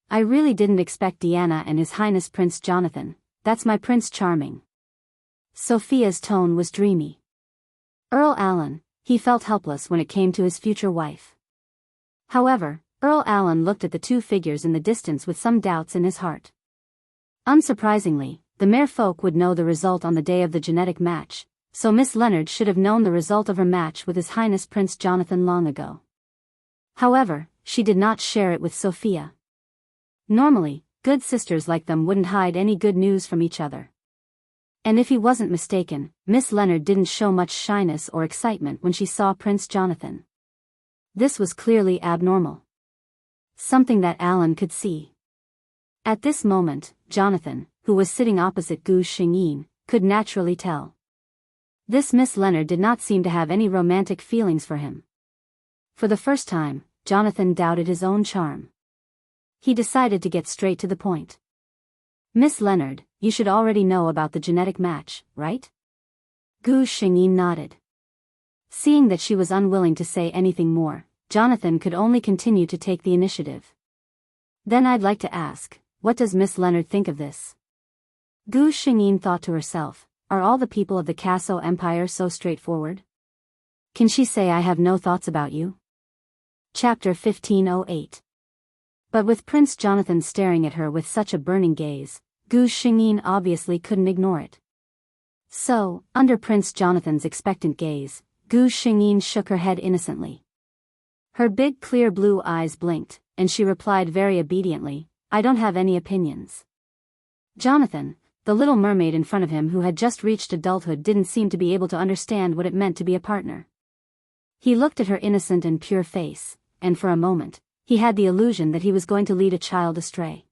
I really didn't expect Deanna and His Highness Prince Jonathan, that's my Prince Charming. Sophia's tone was dreamy. Earl Alan, he felt helpless when it came to his future wife. However, Earl Alan looked at the two figures in the distance with some doubts in his heart. Unsurprisingly, the merfolk would know the result on the day of the genetic match, so Miss Leonard should have known the result of her match with His Highness Prince Jonathan long ago. However, she did not share it with Sophia. Normally, good sisters like them wouldn't hide any good news from each other. And if he wasn't mistaken, Miss Leonard didn't show much shyness or excitement when she saw Prince Jonathan. This was clearly abnormal. Something that Alan could see. At this moment, Jonathan, who was sitting opposite Gu Xingyin, could naturally tell. This Miss Leonard did not seem to have any romantic feelings for him. For the first time, Jonathan doubted his own charm. He decided to get straight to the point. Miss Leonard, you should already know about the genetic match, right? Gu Xingyin nodded. Seeing that she was unwilling to say anything more, Jonathan could only continue to take the initiative. Then I'd like to ask, what does Miss Leonard think of this? Gu Xingyin thought to herself, are all the people of the Casso Empire so straightforward? Can she say I have no thoughts about you? Chapter 1508. But with Prince Jonathan staring at her with such a burning gaze, Gu Xingyin obviously couldn't ignore it. So, under Prince Jonathan's expectant gaze, Gu Xingyin shook her head innocently. Her big clear blue eyes blinked, and she replied very obediently, I don't have any opinions. Jonathan, the little mermaid in front of him who had just reached adulthood, didn't seem to be able to understand what it meant to be a partner. He looked at her innocent and pure face, and for a moment, he had the illusion that he was going to lead a child astray.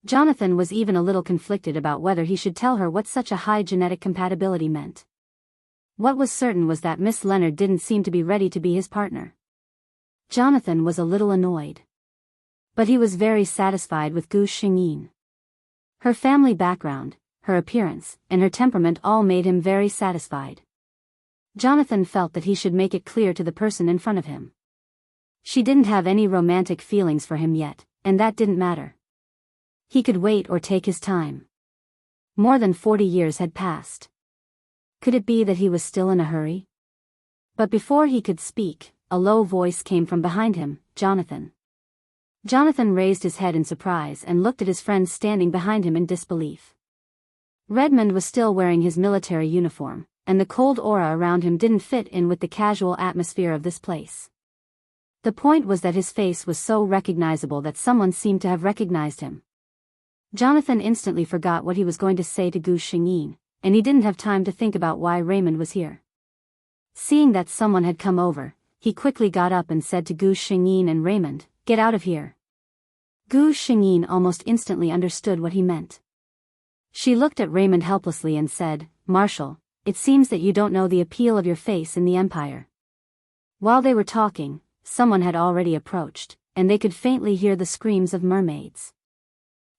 Jonathan was even a little conflicted about whether he should tell her what such a high genetic compatibility meant. What was certain was that Miss Leonard didn't seem to be ready to be his partner. Jonathan was a little annoyed. But he was very satisfied with Gu Xingyin. Her family background, her appearance, and her temperament all made him very satisfied. Jonathan felt that he should make it clear to the person in front of him. She didn't have any romantic feelings for him yet, and that didn't matter. He could wait or take his time. More than 40 years had passed. Could it be that he was still in a hurry? But before he could speak, a low voice came from behind him, Jonathan. Jonathan raised his head in surprise and looked at his friend standing behind him in disbelief. Redmond was still wearing his military uniform, and the cold aura around him didn't fit in with the casual atmosphere of this place. The point was that his face was so recognizable that someone seemed to have recognized him. Jonathan instantly forgot what he was going to say to Gu Xingyin, and he didn't have time to think about why Raymond was here. Seeing that someone had come over, he quickly got up and said to Gu Xingyin and Raymond, get out of here. Gu Xingyin almost instantly understood what he meant. She looked at Raymond helplessly and said, Marshal, it seems that you don't know the appeal of your face in the Empire. While they were talking, someone had already approached, and they could faintly hear the screams of mermaids.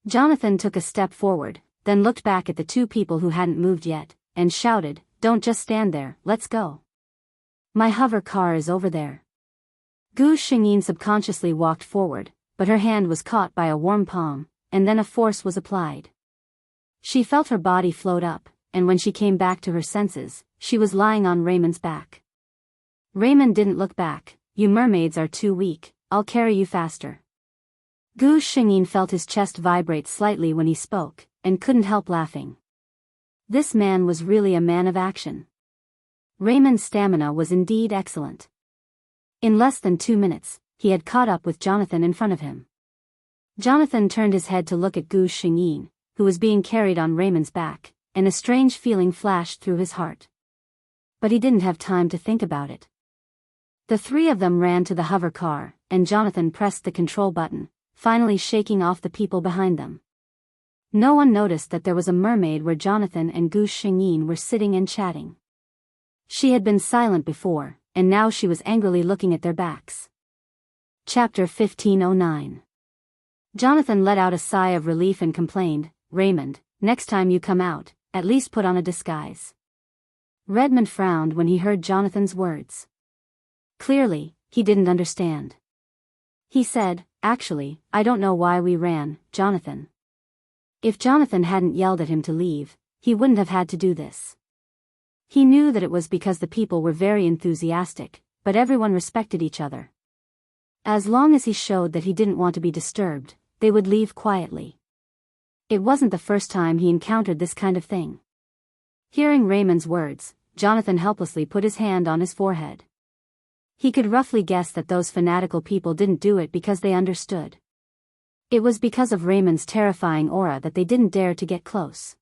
Jonathan took a step forward, then looked back at the two people who hadn't moved yet, and shouted, don't just stand there, let's go. My hover car is over there. Gu Xingyin subconsciously walked forward, but her hand was caught by a warm palm, and then a force was applied. She felt her body float up, and when she came back to her senses, she was lying on Raymond's back. Raymond didn't look back. You mermaids are too weak, I'll carry you faster. Gu Xingyin felt his chest vibrate slightly when he spoke, and couldn't help laughing. This man was really a man of action. Raymond's stamina was indeed excellent. In less than 2 minutes, he had caught up with Jonathan in front of him. Jonathan turned his head to look at Gu Xingyin, who was being carried on Raymond's back, and a strange feeling flashed through his heart. But he didn't have time to think about it. The three of them ran to the hover car, and Jonathan pressed the control button, finally shaking off the people behind them. No one noticed that there was a mermaid where Jonathan and Gu Xingyin were sitting and chatting. She had been silent before, and now she was angrily looking at their backs. Chapter 1509. Jonathan let out a sigh of relief and complained, "Raymond, next time you come out, at least put on a disguise." Redmond frowned when he heard Jonathan's words. Clearly, he didn't understand. He said, "Actually, I don't know why we ran, Jonathan." If Jonathan hadn't yelled at him to leave, he wouldn't have had to do this. He knew that it was because the people were very enthusiastic, but everyone respected each other. As long as he showed that he didn't want to be disturbed, they would leave quietly. It wasn't the first time he encountered this kind of thing. Hearing Raymond's words, Jonathan helplessly put his hand on his forehead. He could roughly guess that those fanatical people didn't do it because they understood. It was because of Raymond's terrifying aura that they didn't dare to get close.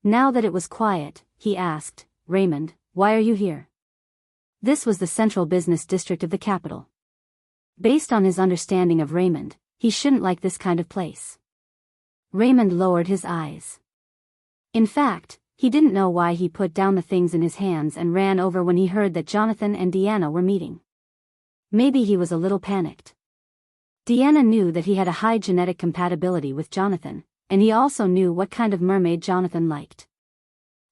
Now that it was quiet, he asked, "Raymond, why are you here?" This was the central business district of the capital. Based on his understanding of Raymond, he shouldn't like this kind of place. Raymond lowered his eyes. In fact, he didn't know why he put down the things in his hands and ran over when he heard that Jonathan and Deanna were meeting. Maybe he was a little panicked. Deanna knew that he had a high genetic compatibility with Jonathan, and he also knew what kind of mermaid Jonathan liked.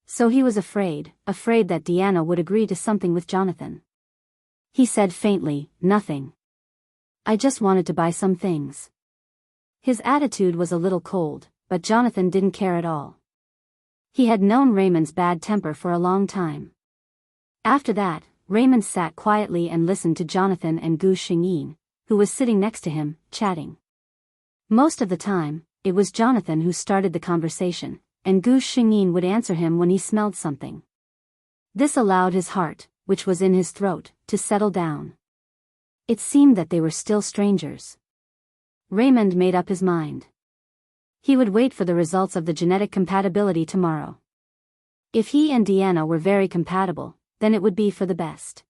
So he was afraid that Deanna would agree to something with Jonathan. He said faintly, "Nothing. I just wanted to buy some things." His attitude was a little cold, but Jonathan didn't care at all. He had known Raymond's bad temper for a long time. After that, Raymond sat quietly and listened to Jonathan and Gu Xingyin, who was sitting next to him, chatting. Most of the time, it was Jonathan who started the conversation, and Gu Xingyin would answer him when he smelled something. This allowed his heart, which was in his throat, to settle down. It seemed that they were still strangers. Raymond made up his mind. He would wait for the results of the genetic compatibility tomorrow. If he and Deanna were very compatible, then it would be for the best.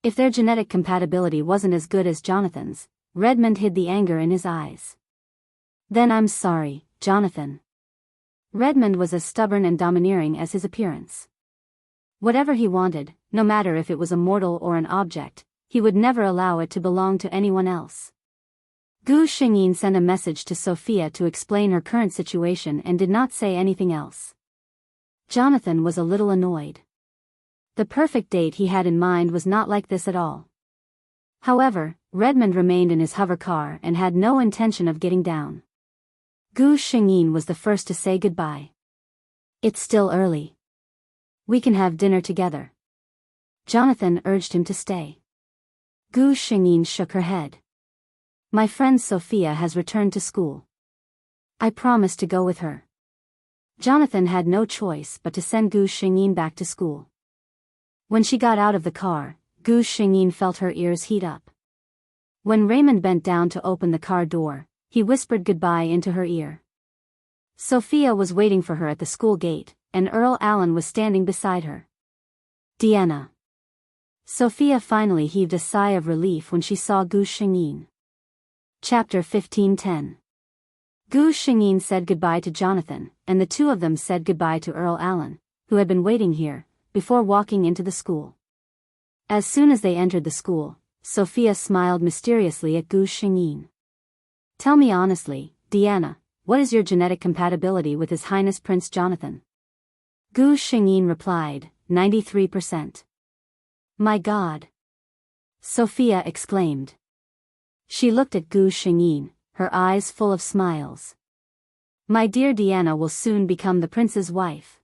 If their genetic compatibility wasn't as good as Jonathan's, Redmond hid the anger in his eyes. "Then I'm sorry, Jonathan." Redmond was as stubborn and domineering as his appearance. Whatever he wanted, no matter if it was a mortal or an object, he would never allow it to belong to anyone else. Gu Xingyin sent a message to Sophia to explain her current situation and did not say anything else. Jonathan was a little annoyed. The perfect date he had in mind was not like this at all. However, Redmond remained in his hover car and had no intention of getting down. Gu Xingyin was the first to say goodbye. "It's still early. We can have dinner together." Jonathan urged him to stay. Gu Xingyin shook her head. "My friend Sophia has returned to school. I promised to go with her." Jonathan had no choice but to send Gu Xingyin back to school. When she got out of the car, Gu Xingyin felt her ears heat up. When Raymond bent down to open the car door, he whispered goodbye into her ear. Sophia was waiting for her at the school gate, and Earl Allen was standing beside her. "Deanna." Sophia finally heaved a sigh of relief when she saw Gu Xingyin. Chapter 1510. Gu Xingyin said goodbye to Jonathan, and the two of them said goodbye to Earl Allen, who had been waiting here, before walking into the school. As soon as they entered the school, Sophia smiled mysteriously at Gu Xingyin. "Tell me honestly, Deanna, what is your genetic compatibility with His Highness Prince Jonathan?" Gu Xingyin replied, 93%. "My God!" Sophia exclaimed. She looked at Gu Xingyin, her eyes full of smiles. "My dear Deanna will soon become the prince's wife."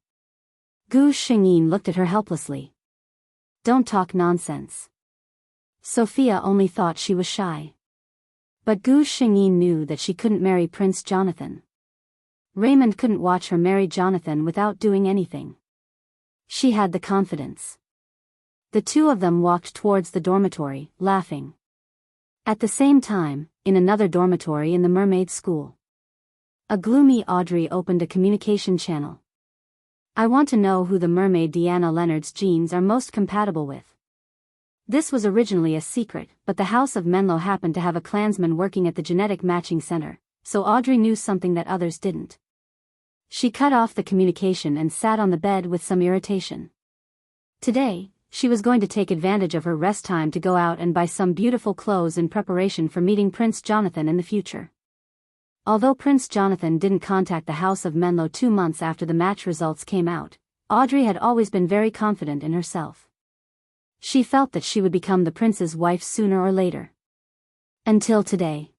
Gu Xingyin looked at her helplessly. "Don't talk nonsense." Sophia only thought she was shy. But Gu Xingyin knew that she couldn't marry Prince Jonathan. Raymond couldn't watch her marry Jonathan without doing anything. She had the confidence. The two of them walked towards the dormitory, laughing. At the same time, in another dormitory in the mermaid school, a gloomy Audrey opened a communication channel. I want to know who the mermaid Deanna Leonard's genes are most compatible with. This was originally a secret, but the House of Menlo happened to have a clansman working at the genetic matching center, so Audrey knew something that others didn't. She cut off the communication and sat on the bed with some irritation. Today, she was going to take advantage of her rest time to go out and buy some beautiful clothes in preparation for meeting Prince Jonathan in the future. Although Prince Jonathan didn't contact the House of Menlo 2 months after the match results came out, Audrey had always been very confident in herself. She felt that she would become the prince's wife sooner or later. Until today.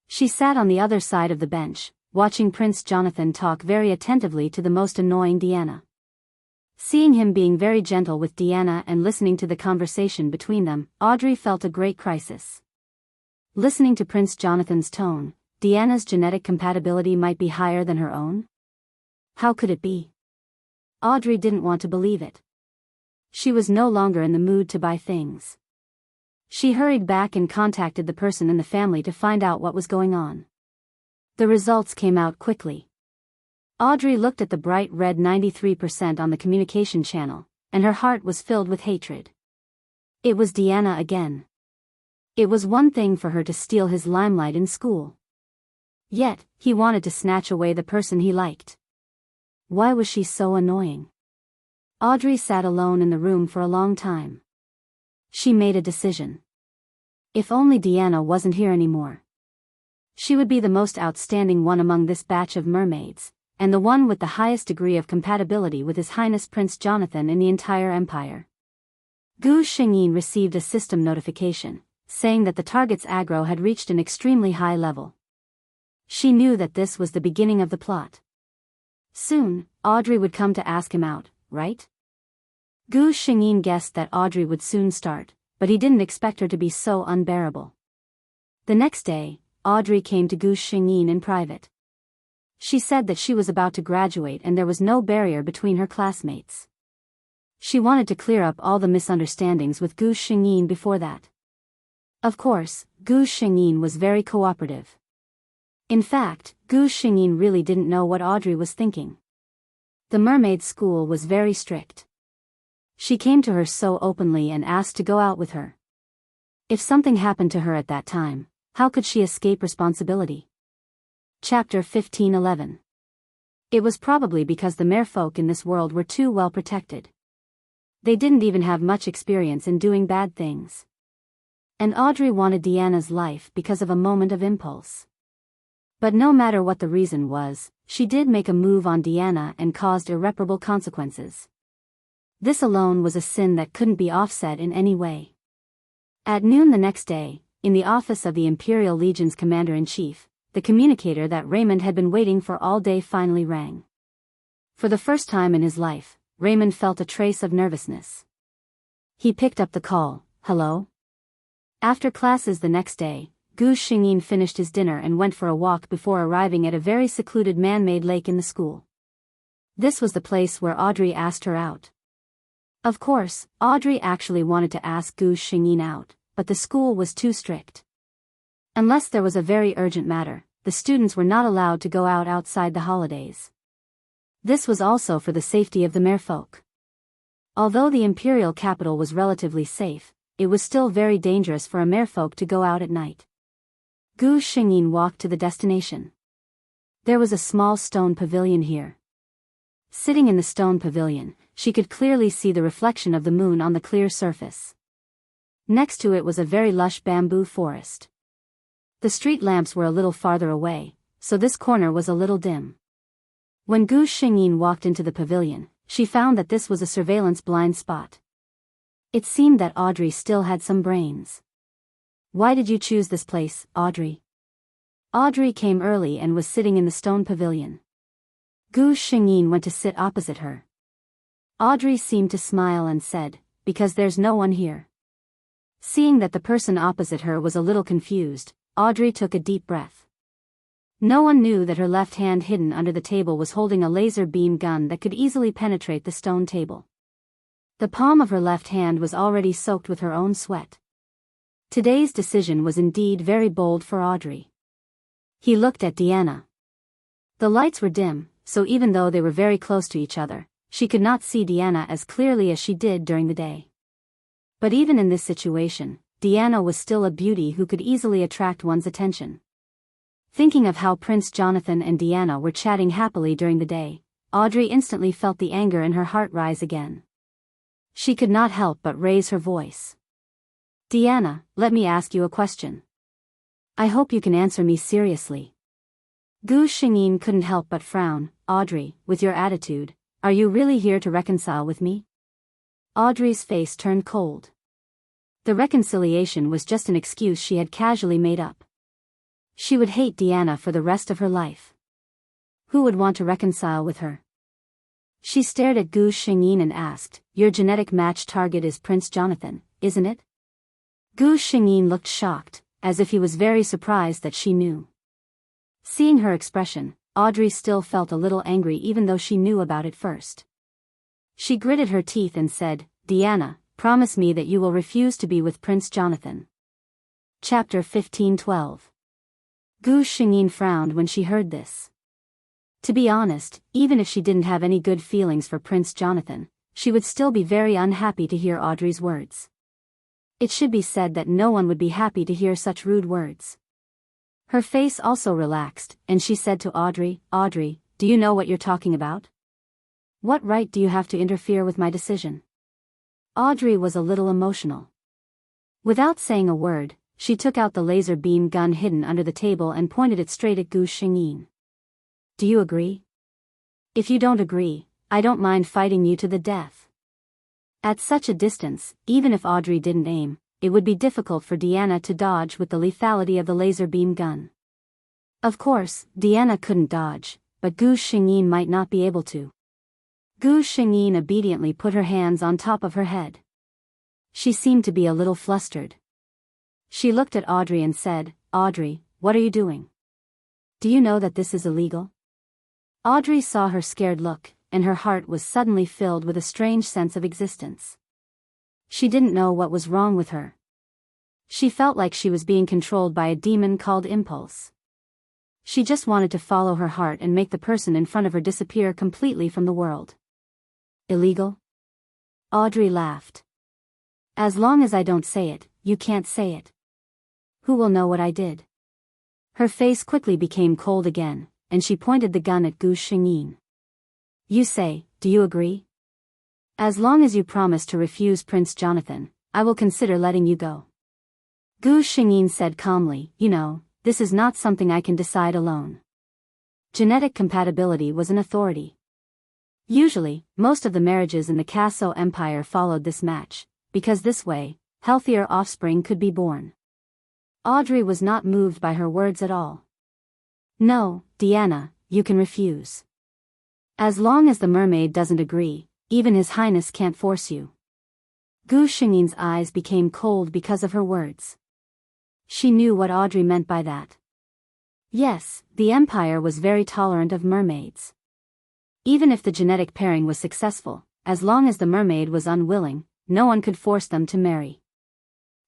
She sat on the other side of the bench, watching Prince Jonathan talk very attentively to the most annoying Deanna. Seeing him being very gentle with Deanna and listening to the conversation between them, Audrey felt a great crisis. Listening to Prince Jonathan's tone, Deanna's genetic compatibility might be higher than her own? How could it be? Audrey didn't want to believe it. She was no longer in the mood to buy things. She hurried back and contacted the person in the family to find out what was going on. The results came out quickly. Audrey looked at the bright red 93% on the communication channel, and her heart was filled with hatred. It was Deanna again. It was one thing for her to steal his limelight in school. Yet, he wanted to snatch away the person he liked. Why was she so annoying? Audrey sat alone in the room for a long time. She made a decision. If only Deanna wasn't here anymore. She would be the most outstanding one among this batch of mermaids, and the one with the highest degree of compatibility with His Highness Prince Jonathan in the entire empire. Gu Xingyin received a system notification, saying that the target's aggro had reached an extremely high level. She knew that this was the beginning of the plot. Soon, Audrey would come to ask him out, right? Gu Xingyin guessed that Audrey would soon start, but he didn't expect her to be so unbearable. The next day, Audrey came to Gu Xingyin in private. She said that she was about to graduate and there was no barrier between her classmates. She wanted to clear up all the misunderstandings with Gu Xingyin before that. Of course, Gu Xingyin was very cooperative. In fact, Gu Xingyin really didn't know what Audrey was thinking. The mermaid school was very strict. She came to her so openly and asked to go out with her. If something happened to her at that time, how could she escape responsibility? Chapter 1511. It was probably because the merfolk in this world were too well protected. They didn't even have much experience in doing bad things. And Audrey wanted Deanna's life because of a moment of impulse. But no matter what the reason was, she did make a move on Deanna and caused irreparable consequences. This alone was a sin that couldn't be offset in any way. At noon the next day, in the office of the Imperial Legion's Commander-in-Chief, the communicator that Raymond had been waiting for all day finally rang. For the first time in his life, Raymond felt a trace of nervousness. He picked up the call. Hello? After classes the next day, Gu Xingyin finished his dinner and went for a walk before arriving at a very secluded man-made lake in the school. This was the place where Audrey asked her out. Of course, Audrey actually wanted to ask Gu Xingyin out, but the school was too strict. Unless there was a very urgent matter, the students were not allowed to go out outside the holidays. This was also for the safety of the merfolk. Although the imperial capital was relatively safe, it was still very dangerous for a merfolk to go out at night. Gu Xingyin walked to the destination. There was a small stone pavilion here. Sitting in the stone pavilion, she could clearly see the reflection of the moon on the clear surface. Next to it was a very lush bamboo forest. The street lamps were a little farther away, so this corner was a little dim. When Gu Xingyin walked into the pavilion, she found that this was a surveillance blind spot. It seemed that Audrey still had some brains. Why did you choose this place, Audrey? Audrey came early and was sitting in the stone pavilion. Gu Xingyin went to sit opposite her. Audrey seemed to smile and said, "Because there's no one here." Seeing that the person opposite her was a little confused, Audrey took a deep breath. No one knew that her left hand hidden under the table was holding a laser beam gun that could easily penetrate the stone table. The palm of her left hand was already soaked with her own sweat. Today's decision was indeed very bold for Audrey. He looked at Deanna. The lights were dim, so even though they were very close to each other, she could not see Deanna as clearly as she did during the day. But even in this situation, Deanna was still a beauty who could easily attract one's attention. Thinking of how Prince Jonathan and Deanna were chatting happily during the day, Audrey instantly felt the anger in her heart rise again. She could not help but raise her voice. Deanna, let me ask you a question. I hope you can answer me seriously. Gu Xingyin couldn't help but frown. Audrey, with your attitude, are you really here to reconcile with me? Audrey's face turned cold. The reconciliation was just an excuse she had casually made up. She would hate Deanna for the rest of her life. Who would want to reconcile with her? She stared at Gu Xingyin and asked, your genetic match target is Prince Jonathan, isn't it? Gu Xingyin looked shocked, as if he was very surprised that she knew. Seeing her expression, Audrey still felt a little angry even though she knew about it first. She gritted her teeth and said, Deanna, promise me that you will refuse to be with Prince Jonathan. Chapter 1512. Gu Xingyin frowned when she heard this. To be honest, even if she didn't have any good feelings for Prince Jonathan, she would still be very unhappy to hear Audrey's words. It should be said that no one would be happy to hear such rude words. Her face also relaxed, and she said to Audrey, Audrey, do you know what you're talking about? What right do you have to interfere with my decision? Audrey was a little emotional. Without saying a word, she took out the laser beam gun hidden under the table and pointed it straight at Gu Xingyin. Do you agree? If you don't agree, I don't mind fighting you to the death. At such a distance, even if Audrey didn't aim, it would be difficult for Deanna to dodge with the lethality of the laser beam gun. Of course, Deanna couldn't dodge, but Gu Xingyin might not be able to. Gu Xingyin obediently put her hands on top of her head. She seemed to be a little flustered. She looked at Audrey and said, Audrey, what are you doing? Do you know that this is illegal? Audrey saw her scared look, and her heart was suddenly filled with a strange sense of existence. She didn't know what was wrong with her. She felt like she was being controlled by a demon called impulse. She just wanted to follow her heart and make the person in front of her disappear completely from the world. Illegal? Audrey laughed. As long as I don't say it, you can't say it. Who will know what I did? Her face quickly became cold again, and she pointed the gun at Gu Xingyin. You say, do you agree? As long as you promise to refuse Prince Jonathan, I will consider letting you go. Gu Xingyin said calmly, you know, this is not something I can decide alone. Genetic compatibility was an authority. Usually, most of the marriages in the Kaso Empire followed this match, because this way, healthier offspring could be born. Audrey was not moved by her words at all. No, Deanna, you can refuse. As long as the mermaid doesn't agree, even His Highness can't force you. Gu Xingyin's eyes became cold because of her words. She knew what Audrey meant by that. Yes, the Empire was very tolerant of mermaids. Even if the genetic pairing was successful, as long as the mermaid was unwilling, no one could force them to marry.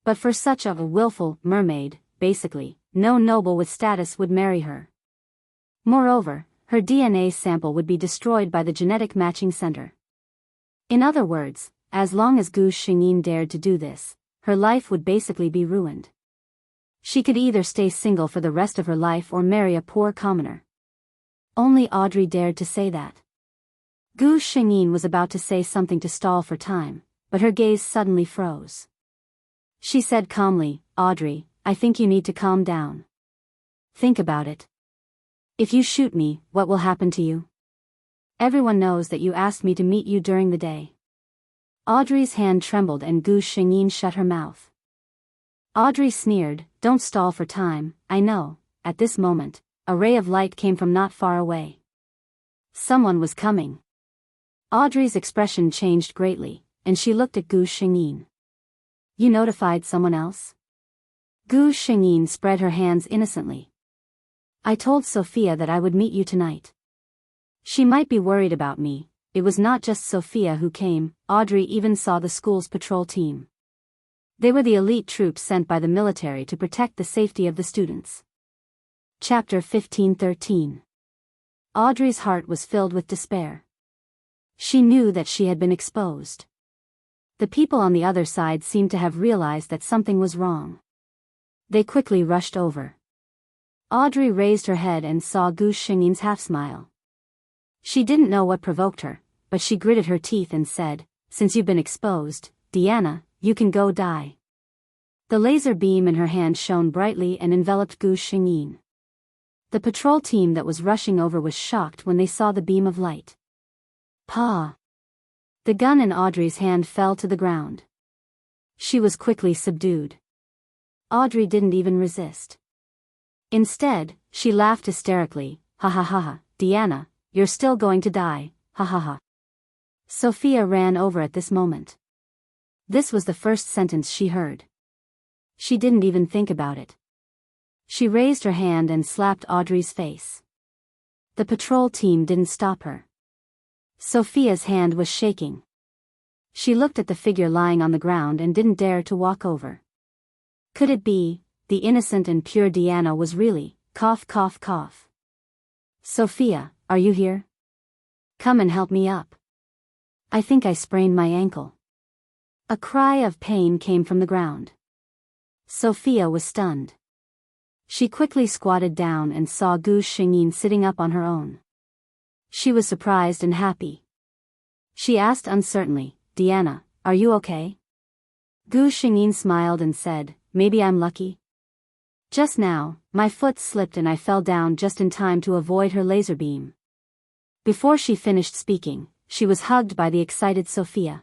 But for such a willful mermaid, basically, no noble with status would marry her. Moreover, her DNA sample would be destroyed by the genetic matching center. In other words, as long as Gu Xingyin dared to do this, her life would basically be ruined. She could either stay single for the rest of her life or marry a poor commoner. Only Audrey dared to say that. Gu Xingyin was about to say something to stall for time, but her gaze suddenly froze. She said calmly, Audrey, I think you need to calm down. Think about it. If you shoot me, what will happen to you? Everyone knows that you asked me to meet you during the day. Audrey's hand trembled and Gu Xingyin shut her mouth. Audrey sneered, don't stall for time, I know. At this moment, a ray of light came from not far away. Someone was coming. Audrey's expression changed greatly, and she looked at Gu Xingyin. You notified someone else? Gu Xingyin spread her hands innocently. I told Sophia that I would meet you tonight. She might be worried about me. It was not just Sophia who came, Audrey even saw the school's patrol team. They were the elite troops sent by the military to protect the safety of the students. Chapter 15:13. Audrey's heart was filled with despair. She knew that she had been exposed. The people on the other side seemed to have realized that something was wrong. They quickly rushed over. Audrey raised her head and saw Gu Xingyin's half-smile. She didn't know what provoked her, but she gritted her teeth and said, "Since you've been exposed, Diana, you can go die." The laser beam in her hand shone brightly and enveloped Gu Xingyin. The patrol team that was rushing over was shocked when they saw the beam of light. Pa! The gun in Audrey's hand fell to the ground. She was quickly subdued. Audrey didn't even resist. Instead, she laughed hysterically, "Ha ha ha ha, Diana, you're still going to die, ha ha ha." Sophia ran over at this moment. This was the first sentence she heard. She didn't even think about it. She raised her hand and slapped Audrey's face. The patrol team didn't stop her. Sophia's hand was shaking. She looked at the figure lying on the ground and didn't dare to walk over. Could it be, the innocent and pure Diana was really, cough cough cough. "Sophia, are you here? Come and help me up. I think I sprained my ankle." A cry of pain came from the ground. Sophia was stunned. She quickly squatted down and saw Gu Xingyin sitting up on her own. She was surprised and happy. She asked uncertainly, "Diana, are you okay?" Gu Xingyin smiled and said, "Maybe I'm lucky. Just now, my foot slipped and I fell down just in time to avoid her laser beam." Before she finished speaking, she was hugged by the excited Sophia.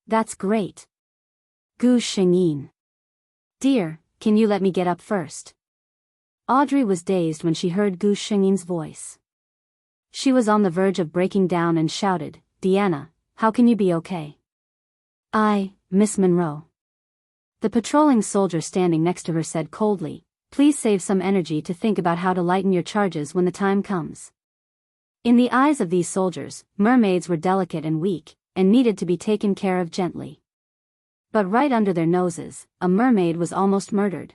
"That's great. Gu Xingyin. Dear, can you let me get up first?" Audrey was dazed when she heard Gu Xingyin's voice. She was on the verge of breaking down and shouted, "Diana, how can you be okay?" Miss Monroe." The patrolling soldier standing next to her said coldly, "Please save some energy to think about how to lighten your charges when the time comes." In the eyes of these soldiers, mermaids were delicate and weak, and needed to be taken care of gently. But right under their noses, a mermaid was almost murdered.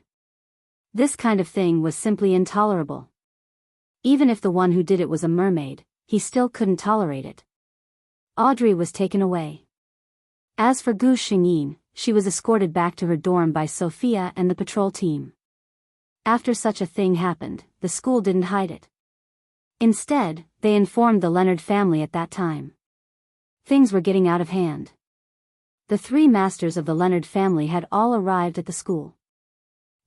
This kind of thing was simply intolerable. Even if the one who did it was a mermaid, he still couldn't tolerate it. Audrey was taken away. As for Gu Xingyin, she was escorted back to her dorm by Sophia and the patrol team. After such a thing happened, the school didn't hide it. Instead, they informed the Leonard family at that time. Things were getting out of hand. The three masters of the Leonard family had all arrived at the school.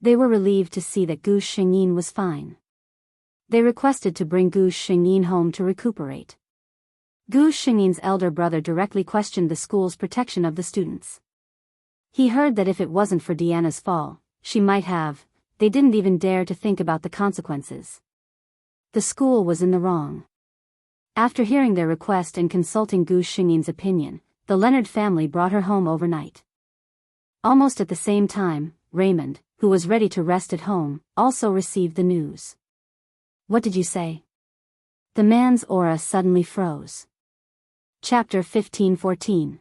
They were relieved to see that Gu Xingyin was fine. They requested to bring Gu Xingyin home to recuperate. Gu Xingyin's elder brother directly questioned the school's protection of the students. He heard that if it wasn't for Diana's fall, she might have. They didn't even dare to think about the consequences. The school was in the wrong. After hearing their request and consulting Gu Xingyin's opinion, the Leonard family brought her home overnight. Almost at the same time, Raymond, who was ready to rest at home, also received the news. "What did you say?" The man's aura suddenly froze. Chapter 15:14.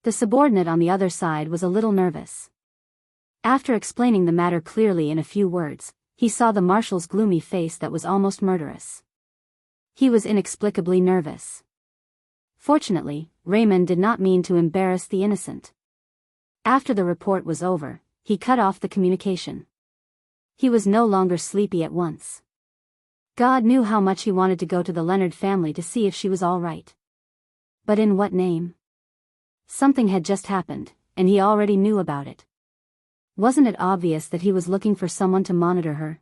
The subordinate on the other side was a little nervous. After explaining the matter clearly in a few words, he saw the marshal's gloomy face that was almost murderous. He was inexplicably nervous. Fortunately, Raymond did not mean to embarrass the innocent. After the report was over, he cut off the communication. He was no longer sleepy at once. God knew how much he wanted to go to the Leonard family to see if she was all right. But in what name? Something had just happened, and he already knew about it. Wasn't it obvious that he was looking for someone to monitor her?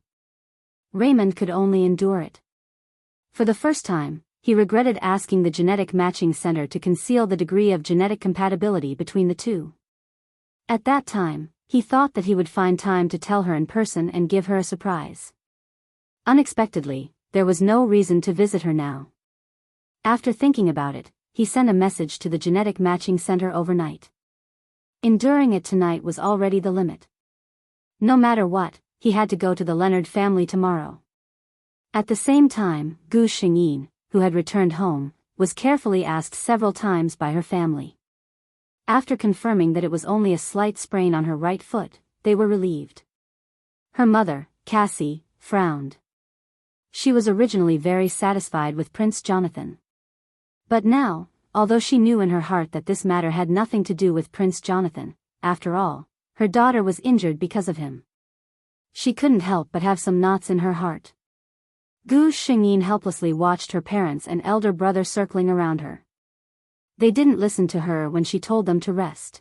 Raymond could only endure it. For the first time, he regretted asking the genetic matching center to conceal the degree of genetic compatibility between the two. At that time, he thought that he would find time to tell her in person and give her a surprise. Unexpectedly, there was no reason to visit her now. After thinking about it, he sent a message to the genetic matching center overnight. Enduring it tonight was already the limit. No matter what, he had to go to the Leonard family tomorrow. At the same time, Gu Xingyin, who had returned home, was carefully asked several times by her family. After confirming that it was only a slight sprain on her right foot, they were relieved. Her mother, Cassie, frowned. She was originally very satisfied with Prince Jonathan. But now, although she knew in her heart that this matter had nothing to do with Prince Jonathan, after all, her daughter was injured because of him. She couldn't help but have some knots in her heart. Gu Xingyin helplessly watched her parents and elder brother circling around her. They didn't listen to her when she told them to rest.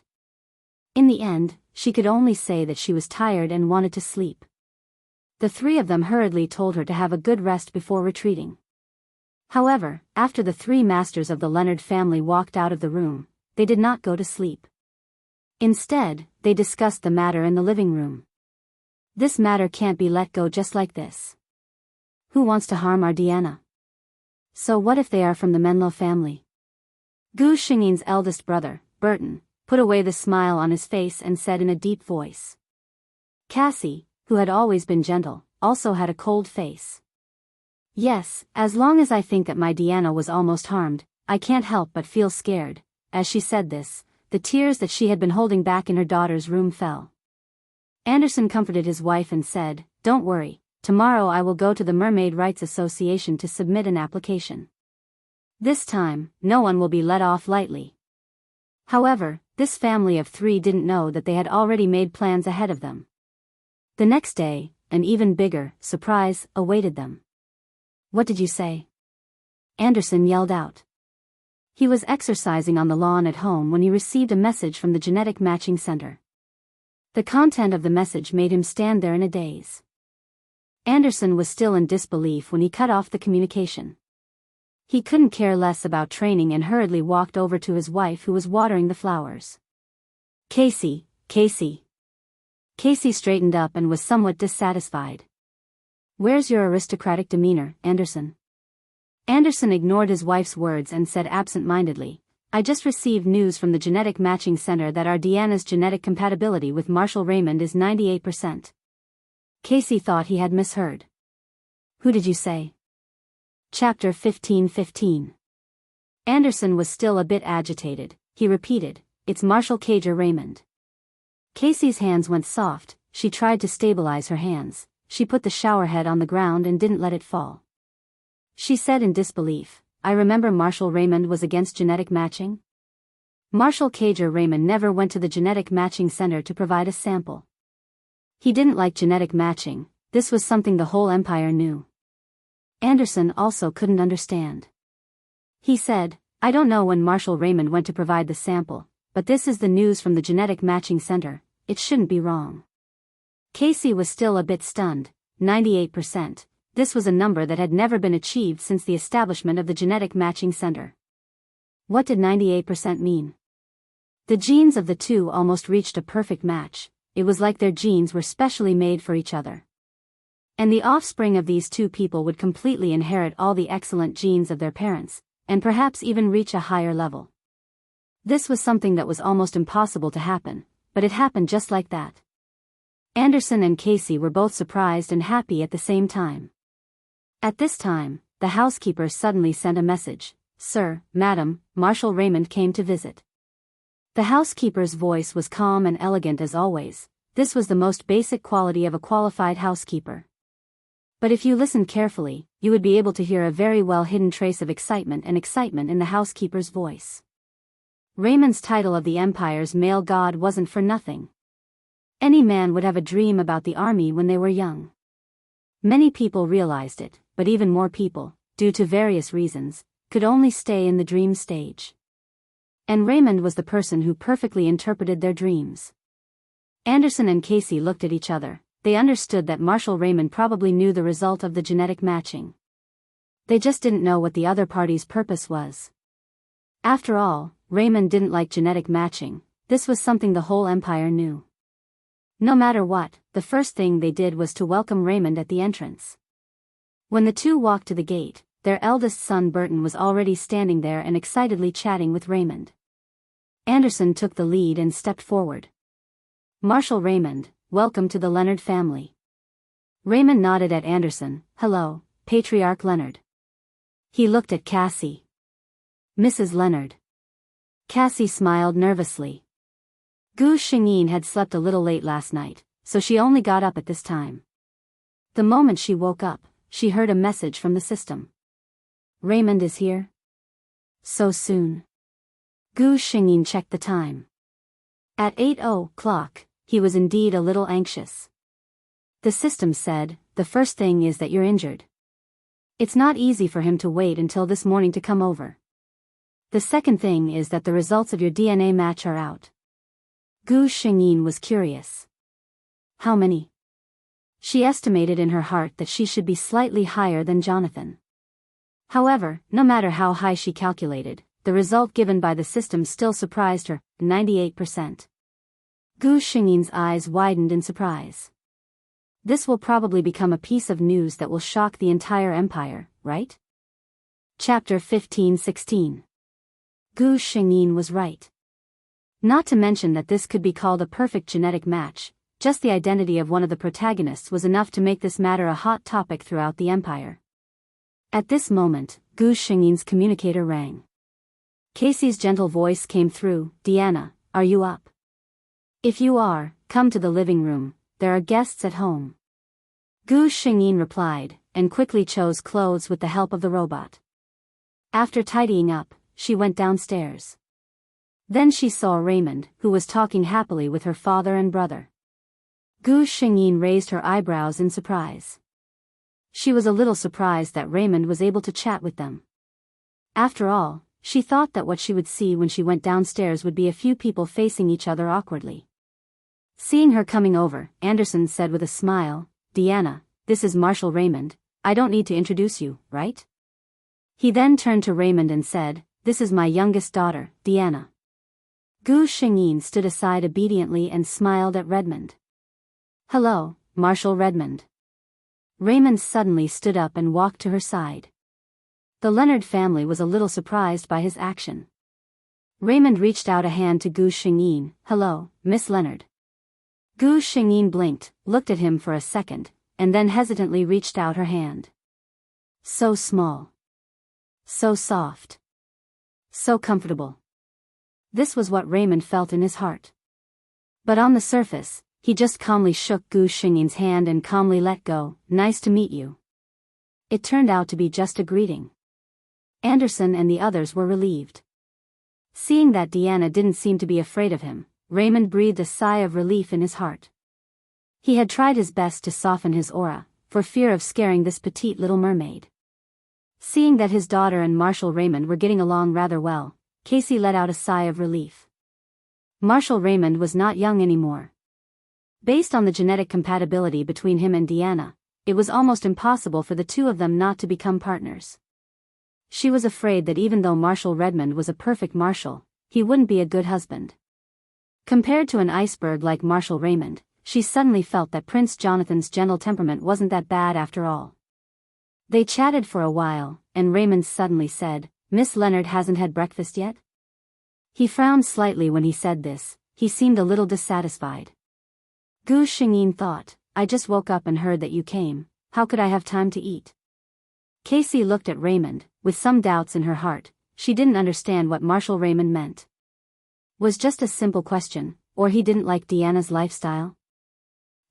In the end, she could only say that she was tired and wanted to sleep. The three of them hurriedly told her to have a good rest before retreating. However, after the three masters of the Leonard family walked out of the room, they did not go to sleep. Instead, they discussed the matter in the living room. This matter can't be let go just like this. Who wants to harm our Diana? So what if they are from the Menlo family? Gu Xingyin's eldest brother, Burton, put away the smile on his face and said in a deep voice. Cassie, who had always been gentle, also had a cold face. Yes, as long as I think that my Diana was almost harmed, I can't help but feel scared. As she said this, the tears that she had been holding back in her daughter's room fell. Anderson comforted his wife and said, "Don't worry, tomorrow I will go to the Mermaid Rights Association to submit an application. This time, no one will be let off lightly." However, this family of three didn't know that they had already made plans ahead of them. The next day, an even bigger surprise awaited them. "What did you say?" Anderson yelled out. He was exercising on the lawn at home when he received a message from the Genetic Matching Center. The content of the message made him stand there in a daze. Anderson was still in disbelief when he cut off the communication. He couldn't care less about training and hurriedly walked over to his wife who was watering the flowers. Casey. Casey straightened up and was somewhat dissatisfied. "Where's your aristocratic demeanor, Anderson?" Anderson ignored his wife's words and said absent-mindedly, "I just received news from the Genetic Matching Center that our Deanna's genetic compatibility with Marshall Raymond is 98%. Casey thought he had misheard. "Who did you say?" Chapter 15:15. Anderson was still a bit agitated. He repeated, "It's Marshall Cager Raymond." Casey's hands went soft. She tried to stabilize her hands. She put the shower head on the ground and didn't let it fall. She said in disbelief, "I remember Marshall Raymond was against genetic matching." Marshall Cager Raymond never went to the Genetic Matching Center to provide a sample. He didn't like genetic matching. This was something the whole empire knew. Anderson also couldn't understand. He said, "I don't know when Marshall Raymond went to provide the sample, but this is the news from the Genetic Matching Center. It shouldn't be wrong." Casey was still a bit stunned. 98%. This was a number that had never been achieved since the establishment of the Genetic Matching Center. What did 98% mean? The genes of the two almost reached a perfect match. It was like their genes were specially made for each other. And the offspring of these two people would completely inherit all the excellent genes of their parents, and perhaps even reach a higher level. This was something that was almost impossible to happen, but it happened just like that. Anderson and Casey were both surprised and happy at the same time. At this time, the housekeeper suddenly sent a message. "Sir, Madam, Marshall Raymond came to visit." The housekeeper's voice was calm and elegant as always. This was the most basic quality of a qualified housekeeper. But if you listened carefully, you would be able to hear a very well-hidden trace of excitement in the housekeeper's voice. Raymond's title of the Empire's male god wasn't for nothing. Any man would have a dream about the army when they were young. Many people realized it, but even more people, due to various reasons, could only stay in the dream stage. And Raymond was the person who perfectly interpreted their dreams. Anderson and Casey looked at each other. They understood that Marshall Raymond probably knew the result of the genetic matching. They just didn't know what the other party's purpose was. After all, Raymond didn't like genetic matching. This was something the whole empire knew. No matter what, the first thing they did was to welcome Raymond at the entrance. When the two walked to the gate, their eldest son Burton was already standing there and excitedly chatting with Raymond. Anderson took the lead and stepped forward. "Marshall Raymond, welcome to the Leonard family." Raymond nodded at Anderson. "Hello, Patriarch Leonard. He looked at Cassie. Mrs. Leonard. Cassie smiled nervously. Gu Xingyin had slept a little late last night, so she only got up at this time. The moment she woke up, she heard a message from the system. Raymond is here? So soon? Gu Xingyin checked the time. At 8:00, he was indeed a little anxious. The system said, the first thing is that you're injured. It's not easy for him to wait until this morning to come over. The second thing is that the results of your DNA match are out. Gu Xingyin was curious. How many? She estimated in her heart that she should be slightly higher than Jonathan. However, no matter how high she calculated, the result given by the system still surprised her, 98%. Gu Xingyin's eyes widened in surprise. This will probably become a piece of news that will shock the entire empire, right? Chapter 15-16. Gu Xingyin was right. Not to mention that this could be called a perfect genetic match, just the identity of one of the protagonists was enough to make this matter a hot topic throughout the empire. At this moment, Gu Xingyin's communicator rang. Casey's gentle voice came through, Deanna, are you up? If you are, come to the living room, there are guests at home. Gu Xingyin replied, and quickly chose clothes with the help of the robot. After tidying up, she went downstairs. Then she saw Raymond, who was talking happily with her father and brother. Gu Xingyin raised her eyebrows in surprise. She was a little surprised that Raymond was able to chat with them. After all, she thought that what she would see when she went downstairs would be a few people facing each other awkwardly. Seeing her coming over, Anderson said with a smile, Deanna, this is Marshal Raymond, I don't need to introduce you, right? He then turned to Raymond and said, this is my youngest daughter, Deanna. Gu Xingyin stood aside obediently and smiled at Redmond. Hello, Marshal Redmond. Raymond suddenly stood up and walked to her side. The Leonard family was a little surprised by his action. Raymond reached out a hand to Gu Xingyin, hello, Miss Leonard. Gu Xingyin blinked, looked at him for a second, and then hesitantly reached out her hand. So small. So soft. So comfortable. This was what Raymond felt in his heart. But on the surface, he just calmly shook Gu Xingyin's hand and calmly let go, nice to meet you. It turned out to be just a greeting. Anderson and the others were relieved. Seeing that Deanna didn't seem to be afraid of him, Raymond breathed a sigh of relief in his heart. He had tried his best to soften his aura, for fear of scaring this petite little mermaid. Seeing that his daughter and Marshal Raymond were getting along rather well, Casey let out a sigh of relief. Marshal Raymond was not young anymore. Based on the genetic compatibility between him and Deanna, it was almost impossible for the two of them not to become partners. She was afraid that even though Marshal Redmond was a perfect marshal, he wouldn't be a good husband. Compared to an iceberg like Marshal Raymond, she suddenly felt that Prince Jonathan's gentle temperament wasn't that bad after all. They chatted for a while, and Raymond suddenly said, Miss Leonard hasn't had breakfast yet? He frowned slightly when he said this, he seemed a little dissatisfied. Gu Xingyin thought, I just woke up and heard that you came, how could I have time to eat? Casey looked at Raymond, with some doubts in her heart, she didn't understand what Marshal Raymond meant. Was just a simple question, or he didn't like Deanna's lifestyle?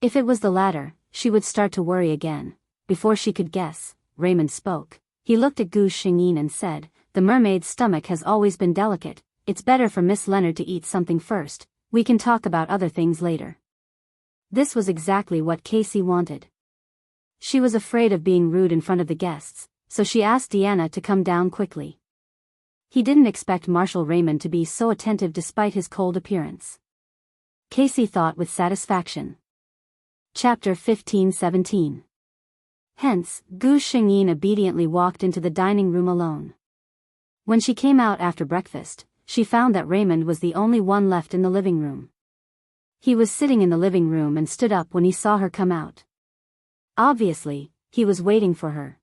If it was the latter, she would start to worry again. Before she could guess, Raymond spoke. He looked at Gu Xingyin and said, the mermaid's stomach has always been delicate, it's better for Miss Leonard to eat something first, we can talk about other things later. This was exactly what Casey wanted. She was afraid of being rude in front of the guests, so she asked Deanna to come down quickly. He didn't expect Marshal Raymond to be so attentive despite his cold appearance. Casey thought with satisfaction. Chapter 15-17. Hence, Gu Xingyin obediently walked into the dining room alone. When she came out after breakfast, she found that Raymond was the only one left in the living room. He was sitting in the living room and stood up when he saw her come out. Obviously, he was waiting for her.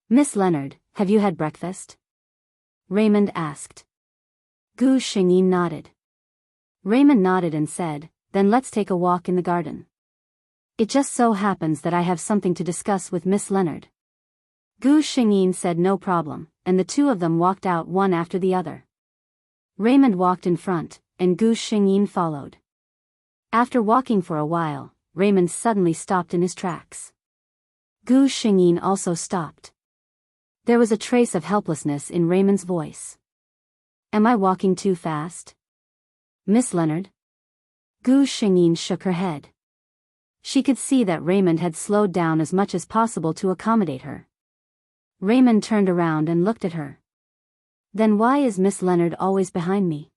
Miss Leonard, have you had breakfast? Raymond asked. Gu Xingyin nodded. Raymond nodded and said, then let's take a walk in the garden. It just so happens that I have something to discuss with Miss Leonard. Gu Xingyin said no problem, and the two of them walked out one after the other. Raymond walked in front, and Gu Xingyin followed. After walking for a while, Raymond suddenly stopped in his tracks. Gu Xingyin also stopped. There was a trace of helplessness in Raymond's voice. Am I walking too fast? Miss Leonard? Gu Xingyin shook her head. She could see that Raymond had slowed down as much as possible to accommodate her. Raymond turned around and looked at her. Then why is Miss Leonard always behind me?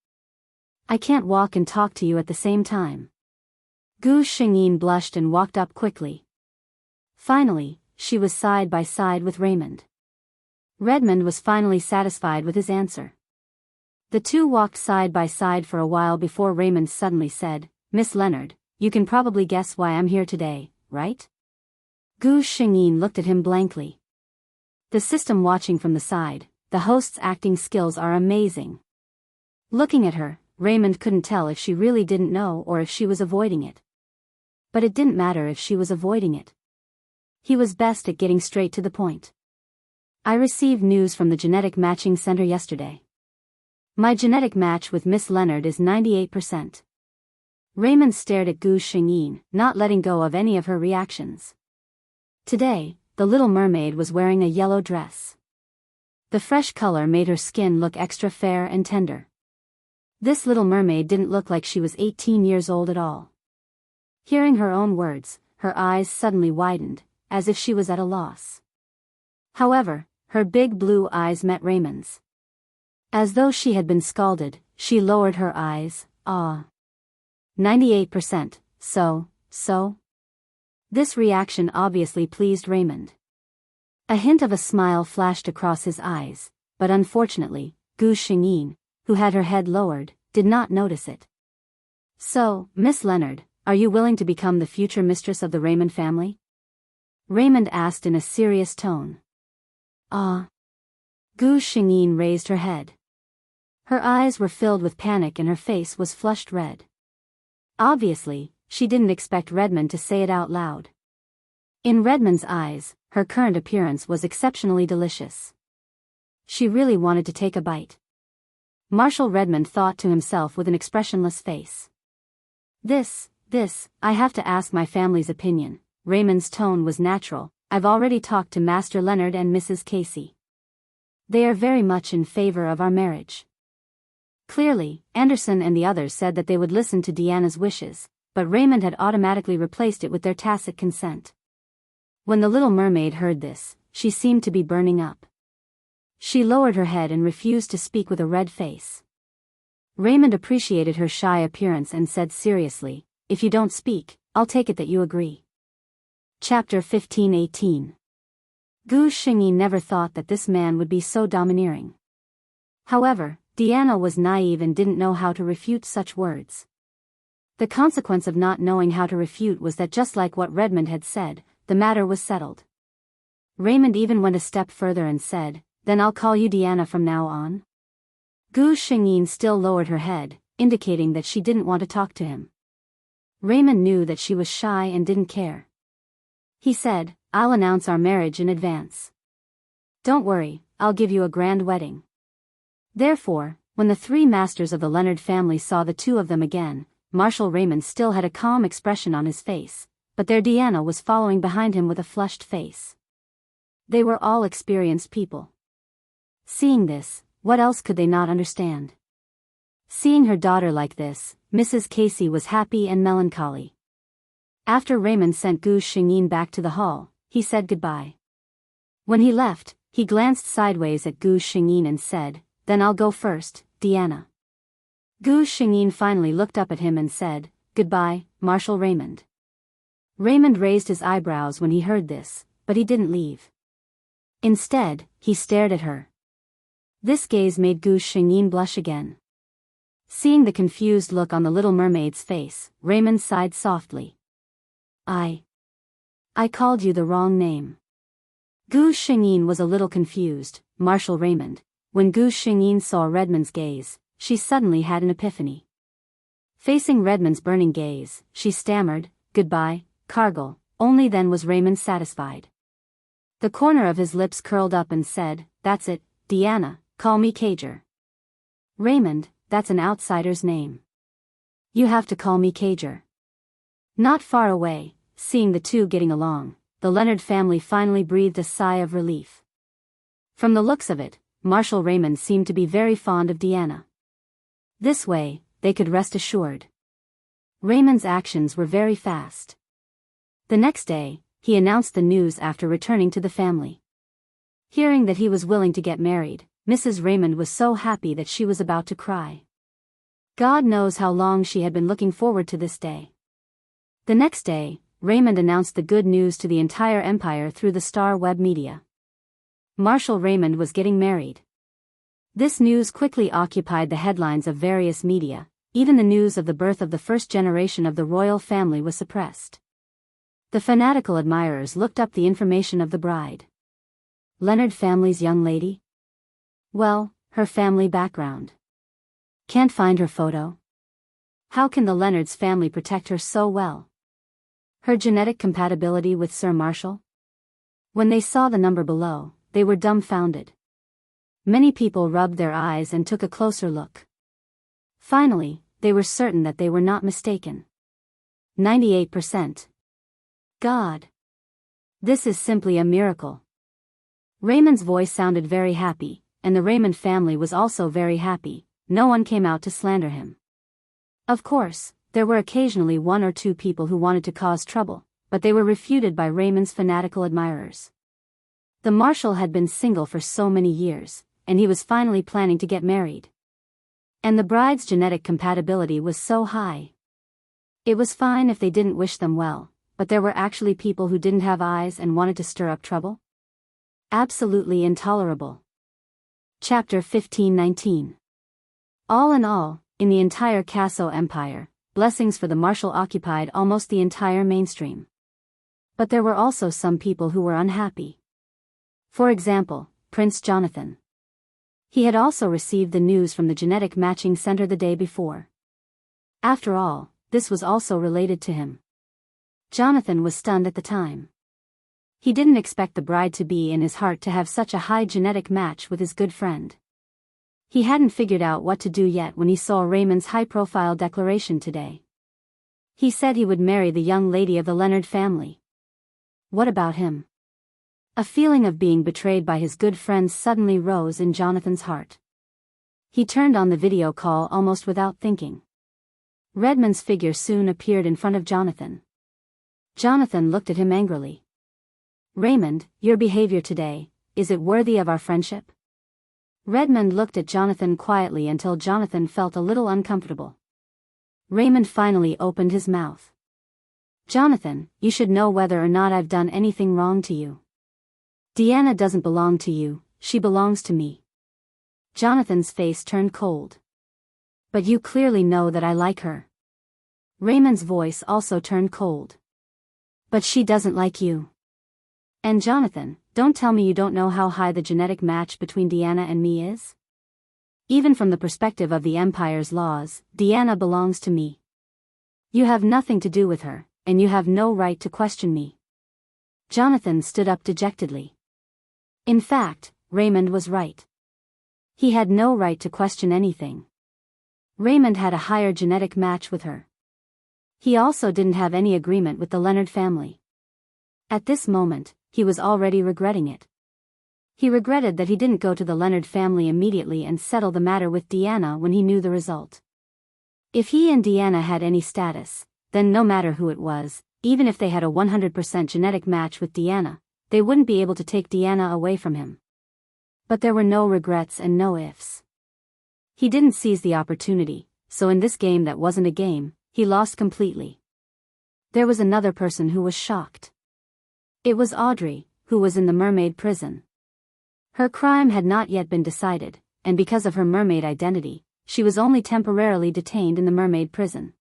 I can't walk and talk to you at the same time. Gu Xingyin blushed and walked up quickly. Finally, she was side by side with Raymond. Redmond was finally satisfied with his answer. The two walked side by side for a while before Raymond suddenly said, Miss Leonard, you can probably guess why I'm here today, right? Gu Xingyin looked at him blankly. The system watching from the side, the host's acting skills are amazing. Looking at her, Raymond couldn't tell if she really didn't know or if she was avoiding it. But it didn't matter if she was avoiding it. He was best at getting straight to the point. I received news from the genetic matching center yesterday. My genetic match with Miss Leonard is 98%. Raymond stared at Gu Xingyin, not letting go of any of her reactions. Today, the little mermaid was wearing a yellow dress. The fresh color made her skin look extra fair and tender. This little mermaid didn't look like she was 18 years old at all. Hearing her own words, her eyes suddenly widened, as if she was at a loss. However, her big blue eyes met Raymond's. As though she had been scalded, she lowered her eyes. 98%, so? This reaction obviously pleased Raymond. A hint of a smile flashed across his eyes, but unfortunately, Gu Xingyin, who had her head lowered, did not notice it. So, Miss Leonard, are you willing to become the future mistress of the Raymond family? Raymond asked in a serious tone. Gu Xingyin raised her head. Her eyes were filled with panic and her face was flushed red. Obviously, she didn't expect Redmond to say it out loud. In Redmond's eyes, her current appearance was exceptionally delicious. She really wanted to take a bite. Marshal Redmond thought to himself with an expressionless face. This, I have to ask my family's opinion. Raymond's tone was natural. I've already talked to Master Leonard and Mrs. Casey. They are very much in favor of our marriage. Clearly, Anderson and the others said that they would listen to Deanna's wishes, but Raymond had automatically replaced it with their tacit consent. When the little mermaid heard this, she seemed to be burning up. She lowered her head and refused to speak with a red face. Raymond appreciated her shy appearance and said seriously, if you don't speak, I'll take it that you agree. Chapter 1518. Gu Xingyi never thought that this man would be so domineering. However, Deanna was naive and didn't know how to refute such words. The consequence of not knowing how to refute was that just like what Redmond had said, the matter was settled. Raymond even went a step further and said, then I'll call you Deanna from now on. Gu Xingyin still lowered her head, indicating that she didn't want to talk to him. Raymond knew that she was shy and didn't care. He said, I'll announce our marriage in advance. Don't worry, I'll give you a grand wedding. Therefore, when the three masters of the Leonard family saw the two of them again, Marshal Raymond still had a calm expression on his face, but their Deanna was following behind him with a flushed face. They were all experienced people. Seeing this, what else could they not understand? Seeing her daughter like this, Mrs. Casey was happy and melancholy. After Raymond sent Gu Xingyin back to the hall, he said goodbye. When he left, he glanced sideways at Gu Xingyin and said, then I'll go first, Deanna. Gu Xingyin finally looked up at him and said, goodbye, Marshal Raymond. Raymond raised his eyebrows when he heard this, but he didn't leave. Instead, he stared at her. This gaze made Gu Xingyin blush again. Seeing the confused look on the little mermaid's face, Raymond sighed softly. I called you the wrong name. Gu Xingyin was a little confused. Marshal Raymond. When Gu Xingyin saw Redmond's gaze, she suddenly had an epiphany. Facing Redmond's burning gaze, she stammered, goodbye, Cargill. Only then was Raymond satisfied. The corner of his lips curled up and said, "That's it, Deanna, call me Cager." "Raymond, that's an outsider's name. You have to call me Cager." Not far away, seeing the two getting along, the Leonard family finally breathed a sigh of relief. From the looks of it, Marshal Raymond seemed to be very fond of Deanna. This way, they could rest assured. Raymond's actions were very fast. The next day, he announced the news after returning to the family. Hearing that he was willing to get married, Mrs. Raymond was so happy that she was about to cry. God knows how long she had been looking forward to this day. The next day, Raymond announced the good news to the entire empire through the Star Web media. Marshal Raymond was getting married. This news quickly occupied the headlines of various media. Even the news of the birth of the first generation of the royal family was suppressed. The fanatical admirers looked up the information of the bride. Leonard family's young lady? Well, her family background. Can't find her photo. How can the Leonards family protect her so well? Her genetic compatibility with Sir Marshal? When they saw the number below, they were dumbfounded. Many people rubbed their eyes and took a closer look. Finally, they were certain that they were not mistaken. 98%. God! This is simply a miracle. Raymond's voice sounded very happy, and the Raymond family was also very happy. No one came out to slander him. Of course, there were occasionally one or two people who wanted to cause trouble, but they were refuted by Raymond's fanatical admirers. The Marshal had been single for so many years, and he was finally planning to get married. And the bride's genetic compatibility was so high. It was fine if they didn't wish them well, but there were actually people who didn't have eyes and wanted to stir up trouble? Absolutely intolerable. Chapter 15-19. All in all, in the entire Casso Empire, blessings for the Marshal occupied almost the entire mainstream. But there were also some people who were unhappy. For example, Prince Jonathan. He had also received the news from the Genetic Matching Center the day before. After all, this was also related to him. Jonathan was stunned at the time. He didn't expect the bride to be in his heart to have such a high genetic match with his good friend. He hadn't figured out what to do yet when he saw Raymond's high-profile declaration today. He said he would marry the young lady of the Leonard family. What about him? A feeling of being betrayed by his good friends suddenly rose in Jonathan's heart. He turned on the video call almost without thinking. Redmond's figure soon appeared in front of Jonathan. Jonathan looked at him angrily. "Raymond, your behavior today, is it worthy of our friendship?" Redmond looked at Jonathan quietly until Jonathan felt a little uncomfortable. Raymond finally opened his mouth. "Jonathan, you should know whether or not I've done anything wrong to you. Deanna doesn't belong to you, she belongs to me." Jonathan's face turned cold. "But you clearly know that I like her." Raymond's voice also turned cold. "But she doesn't like you." "And Jonathan, don't tell me you don't know how high the genetic match between Deanna and me is? Even from the perspective of the Empire's laws, Deanna belongs to me. You have nothing to do with her, and you have no right to question me." Jonathan stood up dejectedly. In fact, Raymond was right. He had no right to question anything. Raymond had a higher genetic match with her. He also didn't have any agreement with the Leonard family. At this moment, he was already regretting it. He regretted that he didn't go to the Leonard family immediately and settle the matter with Deanna when he knew the result. If he and Deanna had any status, then no matter who it was, even if they had a 100% genetic match with Deanna, they wouldn't be able to take Deanna away from him. But there were no regrets and no ifs. He didn't seize the opportunity, so in this game that wasn't a game, he lost completely. There was another person who was shocked. It was Audrey, who was in the mermaid prison. Her crime had not yet been decided, and because of her mermaid identity, she was only temporarily detained in the mermaid prison.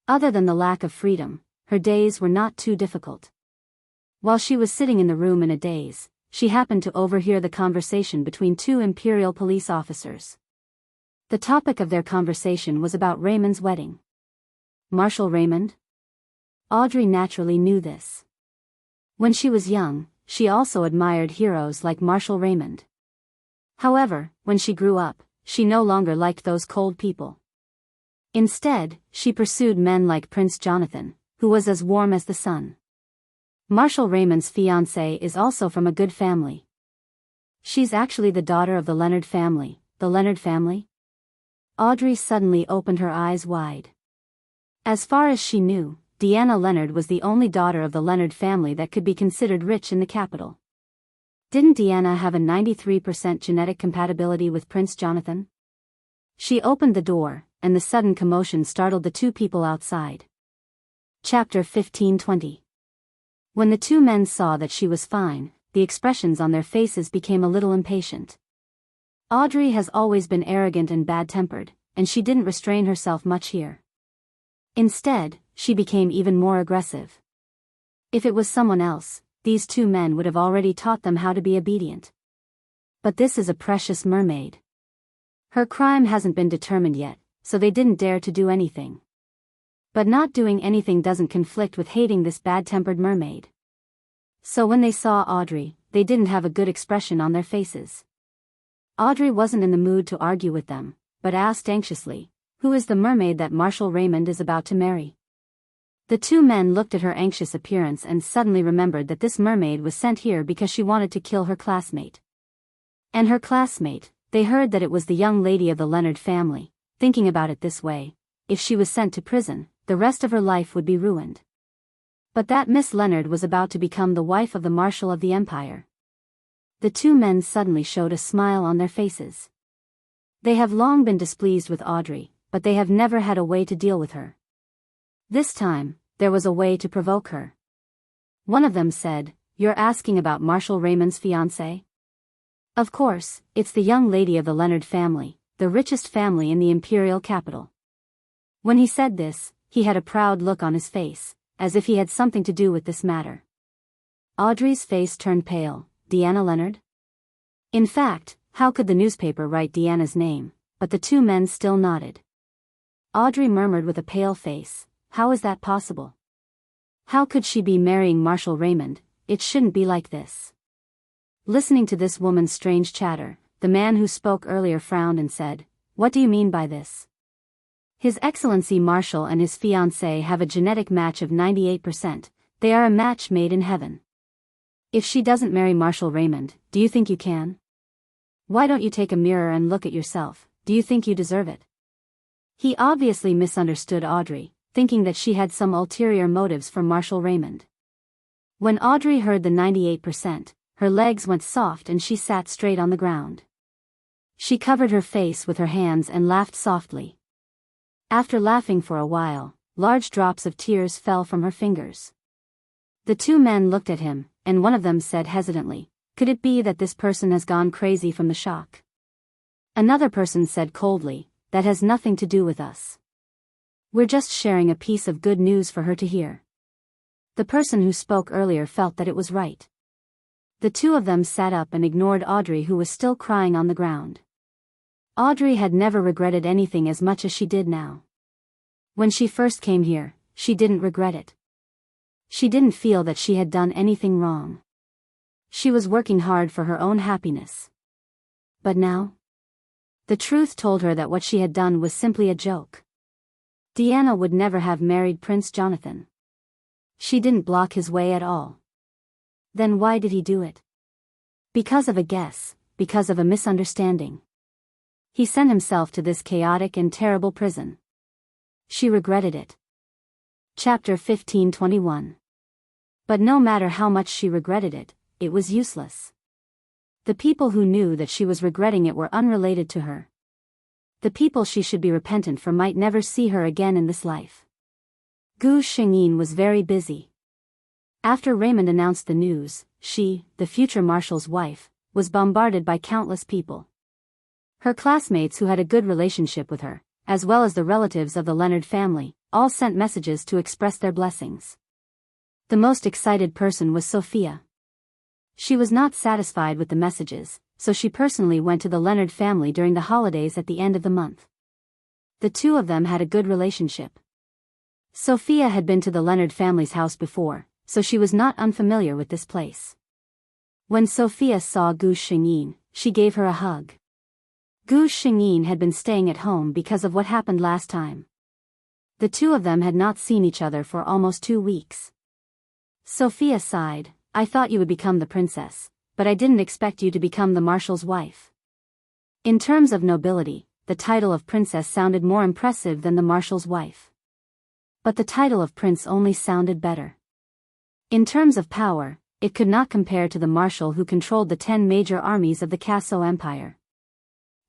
Other than the lack of freedom, her days were not too difficult. While she was sitting in the room in a daze, she happened to overhear the conversation between two Imperial police officers. The topic of their conversation was about Raymond's wedding. Marshal Raymond? Audrey naturally knew this. When she was young, she also admired heroes like Marshal Raymond. However, when she grew up, she no longer liked those cold people. Instead, she pursued men like Prince Jonathan, who was as warm as the sun. Marshal Raymond's fiancée is also from a good family. She's actually the daughter of the Leonard family. The Leonard family? Audrey suddenly opened her eyes wide. As far as she knew, Deanna Leonard was the only daughter of the Leonard family that could be considered rich in the capital. Didn't Deanna have a 93% genetic compatibility with Prince Jonathan? She opened the door, and the sudden commotion startled the two people outside. Chapter 15:20. When the two men saw that she was fine, the expressions on their faces became a little impatient. Audrey has always been arrogant and bad-tempered, and she didn't restrain herself much here. Instead, she became even more aggressive. If it was someone else, these two men would have already taught them how to be obedient. But this is a precious mermaid. Her crime hasn't been determined yet, so they didn't dare to do anything. But not doing anything doesn't conflict with hating this bad-tempered mermaid. So when they saw Audrey, they didn't have a good expression on their faces. Audrey wasn't in the mood to argue with them, but asked anxiously, "Who is the mermaid that Marshal Raymond is about to marry?" The two men looked at her anxious appearance and suddenly remembered that this mermaid was sent here because she wanted to kill her classmate. And her classmate, they heard that it was the young lady of the Leonard family. Thinking about it this way, if she was sent to prison, the rest of her life would be ruined. But that Miss Leonard was about to become the wife of the Marshal of the Empire. The two men suddenly showed a smile on their faces. They have long been displeased with Audrey, but they have never had a way to deal with her. This time, there was a way to provoke her. One of them said, "You're asking about Marshal Raymond's fiancée?" Of course, it's the young lady of the Leonard family, the richest family in the imperial capital. When he said this, he had a proud look on his face, as if he had something to do with this matter. Audrey's face turned pale. Deanna Leonard? In fact, how could the newspaper write Deanna's name? But the two men still nodded. Audrey murmured with a pale face, "How is that possible? How could she be marrying Marshal Raymond? It shouldn't be like this." Listening to this woman's strange chatter, the man who spoke earlier frowned and said, "What do you mean by this?" His Excellency Marshal and his fiancée have a genetic match of 98%, they are a match made in heaven. If she doesn't marry Marshal Raymond, do you think you can? Why don't you take a mirror and look at yourself? Do you think you deserve it? He obviously misunderstood Audrey, thinking that she had some ulterior motives for Marshal Raymond. When Audrey heard the 98%, her legs went soft and she sat straight on the ground. She covered her face with her hands and laughed softly. After laughing for a while, large drops of tears fell from her fingers. The two men looked at him, and one of them said hesitantly, "Could it be that this person has gone crazy from the shock?" Another person said coldly, "That has nothing to do with us. We're just sharing a piece of good news for her to hear." The person who spoke earlier felt that it was right. The two of them sat up and ignored Audrey, who was still crying on the ground. Audrey had never regretted anything as much as she did now. When she first came here, she didn't regret it. She didn't feel that she had done anything wrong. She was working hard for her own happiness. But now? The truth told her that what she had done was simply a joke. Deanna would never have married Prince Jonathan. She didn't block his way at all. Then why did he do it? Because of a guess, because of a misunderstanding. He sent himself to this chaotic and terrible prison. She regretted it. Chapter 15:21. But no matter how much she regretted it, it was useless. The people who knew that she was regretting it were unrelated to her. The people she should be repentant for might never see her again in this life. Gu Shengyin was very busy. After Raymond announced the news, she, the future marshal's wife, was bombarded by countless people. Her classmates who had a good relationship with her, as well as the relatives of the Leonard family, all sent messages to express their blessings. The most excited person was Sophia. She was not satisfied with the messages, so she personally went to the Leonard family during the holidays at the end of the month. The two of them had a good relationship. Sophia had been to the Leonard family's house before, so she was not unfamiliar with this place. When Sophia saw Gu Xingyin, she gave her a hug. Gu Xingyin had been staying at home because of what happened last time. The two of them had not seen each other for almost 2 weeks. Sophia sighed, I thought you would become the princess, but I didn't expect you to become the marshal's wife. In terms of nobility, the title of princess sounded more impressive than the marshal's wife. But the title of prince only sounded better. In terms of power, it could not compare to the marshal who controlled the 10 major armies of the Kaso Empire.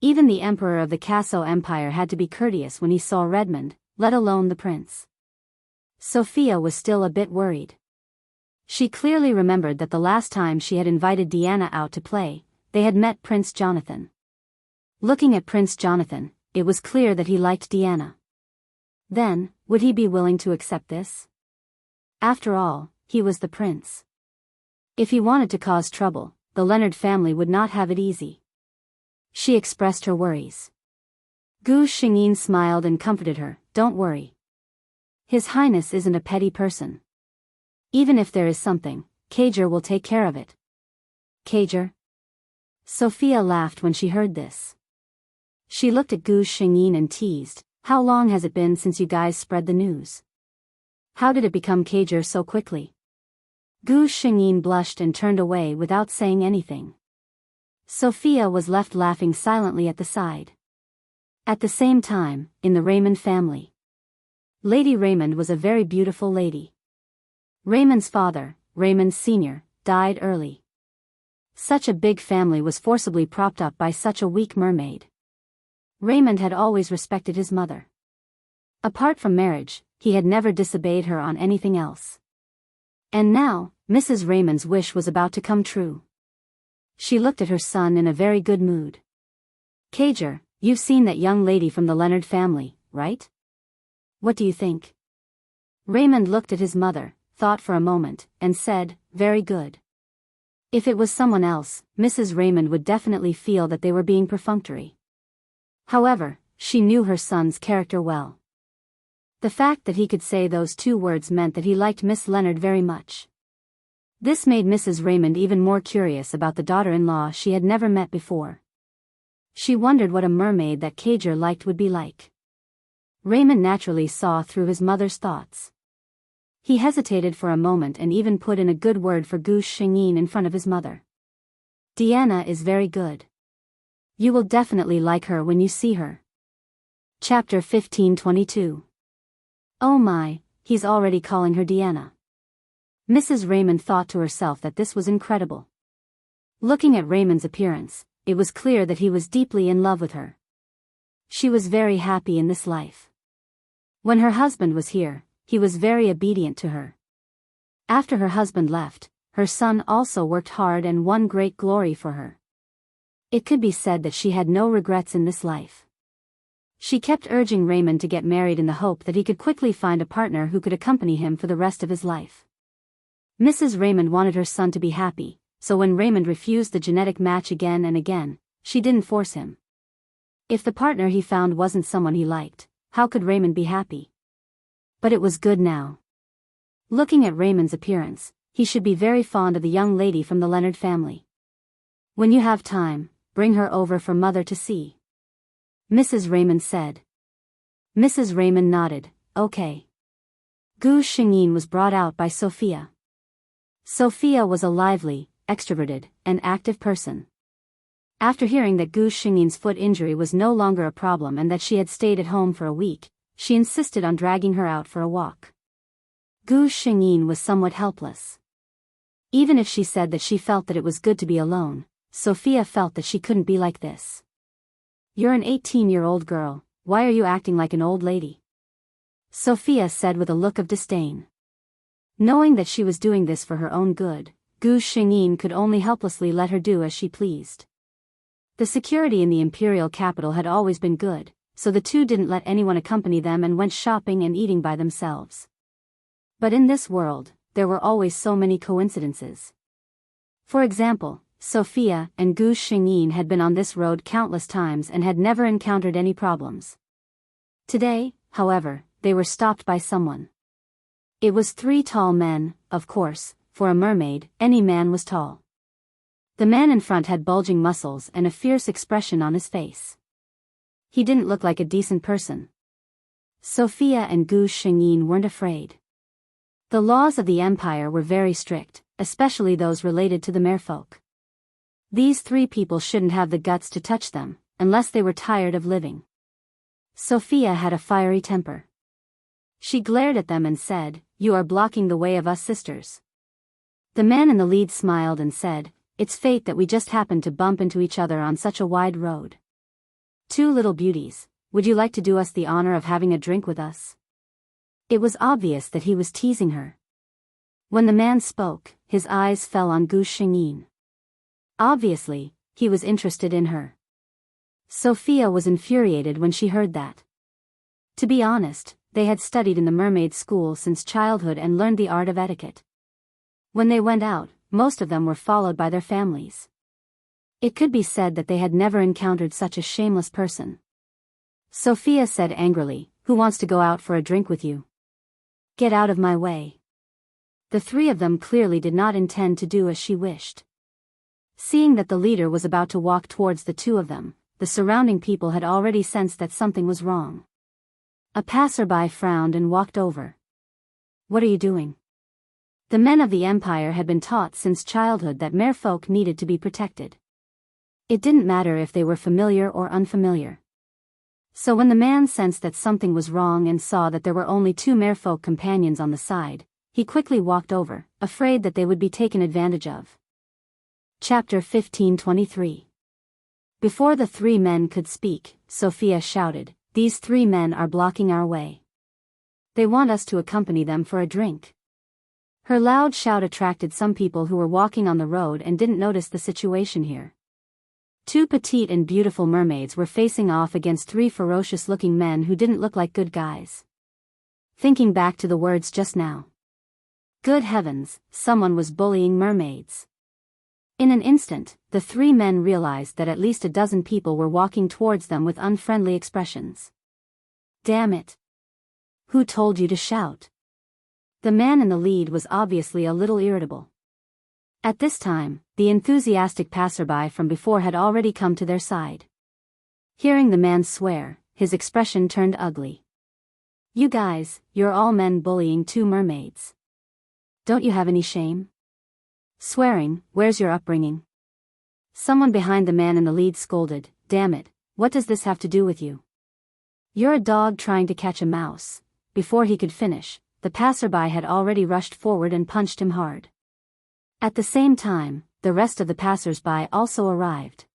Even the emperor of the Kaso Empire had to be courteous when he saw Redmond, let alone the prince. Sophia was still a bit worried. She clearly remembered that the last time she had invited Diana out to play, they had met Prince Jonathan. Looking at Prince Jonathan, it was clear that he liked Diana. Then, would he be willing to accept this? After all, he was the prince. If he wanted to cause trouble, the Leonard family would not have it easy. She expressed her worries. Gu Xingyin smiled and comforted her, don't worry. His Highness isn't a petty person. Even if there is something, Kager will take care of it. Kager? Sophia laughed when she heard this. She looked at Gu Xingyin and teased, how long has it been since you guys spread the news? How did it become Kager so quickly? Gu Xingyin blushed and turned away without saying anything. Sophia was left laughing silently at the side. At the same time, in the Raymond family. Lady Raymond was a very beautiful lady. Raymond's father, Raymond Sr., died early. Such a big family was forcibly propped up by such a weak mermaid. Raymond had always respected his mother. Apart from marriage, he had never disobeyed her on anything else. And now, Mrs. Raymond's wish was about to come true. She looked at her son in a very good mood. Kager, you've seen that young lady from the Leonard family, right? What do you think? Raymond looked at his mother, thought for a moment, and said, very good. If it was someone else, Mrs. Raymond would definitely feel that they were being perfunctory. However, she knew her son's character well. The fact that he could say those 2 words meant that he liked Miss Leonard very much. This made Mrs. Raymond even more curious about the daughter-in-law she had never met before. She wondered what a mermaid that Kager liked would be like. Raymond naturally saw through his mother's thoughts. He hesitated for a moment and even put in a good word for Gu Xingyin in front of his mother. Diana is very good. You will definitely like her when you see her. Chapter 1522. Oh my, he's already calling her Diana. Mrs. Raymond thought to herself that this was incredible. Looking at Raymond's appearance, it was clear that he was deeply in love with her. She was very happy in this life. When her husband was here, he was very obedient to her. After her husband left, her son also worked hard and won great glory for her. It could be said that she had no regrets in this life. She kept urging Raymond to get married in the hope that he could quickly find a partner who could accompany him for the rest of his life. Mrs. Raymond wanted her son to be happy, so when Raymond refused the genetic match again and again, she didn't force him. If the partner he found wasn't someone he liked, how could Raymond be happy? But it was good now. Looking at Raymond's appearance, he should be very fond of the young lady from the Leonard family. When you have time, bring her over for mother to see. Mrs. Raymond said. Mrs. Raymond nodded, okay. Gu Xingyin was brought out by Sophia. Sophia was a lively, extroverted, and active person. After hearing that Gu Xingyin's foot injury was no longer a problem and that she had stayed at home for a week, she insisted on dragging her out for a walk. Gu Xingyin was somewhat helpless. Even if she said that she felt that it was good to be alone, Sophia felt that she couldn't be like this. You're an 18-year-old girl, why are you acting like an old lady? Sophia said with a look of disdain. Knowing that she was doing this for her own good, Gu Xingyin could only helplessly let her do as she pleased. The security in the imperial capital had always been good, so the two didn't let anyone accompany them and went shopping and eating by themselves. But in this world, there were always so many coincidences. For example, Sophia and Gu Xingyin had been on this road countless times and had never encountered any problems. Today, however, they were stopped by someone. It was 3 tall men, of course, for a mermaid, any man was tall. The man in front had bulging muscles and a fierce expression on his face. He didn't look like a decent person. Sophia and Gu Shengyin weren't afraid. The laws of the empire were very strict, especially those related to the merfolk. These three people shouldn't have the guts to touch them, unless they were tired of living. Sophia had a fiery temper. She glared at them and said, "You are blocking the way of us sisters." The man in the lead smiled and said, "It's fate that we just happened to bump into each other on such a wide road. Two little beauties, would you like to do us the honor of having a drink with us?" It was obvious that he was teasing her. When the man spoke, his eyes fell on Gu Shengyin. Obviously, he was interested in her. Sophia was infuriated when she heard that. To be honest, they had studied in the mermaid school since childhood and learned the art of etiquette. When they went out, most of them were followed by their families. It could be said that they had never encountered such a shameless person. Sophia said angrily, "Who wants to go out for a drink with you? Get out of my way." The three of them clearly did not intend to do as she wished. Seeing that the leader was about to walk towards the two of them, the surrounding people had already sensed that something was wrong. A passerby frowned and walked over. "What are you doing?" The men of the empire had been taught since childhood that merfolk needed to be protected. It didn't matter if they were familiar or unfamiliar. So when the man sensed that something was wrong and saw that there were only two merfolk companions on the side, he quickly walked over, afraid that they would be taken advantage of. Chapter 15:23. Before the three men could speak, Sophia shouted, "These three men are blocking our way. They want us to accompany them for a drink." Her loud shout attracted some people who were walking on the road and didn't notice the situation here. Two petite and beautiful mermaids were facing off against three ferocious-looking men who didn't look like good guys. Thinking back to the words just now. Good heavens, someone was bullying mermaids. In an instant, the three men realized that at least a dozen people were walking towards them with unfriendly expressions. "Damn it! Who told you to shout?" The man in the lead was obviously a little irritable. At this time, the enthusiastic passerby from before had already come to their side. Hearing the man swear, his expression turned ugly. "You guys, you're all men bullying two mermaids. Don't you have any shame? Swearing, where's your upbringing?" Someone behind the man in the lead scolded, "Damn it, what does this have to do with you? You're a dog trying to catch a mouse." Before he could finish, the passerby had already rushed forward and punched him hard. At the same time, the rest of the passers-by also arrived.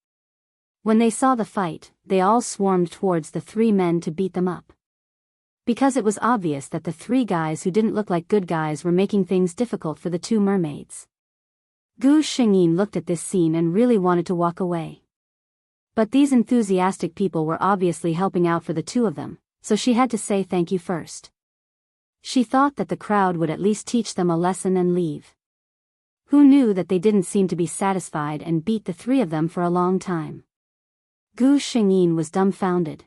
When they saw the fight, they all swarmed towards the three men to beat them up. Because it was obvious that the three guys who didn't look like good guys were making things difficult for the two mermaids. Gu Shengyin looked at this scene and really wanted to walk away. But these enthusiastic people were obviously helping out for the two of them, so she had to say thank you first. She thought that the crowd would at least teach them a lesson and leave. Who knew that they didn't seem to be satisfied and beat the three of them for a long time. Gu Shengyin was dumbfounded.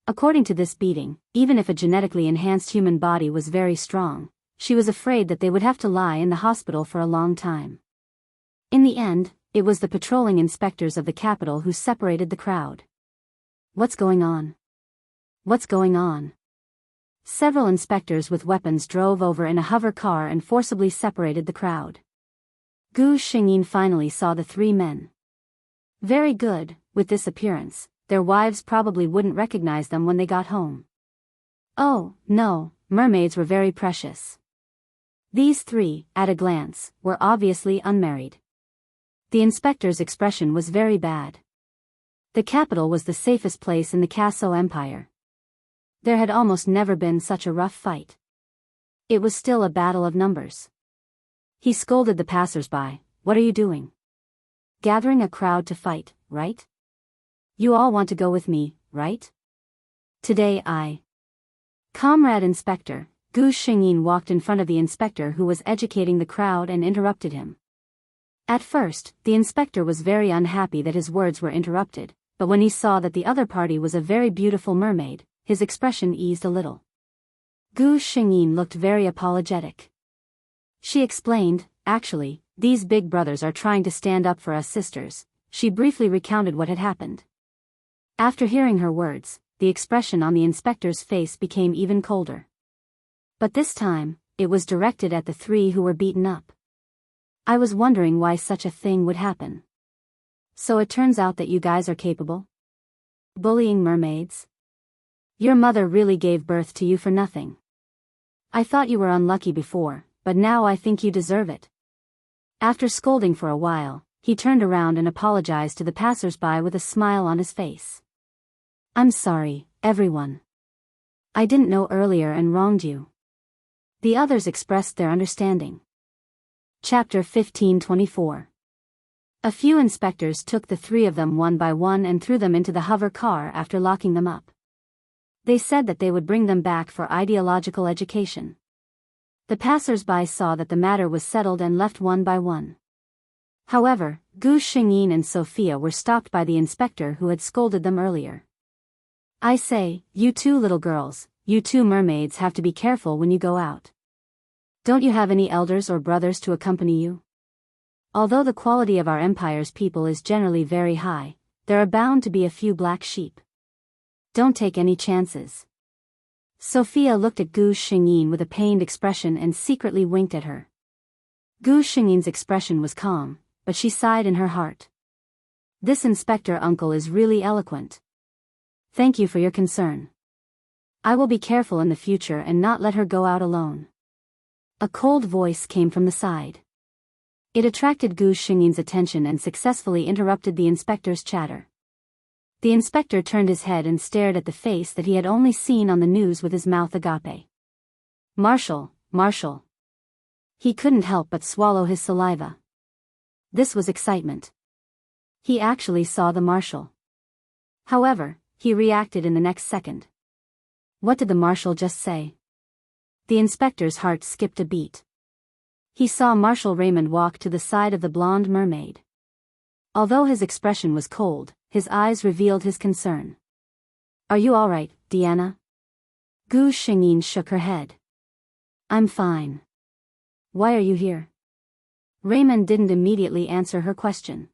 According to this beating, even if a genetically enhanced human body was very strong, she was afraid that they would have to lie in the hospital for a long time. In the end, it was the patrolling inspectors of the capital who separated the crowd. "What's going on? What's going on?" Several inspectors with weapons drove over in a hover car and forcibly separated the crowd. Gu Shengyin finally saw the three men. Very good, with this appearance, their wives probably wouldn't recognize them when they got home. Oh, no, mermaids were very precious. These three, at a glance, were obviously unmarried. The inspector's expression was very bad. The capital was the safest place in the Kaso Empire. There had almost never been such a rough fight. It was still a battle of numbers. He scolded the passers-by, "What are you doing? Gathering a crowd to fight, right? You all want to go with me, right? Today Comrade Inspector." Gu Shengyin walked in front of the inspector who was educating the crowd and interrupted him. At first, the inspector was very unhappy that his words were interrupted, but when he saw that the other party was a very beautiful mermaid, his expression eased a little. Gu Shengyin looked very apologetic. She explained, "Actually, These big brothers are trying to stand up for us sisters." She briefly recounted what had happened. After hearing her words, the expression on the inspector's face became even colder. But this time, it was directed at the three who were beaten up. "I was wondering why such a thing would happen. So it turns out that you guys are capable? Bullying mermaids? Your mother really gave birth to you for nothing. I thought you were unlucky before, but now I think you deserve it." After scolding for a while, he turned around and apologized to the passers-by with a smile on his face. "I'm sorry, everyone. I didn't know earlier and wronged you." The others expressed their understanding. Chapter 15:24. A few inspectors took the three of them one by one and threw them into the hover car after locking them up. They said that they would bring them back for ideological education. The passers-by saw that the matter was settled and left one by one. However, Gu Xingyin and Sophia were stopped by the inspector who had scolded them earlier. "I say, you two little girls, you two mermaids have to be careful when you go out. Don't you have any elders or brothers to accompany you? Although the quality of our empire's people is generally very high, there are bound to be a few black sheep. Don't take any chances." Sophia looked at Gu Xingyin with a pained expression and secretly winked at her. Gu Xingyin's expression was calm, but she sighed in her heart. "This inspector uncle is really eloquent. Thank you for your concern. I will be careful in the future and not let her go out alone." A cold voice came from the side. It attracted Gu Xingyin's attention and successfully interrupted the inspector's chatter. The inspector turned his head and stared at the face that he had only seen on the news with his mouth agape. "Marshal, Marshal." He couldn't help but swallow his saliva. This was excitement. He actually saw the marshal. However, he reacted in the next second. What did the marshal just say? The inspector's heart skipped a beat. He saw Marshal Raymond walk to the side of the blonde mermaid. Although his expression was cold, his eyes revealed his concern. "Are you all right, Deanna?" Gu Xingyin shook her head. "I'm fine. Why are you here?" Raymond didn't immediately answer her question.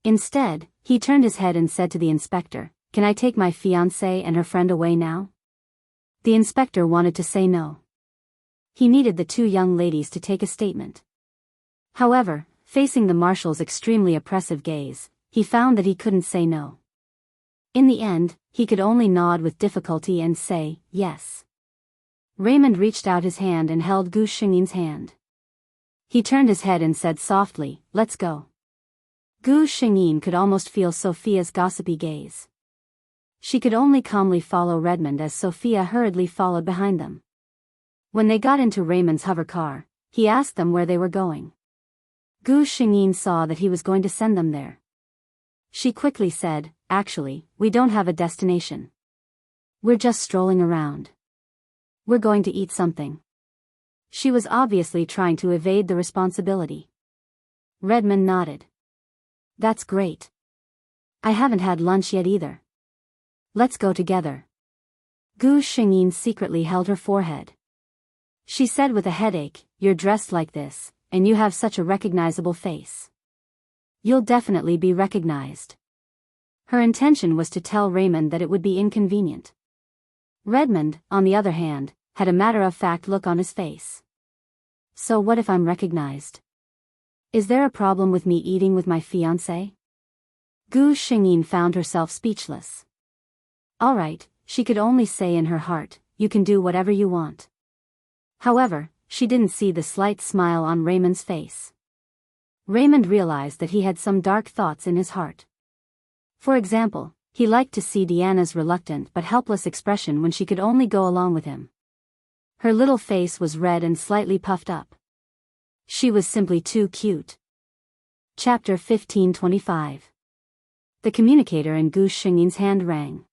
Instead, he turned his head and said to the inspector, "Can I take my fiancée and her friend away now?" The inspector wanted to say no. He needed the two young ladies to take a statement. However, facing the marshal's extremely oppressive gaze, he found that he couldn't say no. In the end, he could only nod with difficulty and say, "Yes." Raymond reached out his hand and held Gu Xingyin's hand. He turned his head and said softly, "Let's go." Gu Xingyin could almost feel Sophia's gossipy gaze. She could only calmly follow Redmond as Sophia hurriedly followed behind them. When they got into Raymond's hover car, he asked them where they were going. Gu Xingyin saw that he was going to send them there. She quickly said, "Actually, we don't have a destination. We're just strolling around. We're going to eat something." She was obviously trying to evade the responsibility. Redmond nodded. "That's great. I haven't had lunch yet either. Let's go together." Gu Xingyin secretly held her forehead. She said with a headache, "You're dressed like this, and you have such a recognizable face. You'll definitely be recognized." Her intention was to tell Raymond that it would be inconvenient. Redmond, on the other hand, had a matter-of-fact look on his face. "So what if I'm recognized? Is there a problem with me eating with my fiancé?" Gu Xingyin found herself speechless. All right, she could only say in her heart, "You can do whatever you want." However, she didn't see the slight smile on Raymond's face. Raymond realized that he had some dark thoughts in his heart. For example, he liked to see Deanna's reluctant but helpless expression when she could only go along with him. Her little face was red and slightly puffed up. She was simply too cute. Chapter 15:25. The communicator in Gu Xingyin's hand rang.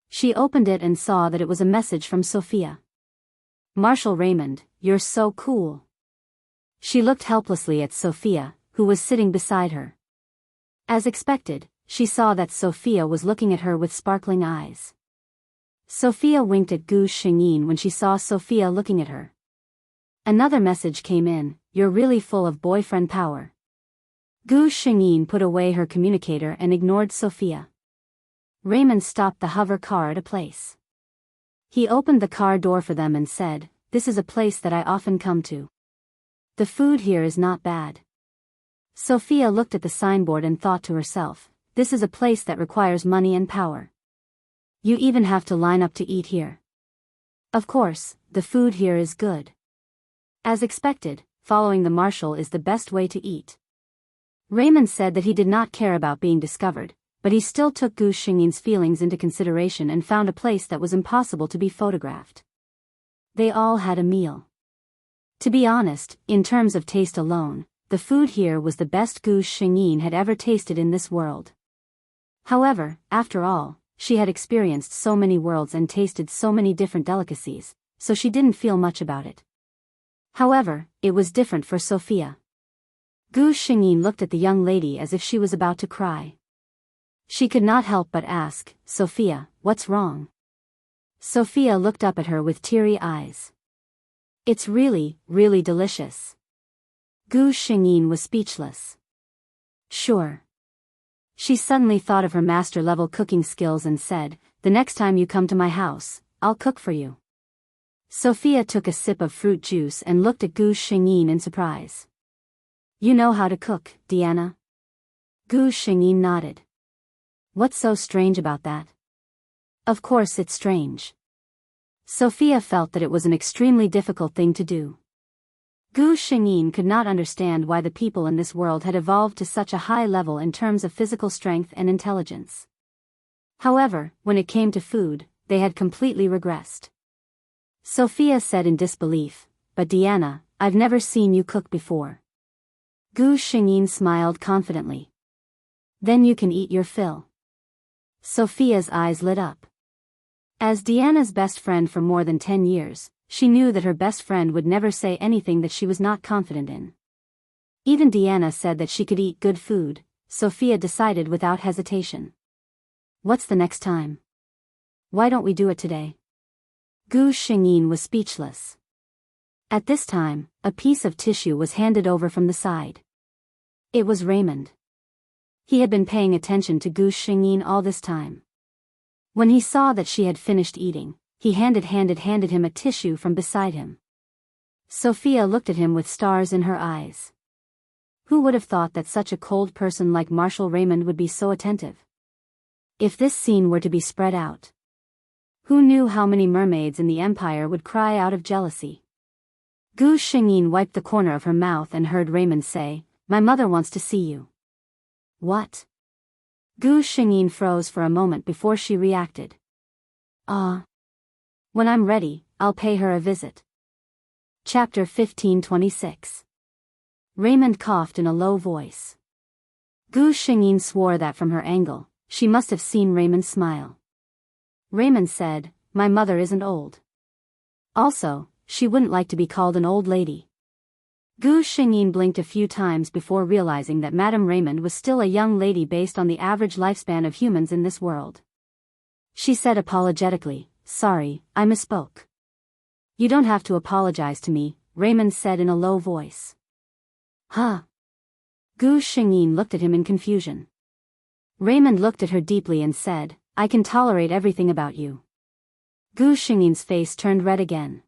She opened it and saw that it was a message from Sophia. "Marshal Raymond, you're so cool." She looked helplessly at Sophia, who was sitting beside her. As expected, she saw that Sophia was looking at her with sparkling eyes. Sophia winked at Gu Xingyin when she saw Sophia looking at her. Another message came in, "You're really full of boyfriend power." Gu Xingyin put away her communicator and ignored Sophia. Raymond stopped the hover car at a place. He opened the car door for them and said, "This is a place that I often come to. The food here is not bad." Sophia looked at the signboard and thought to herself, "This is a place that requires money and power. You even have to line up to eat here. Of course, the food here is good." As expected, following the marshal is the best way to eat. Raymond said that he did not care about being discovered, but he still took Gu Xingyin's feelings into consideration and found a place that was impossible to be photographed. They all had a meal. To be honest, in terms of taste alone, the food here was the best Gu Xingyin had ever tasted in this world. However, after all, she had experienced so many worlds and tasted so many different delicacies, so she didn't feel much about it. However, it was different for Sophia. Gu Xingyin looked at the young lady as if she was about to cry. She could not help but ask, "Sophia, what's wrong?" Sophia looked up at her with teary eyes. "It's really, really delicious." Gu Xingyin was speechless. "Sure." She suddenly thought of her master-level cooking skills and said, "The next time you come to my house, I'll cook for you." Sophia took a sip of fruit juice and looked at Gu Xingyin in surprise. "You know how to cook, Diana?" Gu Xingyin nodded. "What's so strange about that?" "Of course it's strange." Sophia felt that it was an extremely difficult thing to do. Gu Xingyin could not understand why the people in this world had evolved to such a high level in terms of physical strength and intelligence. However, when it came to food, they had completely regressed. Sophia said in disbelief, "But Diana, I've never seen you cook before." Gu Xingyin smiled confidently. "Then you can eat your fill." Sophia's eyes lit up. As Diana's best friend for more than 10 years, she knew that her best friend would never say anything that she was not confident in. Even Diana said that she could eat good food, Sophia decided without hesitation. "What's the next time? Why don't we do it today?" Gu Xingyin was speechless. At this time, a piece of tissue was handed over from the side. It was Raymond. He had been paying attention to Gu Xingyin all this time. When he saw that she had finished eating, he handed him a tissue from beside him. Sophia looked at him with stars in her eyes. Who would have thought that such a cold person like Marshal Raymond would be so attentive? If this scene were to be spread out, who knew how many mermaids in the empire would cry out of jealousy? Gu Xingyin wiped the corner of her mouth and heard Raymond say, "My mother wants to see you." "What?" Gu Xingyin froze for a moment before she reacted. When I'm ready, I'll pay her a visit." Chapter 1526. Raymond coughed in a low voice. Gu Xingyin swore that from her angle, she must have seen Raymond smile. Raymond said, "My mother isn't old. Also, she wouldn't like to be called an old lady." Gu Xingyin blinked a few times before realizing that Madame Raymond was still a young lady based on the average lifespan of humans in this world. She said apologetically, "Sorry, I misspoke." "You don't have to apologize to me," Raymond said in a low voice. "Huh?" Gu Xingyin looked at him in confusion. Raymond looked at her deeply and said, "I can tolerate everything about you." Gu Xingyin's face turned red again.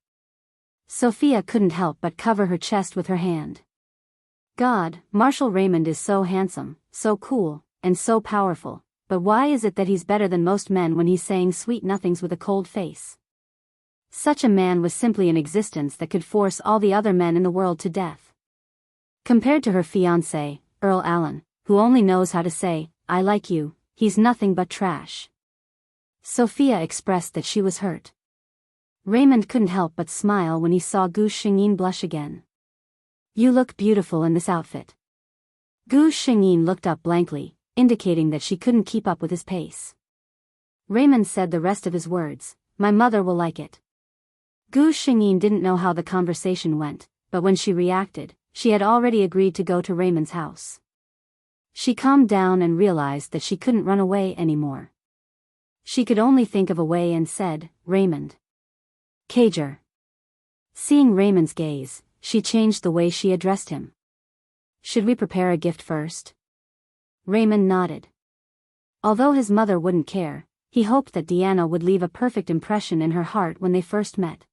Sophia couldn't help but cover her chest with her hand. God, Marshal Raymond is so handsome, so cool, and so powerful, but why is it that he's better than most men when he's saying sweet nothings with a cold face? Such a man was simply an existence that could force all the other men in the world to death. Compared to her fiancé, Earl Allen, who only knows how to say, "I like you," he's nothing but trash. Sophia expressed that she was hurt. Raymond couldn't help but smile when he saw Gu Xingyin blush again. "You look beautiful in this outfit." Gu Xingyin looked up blankly, indicating that she couldn't keep up with his pace. Raymond said the rest of his words, "My mother will like it." Gu Xingyin didn't know how the conversation went, but when she reacted, she had already agreed to go to Raymond's house. She calmed down and realized that she couldn't run away anymore. She could only think of a way and said, "Raymond." Cager. Seeing Raymond's gaze, she changed the way she addressed him. "Should we prepare a gift first?" Raymond nodded. Although his mother wouldn't care, he hoped that Diana would leave a perfect impression in her heart when they first met.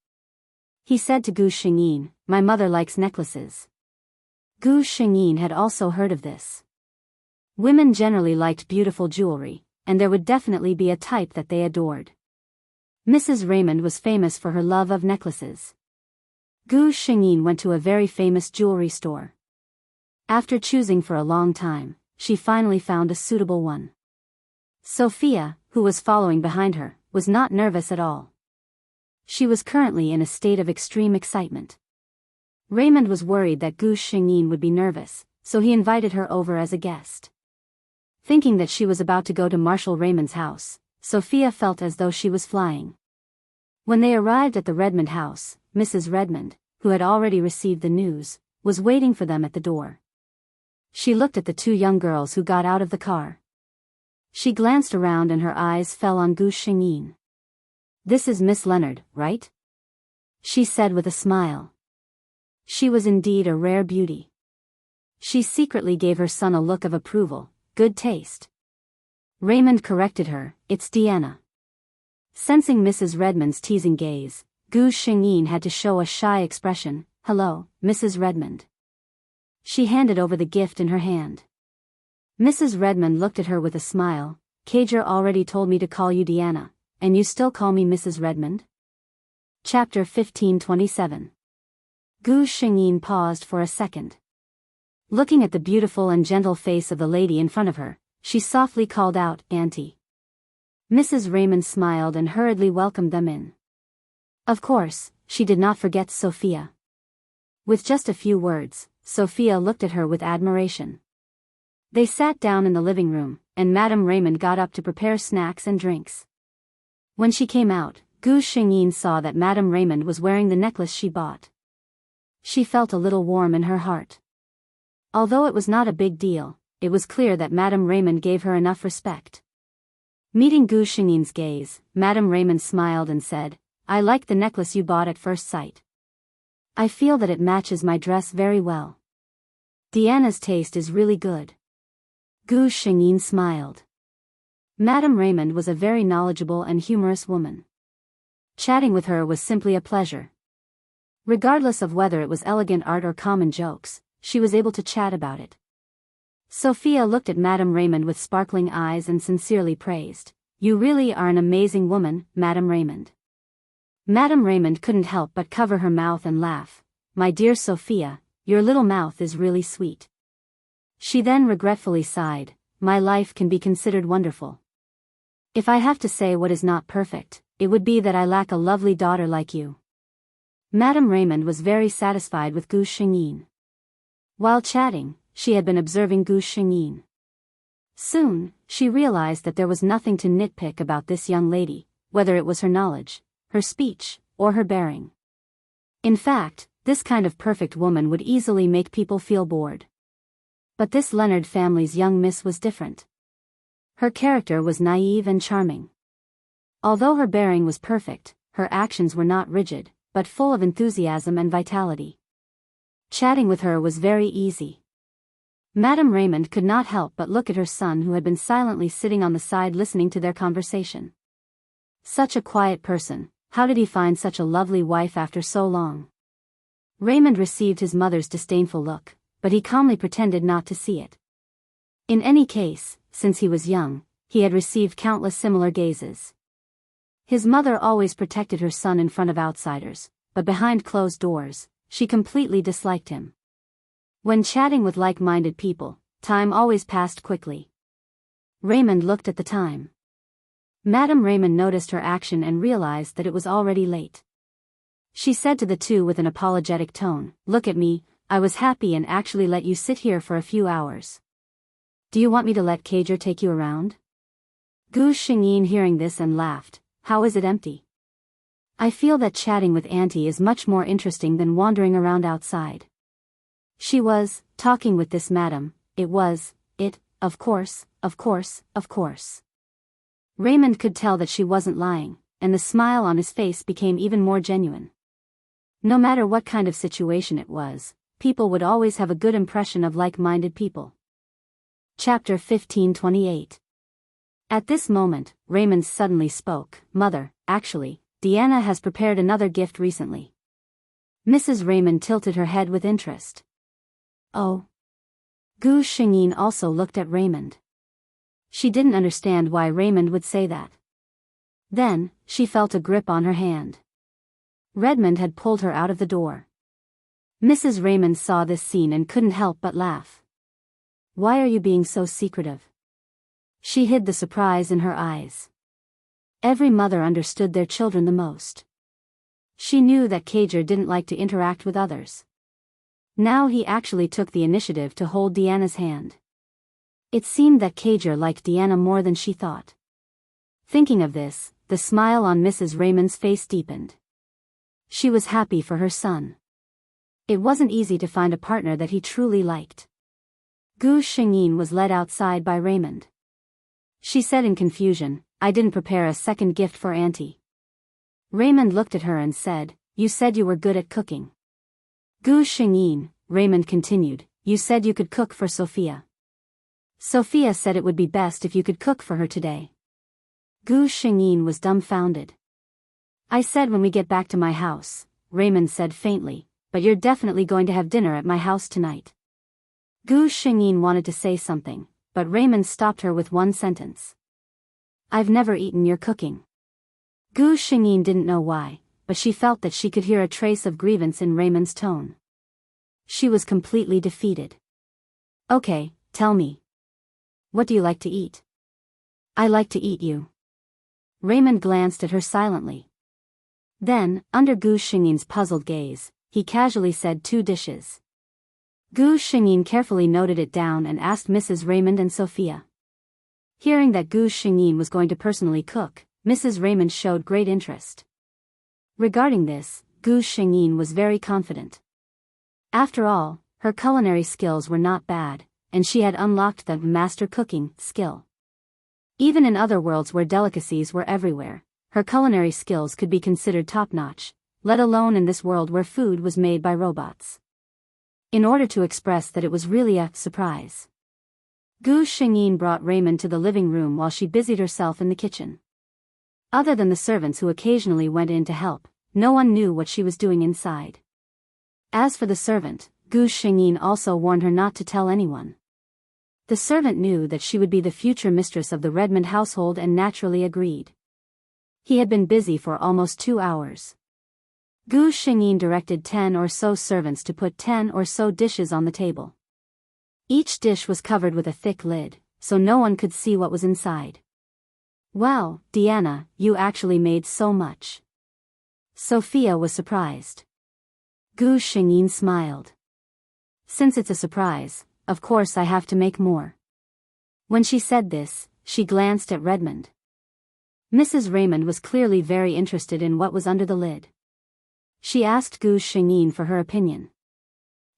He said to Gu Xingyin, "My mother likes necklaces." Gu Xingyin had also heard of this. Women generally liked beautiful jewelry, and there would definitely be a type that they adored. Mrs. Raymond was famous for her love of necklaces. Gu Xingyin went to a very famous jewelry store. After choosing for a long time, she finally found a suitable one. Sophia, who was following behind her, was not nervous at all. She was currently in a state of extreme excitement. Raymond was worried that Gu Xingyin would be nervous, so he invited her over as a guest. Thinking that she was about to go to Marshal Raymond's house, Sophia felt as though she was flying. When they arrived at the Redmond house, Mrs. Redmond, who had already received the news, was waiting for them at the door. She looked at the two young girls who got out of the car. She glanced around and her eyes fell on Gu Xingyin. "This is Miss Leonard, right?" she said with a smile. She was indeed a rare beauty. She secretly gave her son a look of approval. "Good taste." Raymond corrected her, "It's Diana." Sensing Mrs. Redmond's teasing gaze, Gu Xingyin had to show a shy expression. "Hello, Mrs. Redmond." She handed over the gift in her hand. Mrs. Redmond looked at her with a smile. "Kager already told me to call you Diana, and you still call me Mrs. Redmond?" Chapter 1527. Gu Xingyin paused for a second. Looking at the beautiful and gentle face of the lady in front of her, she softly called out, "Auntie." Mrs. Raymond smiled and hurriedly welcomed them in. Of course, she did not forget Sophia. With just a few words, Sophia looked at her with admiration. They sat down in the living room, and Madame Raymond got up to prepare snacks and drinks. When she came out, Gu Xingyin saw that Madame Raymond was wearing the necklace she bought. She felt a little warm in her heart. Although it was not a big deal, it was clear that Madame Raymond gave her enough respect. Meeting Gu Xingyin's gaze, Madame Raymond smiled and said, "I like the necklace you bought at first sight. I feel that it matches my dress very well. Diana's taste is really good." Gu Xingyin smiled. Madame Raymond was a very knowledgeable and humorous woman. Chatting with her was simply a pleasure. Regardless of whether it was elegant art or common jokes, she was able to chat about it. Sophia looked at Madame Raymond with sparkling eyes and sincerely praised, "You really are an amazing woman, Madame Raymond." Madame Raymond couldn't help but cover her mouth and laugh. "My dear Sophia, your little mouth is really sweet." She then regretfully sighed, "My life can be considered wonderful. If I have to say what is not perfect, it would be that I lack a lovely daughter like you." Madame Raymond was very satisfied with Gu Xingyin. While chatting, she had been observing Gu Xingyin. Soon, she realized that there was nothing to nitpick about this young lady, whether it was her knowledge, her speech, or her bearing. In fact, this kind of perfect woman would easily make people feel bored. But this Leonard family's young miss was different. Her character was naive and charming. Although her bearing was perfect, her actions were not rigid, but full of enthusiasm and vitality. Chatting with her was very easy. Madame Raymond could not help but look at her son, who had been silently sitting on the side listening to their conversation. Such a quiet person, how did he find such a lovely wife after so long? Raymond received his mother's disdainful look, but he calmly pretended not to see it. In any case, since he was young, he had received countless similar gazes. His mother always protected her son in front of outsiders, but behind closed doors, she completely disliked him. When chatting with like-minded people, time always passed quickly. Raymond looked at the time. Madame Raymond noticed her action and realized that it was already late. She said to the two with an apologetic tone, "Look at me, I was happy and actually let you sit here for a few hours. Do you want me to let Kager take you around?" Gu Xingyin hearing this and laughed, "How is it empty? I feel that chatting with Auntie is much more interesting than wandering around outside." She was talking with this madam, of course. Raymond could tell that she wasn't lying, and the smile on his face became even more genuine. No matter what kind of situation it was, people would always have a good impression of like-minded people. Chapter 1528. At this moment, Raymond suddenly spoke. Mother, actually, Deanna has prepared another gift recently. Mrs. Raymond tilted her head with interest. Oh. Gu Xingyin also looked at Raymond. She didn't understand why Raymond would say that. Then, she felt a grip on her hand. Redmond had pulled her out of the door. Mrs. Raymond saw this scene and couldn't help but laugh. Why are you being so secretive? She hid the surprise in her eyes. Every mother understood their children the most. She knew that Kager didn't like to interact with others. Now he actually took the initiative to hold Deanna's hand. It seemed that Kager liked Deanna more than she thought. Thinking of this, the smile on Mrs. Raymond's face deepened. She was happy for her son. It wasn't easy to find a partner that he truly liked. Gu Xingyin was led outside by Raymond. She said in confusion, I didn't prepare a second gift for Auntie. Raymond looked at her and said, You said you were good at cooking. Gu Xingyin, Raymond continued, you said you could cook for Sophia. Sophia said it would be best if you could cook for her today. Gu Xingyin was dumbfounded. I said when we get back to my house, Raymond said faintly, but you're definitely going to have dinner at my house tonight. Gu Xingyin wanted to say something, but Raymond stopped her with one sentence. I've never eaten your cooking. Gu Xingyin didn't know why, but she felt that she could hear a trace of grievance in Raymond's tone. She was completely defeated. Okay, tell me. What do you like to eat? I like to eat you. Raymond glanced at her silently. Then, under Gu Xingyin's puzzled gaze, he casually said 2 dishes. Gu Xingyin carefully noted it down and asked Mrs. Raymond and Sophia. Hearing that Gu Xingyin was going to personally cook, Mrs. Raymond showed great interest. Regarding this, Gu Xingyin was very confident. After all, her culinary skills were not bad, and she had unlocked the master cooking skill. Even in other worlds where delicacies were everywhere, her culinary skills could be considered top-notch, let alone in this world where food was made by robots. In order to express that it was really a surprise, Gu Xingyin brought Raymond to the living room while she busied herself in the kitchen. Other than the servants who occasionally went in to help, no one knew what she was doing inside. As for the servant, Gu Xingyin also warned her not to tell anyone. The servant knew that she would be the future mistress of the Redmond household and naturally agreed. He had been busy for almost 2 hours. Gu Xingyin directed 10 or so servants to put 10 or so dishes on the table. Each dish was covered with a thick lid, so no one could see what was inside. Wow, Deanna, you actually made so much. Sophia was surprised. Gu Xingyin smiled. Since it's a surprise, of course I have to make more. When she said this, she glanced at Redmond. Mrs. Raymond was clearly very interested in what was under the lid. She asked Gu Xingyin for her opinion.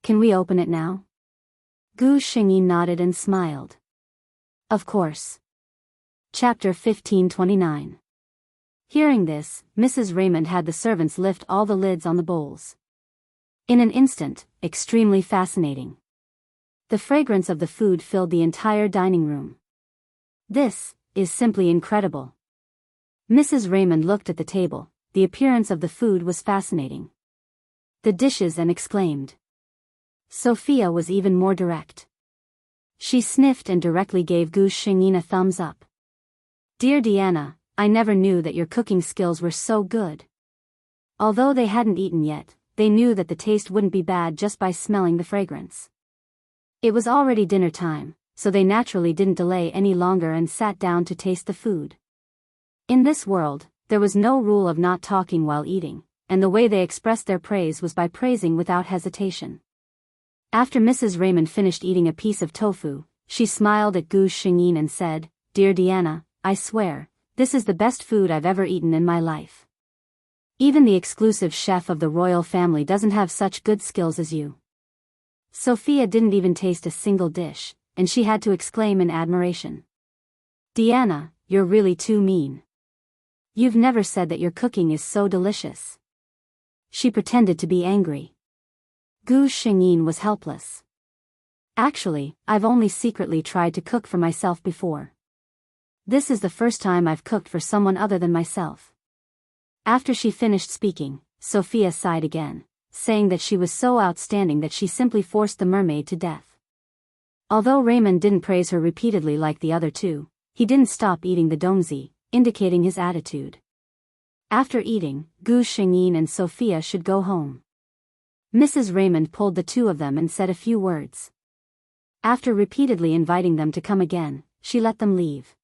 Can we open it now? Gu Xingyin nodded and smiled. Of course. Chapter 1529. Hearing this, Mrs. Raymond had the servants lift all the lids on the bowls. In an instant, extremely fascinating. The fragrance of the food filled the entire dining room. This is simply incredible. Mrs. Raymond looked at the table. The appearance of the food was fascinating. The dishes and exclaimed. Sophia was even more direct. She sniffed and directly gave Gu Xingyin a thumbs up. Dear Deanna, I never knew that your cooking skills were so good. Although they hadn't eaten yet, they knew that the taste wouldn't be bad just by smelling the fragrance. It was already dinner time, so they naturally didn't delay any longer and sat down to taste the food. In this world, there was no rule of not talking while eating, and the way they expressed their praise was by praising without hesitation. After Mrs. Raymond finished eating a piece of tofu, she smiled at Gu Xingyin and said, Dear Deanna, I swear, this is the best food I've ever eaten in my life. Even the exclusive chef of the royal family doesn't have such good skills as you. Sophia didn't even taste a single dish, and she had to exclaim in admiration. Deanna, you're really too mean. You've never said that your cooking is so delicious. She pretended to be angry. Gu Xingyin was helpless. Actually, I've only secretly tried to cook for myself before. This is the first time I've cooked for someone other than myself. After she finished speaking, Sophia sighed again, saying that she was so outstanding that she simply forced the mermaid to death. Although Raymond didn't praise her repeatedly like the other two, he didn't stop eating the dongzi, indicating his attitude. After eating, Gu Xingyin and Sophia should go home. Mrs. Raymond pulled the two of them and said a few words. After repeatedly inviting them to come again, she let them leave.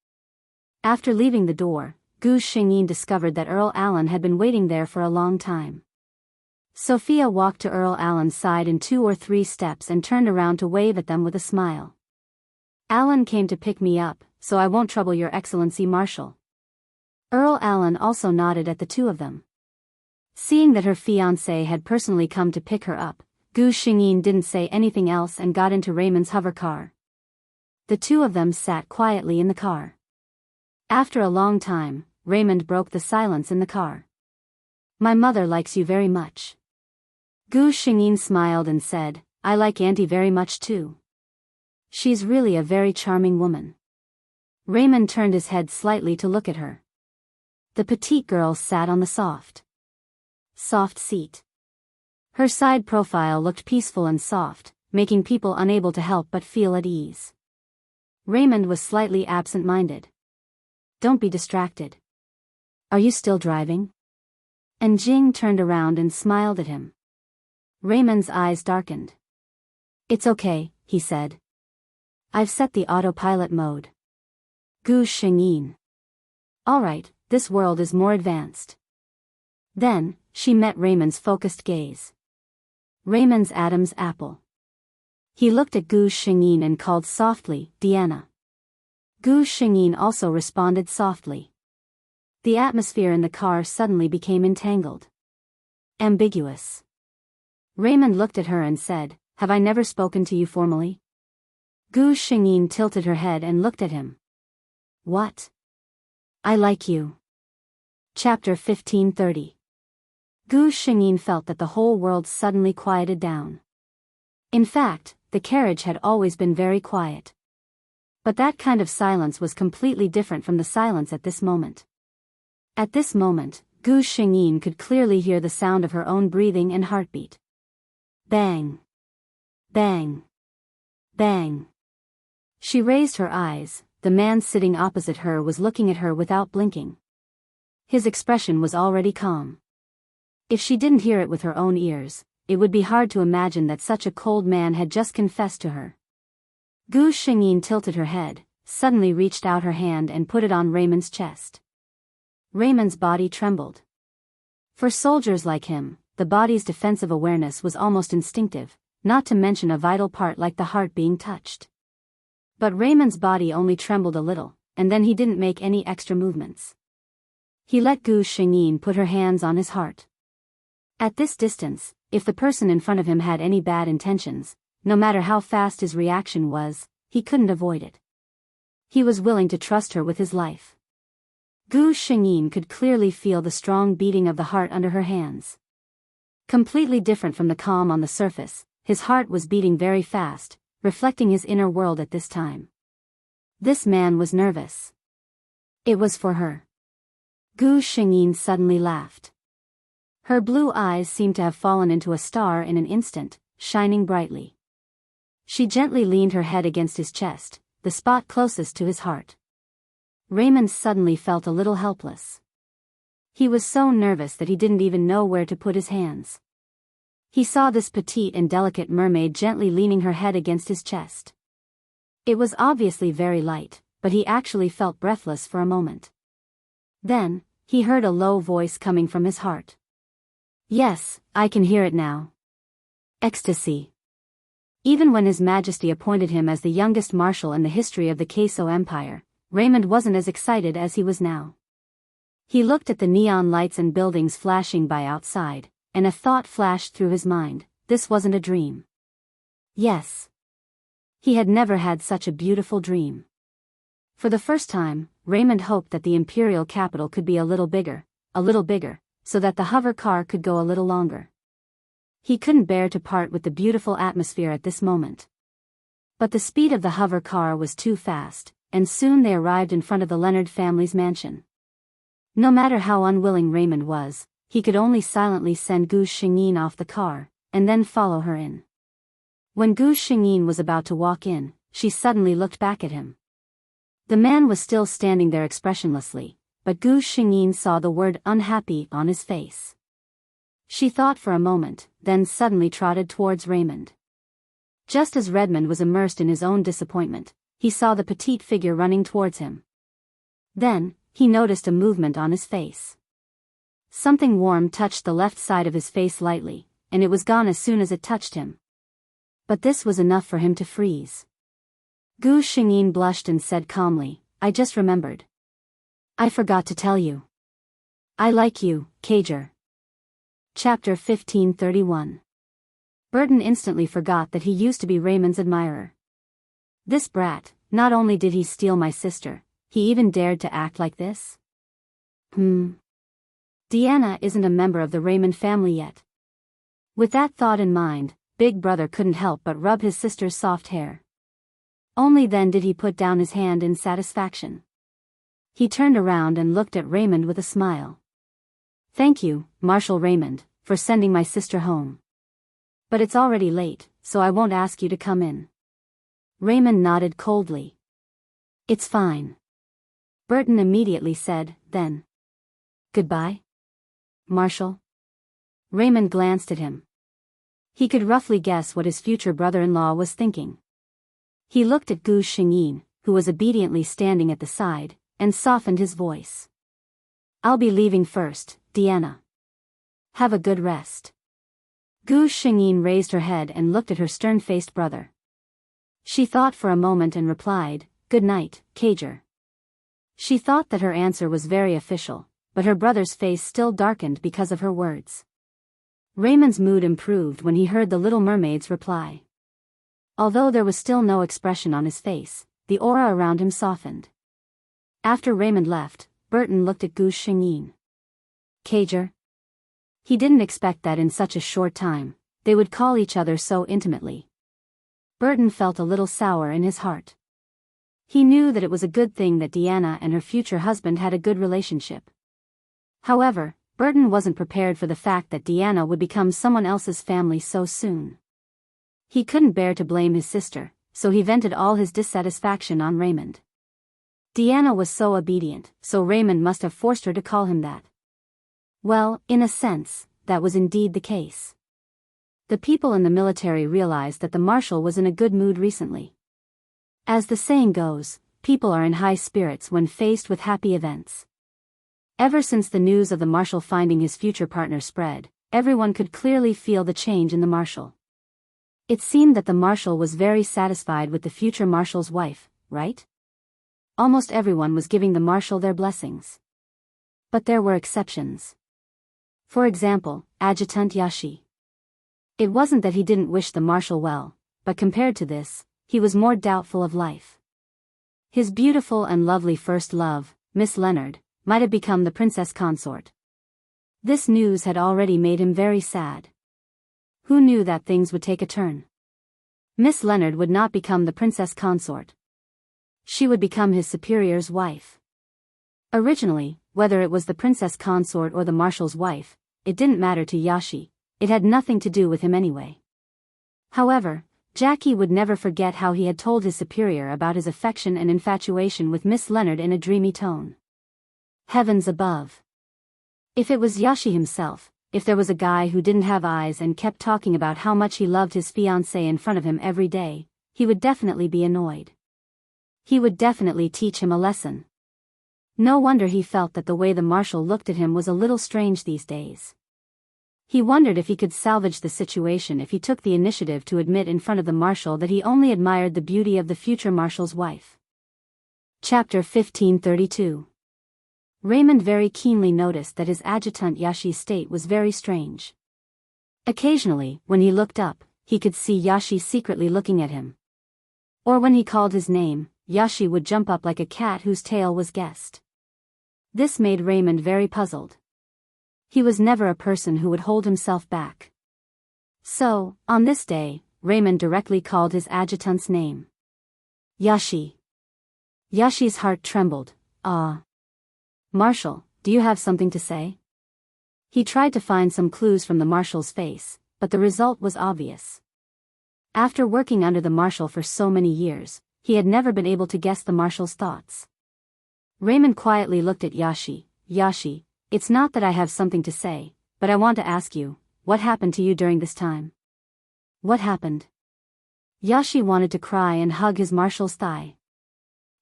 After leaving the door, Gu Xingyin discovered that Earl Allen had been waiting there for a long time. Sophia walked to Earl Allen's side in 2 or 3 steps and turned around to wave at them with a smile. "Allen came to pick me up, so I won't trouble your Excellency Marshal." Earl Allen also nodded at the two of them. Seeing that her fiancé had personally come to pick her up, Gu Xingyin didn't say anything else and got into Raymond's hover car. The two of them sat quietly in the car. After a long time, Raymond broke the silence in the car. "My mother likes you very much." Gu Xingyin smiled and said, "I like Auntie very much too. She's really a very charming woman." Raymond turned his head slightly to look at her. The petite girl sat on the soft seat. Her side profile looked peaceful and soft, making people unable to help but feel at ease. Raymond was slightly absent-minded. "Don't be distracted. Are you still driving?" And Jing turned around and smiled at him. Raymond's eyes darkened. "It's okay," he said. "I've set the autopilot mode." Gu Xingyin. "Alright, this world is more advanced." Then, she met Raymond's focused gaze. Raymond's Adam's apple. He looked at Gu Xingyin and called softly, "Diana." Gu Xingyin also responded softly. The atmosphere in the car suddenly became entangled. Ambiguous. Raymond looked at her and said, "Have I never spoken to you formally?" Gu Xingyin tilted her head and looked at him. "What?" "I like you." Chapter 1530. Gu Xingyin felt that the whole world suddenly quieted down. In fact, the carriage had always been very quiet. But that kind of silence was completely different from the silence at this moment. At this moment, Gu Xingyin could clearly hear the sound of her own breathing and heartbeat. Bang! Bang! Bang! She raised her eyes. The man sitting opposite her was looking at her without blinking. His expression was already calm. If she didn't hear it with her own ears, it would be hard to imagine that such a cold man had just confessed to her. Gu Xingyin tilted her head, suddenly reached out her hand and put it on Raymond's chest. Raymond's body trembled. For soldiers like him, the body's defensive awareness was almost instinctive, not to mention a vital part like the heart being touched. But Raymond's body only trembled a little, and then he didn't make any extra movements. He let Gu Xingyin put her hands on his heart. At this distance, if the person in front of him had any bad intentions, no matter how fast his reaction was, he couldn't avoid it. He was willing to trust her with his life. Gu Xingyin could clearly feel the strong beating of the heart under her hands. Completely different from the calm on the surface, his heart was beating very fast, reflecting his inner world at this time. This man was nervous. It was for her. Gu Xingyin suddenly laughed. Her blue eyes seemed to have fallen into a star in an instant, shining brightly. She gently leaned her head against his chest, the spot closest to his heart. Raymond suddenly felt a little helpless. He was so nervous that he didn't even know where to put his hands. He saw this petite and delicate mermaid gently leaning her head against his chest. It was obviously very light, but he actually felt breathless for a moment. Then, he heard a low voice coming from his heart. "Yes, I can hear it now." Ecstasy. Even when His Majesty appointed him as the youngest marshal in the history of the Queso Empire, Raymond wasn't as excited as he was now. He looked at the neon lights and buildings flashing by outside, and a thought flashed through his mind: this wasn't a dream. Yes. He had never had such a beautiful dream. For the first time, Raymond hoped that the imperial capital could be a little bigger, so that the hover car could go a little longer. He couldn't bear to part with the beautiful atmosphere at this moment. But the speed of the hover car was too fast, and soon they arrived in front of the Leonard family's mansion. No matter how unwilling Raymond was, he could only silently send Gu Xingyin off the car, and then follow her in. When Gu Xingyin was about to walk in, she suddenly looked back at him. The man was still standing there expressionlessly, but Gu Xingyin saw the word unhappy on his face. She thought for a moment, then suddenly trotted towards Raymond. Just as Redmond was immersed in his own disappointment, he saw the petite figure running towards him. Then, he noticed a movement on his face. Something warm touched the left side of his face lightly, and it was gone as soon as it touched him. But this was enough for him to freeze. Gu Xingyin blushed and said calmly, "I just remembered. I forgot to tell you. I like you, Cager." Chapter 1531. Burton instantly forgot that he used to be Raymond's admirer. This brat, not only did he steal my sister, he even dared to act like this? Deanna isn't a member of the Raymond family yet. With that thought in mind, Big Brother couldn't help but rub his sister's soft hair. Only then did he put down his hand in satisfaction. He turned around and looked at Raymond with a smile. "Thank you, Marshal Raymond, for sending my sister home. But it's already late, so I won't ask you to come in." Raymond nodded coldly. "It's fine." Burton immediately said, then. "Goodbye, Marshal." Raymond glanced at him. He could roughly guess what his future brother-in-law was thinking. He looked at Gu Xingyin, who was obediently standing at the side, and softened his voice. "I'll be leaving first, Deanna. Have a good rest." Gu Xingyin raised her head and looked at her stern-faced brother. She thought for a moment and replied, "Good night, Cager." She thought that her answer was very official, but her brother's face still darkened because of her words. Raymond's mood improved when he heard the little mermaid's reply. Although there was still no expression on his face, the aura around him softened. After Raymond left, Burton looked at Gu Xingyin. "Cager?" He didn't expect that in such a short time, they would call each other so intimately. Burton felt a little sour in his heart. He knew that it was a good thing that Deanna and her future husband had a good relationship. However, Burton wasn't prepared for the fact that Deanna would become someone else's family so soon. He couldn't bear to blame his sister, so he vented all his dissatisfaction on Raymond. Deanna was so obedient, so Raymond must have forced her to call him that. Well, in a sense, that was indeed the case. The people in the military realized that the Marshal was in a good mood recently. As the saying goes, people are in high spirits when faced with happy events. Ever since the news of the Marshal finding his future partner spread, everyone could clearly feel the change in the Marshal. It seemed that the Marshal was very satisfied with the future Marshal's wife, right? Almost everyone was giving the Marshal their blessings. But there were exceptions. For example, Adjutant Yashi. It wasn't that he didn't wish the Marshal well, but compared to this, he was more doubtful of life. His beautiful and lovely first love, Miss Leonard, might have become the princess consort. This news had already made him very sad. Who knew that things would take a turn? Miss Leonard would not become the princess consort. She would become his superior's wife. Originally, whether it was the princess consort or the Marshal's wife, it didn't matter to Yashi, it had nothing to do with him anyway. However, Jackie would never forget how he had told his superior about his affection and infatuation with Miss Leonard in a dreamy tone. Heavens above! If it was Yashi himself, if there was a guy who didn't have eyes and kept talking about how much he loved his fiancée in front of him every day, he would definitely be annoyed. He would definitely teach him a lesson. No wonder he felt that the way the Marshal looked at him was a little strange these days. He wondered if he could salvage the situation if he took the initiative to admit in front of the Marshal that he only admired the beauty of the future Marshal's wife. Chapter 1532. Raymond very keenly noticed that his adjutant Yashi's state was very strange. Occasionally, when he looked up, he could see Yashi secretly looking at him. Or when he called his name, Yashi would jump up like a cat whose tail was guessed. This made Raymond very puzzled. He was never a person who would hold himself back. So, on this day, Raymond directly called his adjutant's name. Yashi. Yashi's heart trembled. Marshal, do you have something to say? He tried to find some clues from the marshal's face, but the result was obvious. After working under the marshal for so many years, he had never been able to guess the marshal's thoughts. Raymond quietly looked at Yashi. Yashi, it's not that I have something to say, but I want to ask you, what happened to you during this time? What happened? Yashi wanted to cry and hug his marshal's thigh.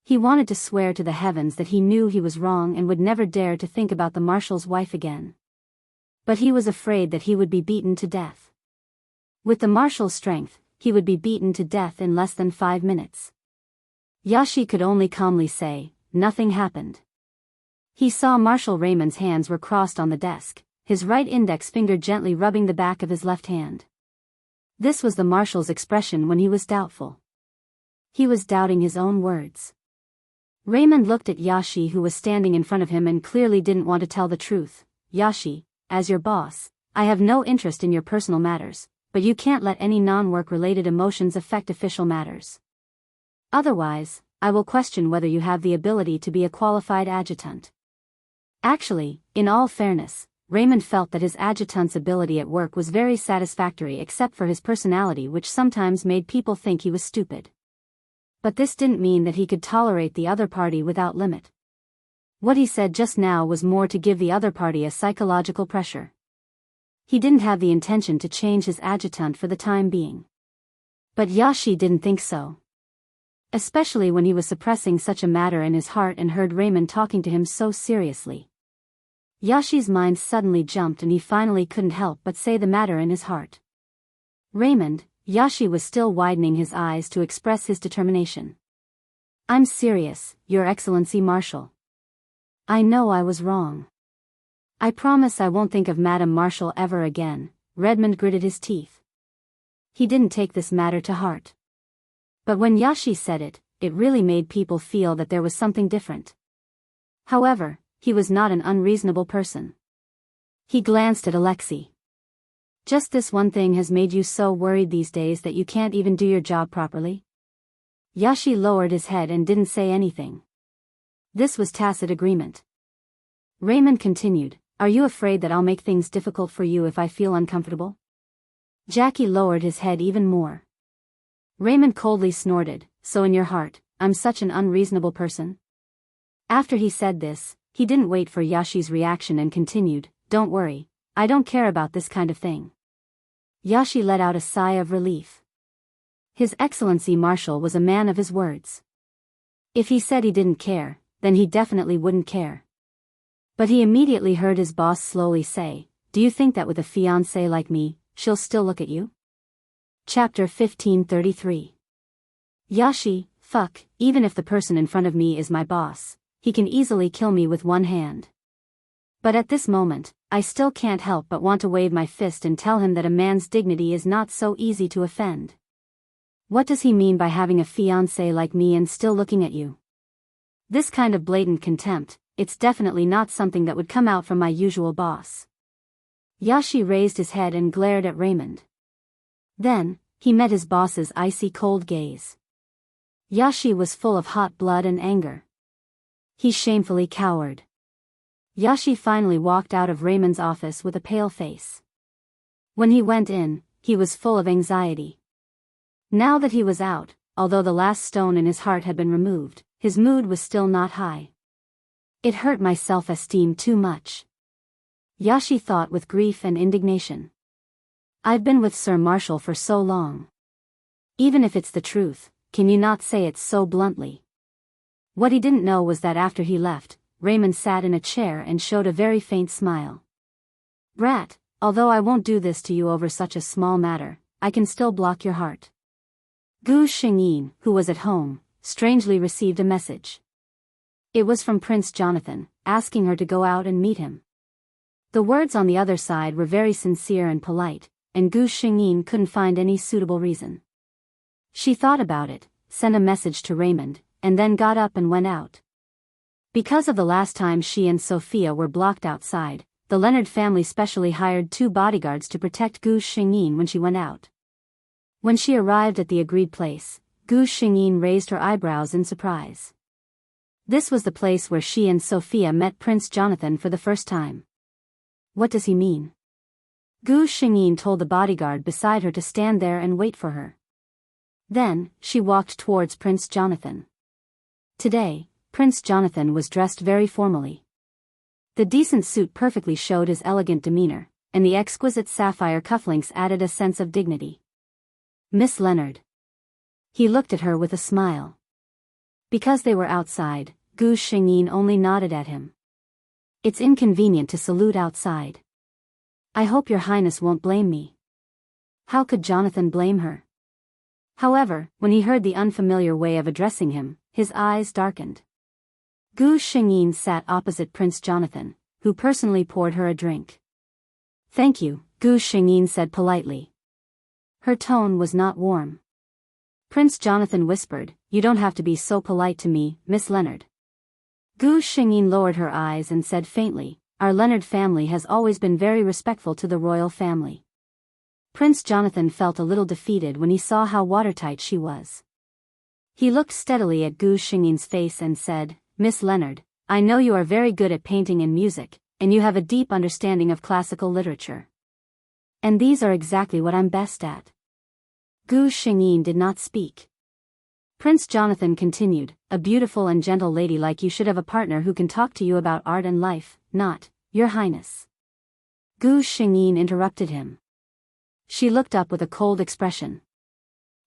He wanted to swear to the heavens that he knew he was wrong and would never dare to think about the marshal's wife again. But he was afraid that he would be beaten to death. With the marshal's strength, he would be beaten to death in less than 5 minutes. Yashi could only calmly say, nothing happened. He saw Marshal Raymond's hands were crossed on the desk, his right index finger gently rubbing the back of his left hand. This was the marshal's expression when he was doubtful. He was doubting his own words. Raymond looked at Yashi, who was standing in front of him and clearly didn't want to tell the truth. Yashi, as your boss, I have no interest in your personal matters, but you can't let any non-work related emotions affect official matters. Otherwise, I will question whether you have the ability to be a qualified adjutant. Actually, in all fairness, Raymond felt that his adjutant's ability at work was very satisfactory except for his personality, which sometimes made people think he was stupid. But this didn't mean that he could tolerate the other party without limit. What he said just now was more to give the other party a psychological pressure. He didn't have the intention to change his adjutant for the time being. But Yashi didn't think so. Especially when he was suppressing such a matter in his heart and heard Raymond talking to him so seriously. Yashi's mind suddenly jumped and he finally couldn't help but say the matter in his heart. Raymond, Yashi was still widening his eyes to express his determination. I'm serious, Your Excellency Marshal. I know I was wrong. I promise I won't think of Madame Marshal ever again. Redmond gritted his teeth. He didn't take this matter to heart. But when Yashi said it, it really made people feel that there was something different. However, he was not an unreasonable person. He glanced at Alexei. Just this one thing has made you so worried these days that you can't even do your job properly? Yashi lowered his head and didn't say anything. This was tacit agreement. Raymond continued, are you afraid that I'll make things difficult for you if I feel uncomfortable? Jackie lowered his head even more. Raymond coldly snorted, so in your heart, I'm such an unreasonable person? After he said this, he didn't wait for Yashi's reaction and continued, don't worry, I don't care about this kind of thing. Yashi let out a sigh of relief. His Excellency Marshal was a man of his words. If he said he didn't care, then he definitely wouldn't care. But he immediately heard his boss slowly say, do you think that with a fiancé like me, she'll still look at you? Chapter 1533. Yashi, fuck, even if the person in front of me is my boss, he can easily kill me with one hand. But at this moment, I still can't help but want to wave my fist and tell him that a man's dignity is not so easy to offend. What does he mean by having a fiancé like me and still looking at you? This kind of blatant contempt, it's definitely not something that would come out from my usual boss. Yashi raised his head and glared at Raymond. Then, he met his boss's icy cold gaze. Yashi was full of hot blood and anger. He shamefully cowered. Yashi finally walked out of Raymond's office with a pale face. When he went in, he was full of anxiety. Now that he was out, although the last stone in his heart had been removed, his mood was still not high. It hurt my self-esteem too much. Yashi thought with grief and indignation. I've been with Sir Marshal for so long. Even if it's the truth, can you not say it so bluntly? What he didn't know was that after he left, Raymond sat in a chair and showed a very faint smile. Brat, although I won't do this to you over such a small matter, I can still block your heart. Gu Xingyin, who was at home, strangely received a message. It was from Prince Jonathan, asking her to go out and meet him. The words on the other side were very sincere and polite, and Gu Xingyin couldn't find any suitable reason. She thought about it, sent a message to Raymond, and then got up and went out. Because of the last time she and Sophia were blocked outside, the Leonard family specially hired 2 bodyguards to protect Gu Xingyin when she went out. When she arrived at the agreed place, Gu Xingyin raised her eyebrows in surprise. This was the place where she and Sophia met Prince Jonathan for the first time. What does he mean? Gu Xingyin told the bodyguard beside her to stand there and wait for her. Then, she walked towards Prince Jonathan. Today, Prince Jonathan was dressed very formally. The decent suit perfectly showed his elegant demeanor, and the exquisite sapphire cufflinks added a sense of dignity. Miss Leonard. He looked at her with a smile. Because they were outside, Gu Xingyin only nodded at him. It's inconvenient to salute outside. I hope your highness won't blame me. How could Jonathan blame her? However, when he heard the unfamiliar way of addressing him, his eyes darkened. Gu Xingyin sat opposite Prince Jonathan, who personally poured her a drink. Thank you, Gu Xingyin said politely. Her tone was not warm. Prince Jonathan whispered, You don't have to be so polite to me, Miss Leonard. Gu Xingyin lowered her eyes and said faintly, Our Leonard family has always been very respectful to the royal family. Prince Jonathan felt a little defeated when he saw how watertight she was. He looked steadily at Gu Xingyin's face and said, Miss Leonard, I know you are very good at painting and music, and you have a deep understanding of classical literature. And these are exactly what I'm best at. Gu Xingyin did not speak. Prince Jonathan continued, A beautiful and gentle lady like you should have a partner who can talk to you about art and life, not, Your Highness. Gu Xingyin interrupted him. She looked up with a cold expression.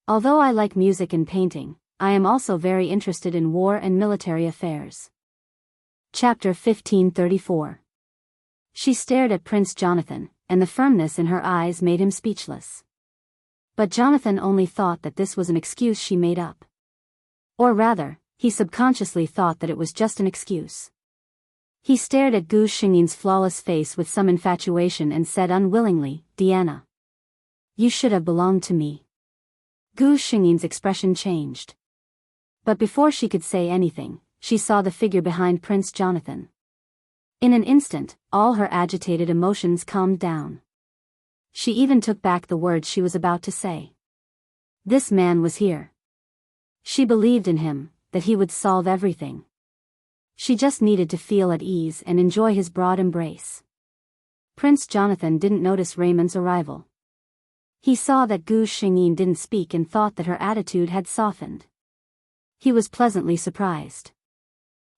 Although I like music and painting, I am also very interested in war and military affairs. Chapter 1534. She stared at Prince Jonathan, and the firmness in her eyes made him speechless. But Jonathan only thought that this was an excuse she made up. Or rather, he subconsciously thought that it was just an excuse. He stared at Gu Xingyin's flawless face with some infatuation and said unwillingly, Diana. You should have belonged to me. Gu Xingyin's expression changed. But before she could say anything, she saw the figure behind Prince Jonathan. In an instant, all her agitated emotions calmed down. She even took back the words she was about to say. This man was here. She believed in him, that he would solve everything. She just needed to feel at ease and enjoy his broad embrace. Prince Jonathan didn't notice Raymond's arrival. He saw that Gu Xingyin didn't speak and thought that her attitude had softened. He was pleasantly surprised.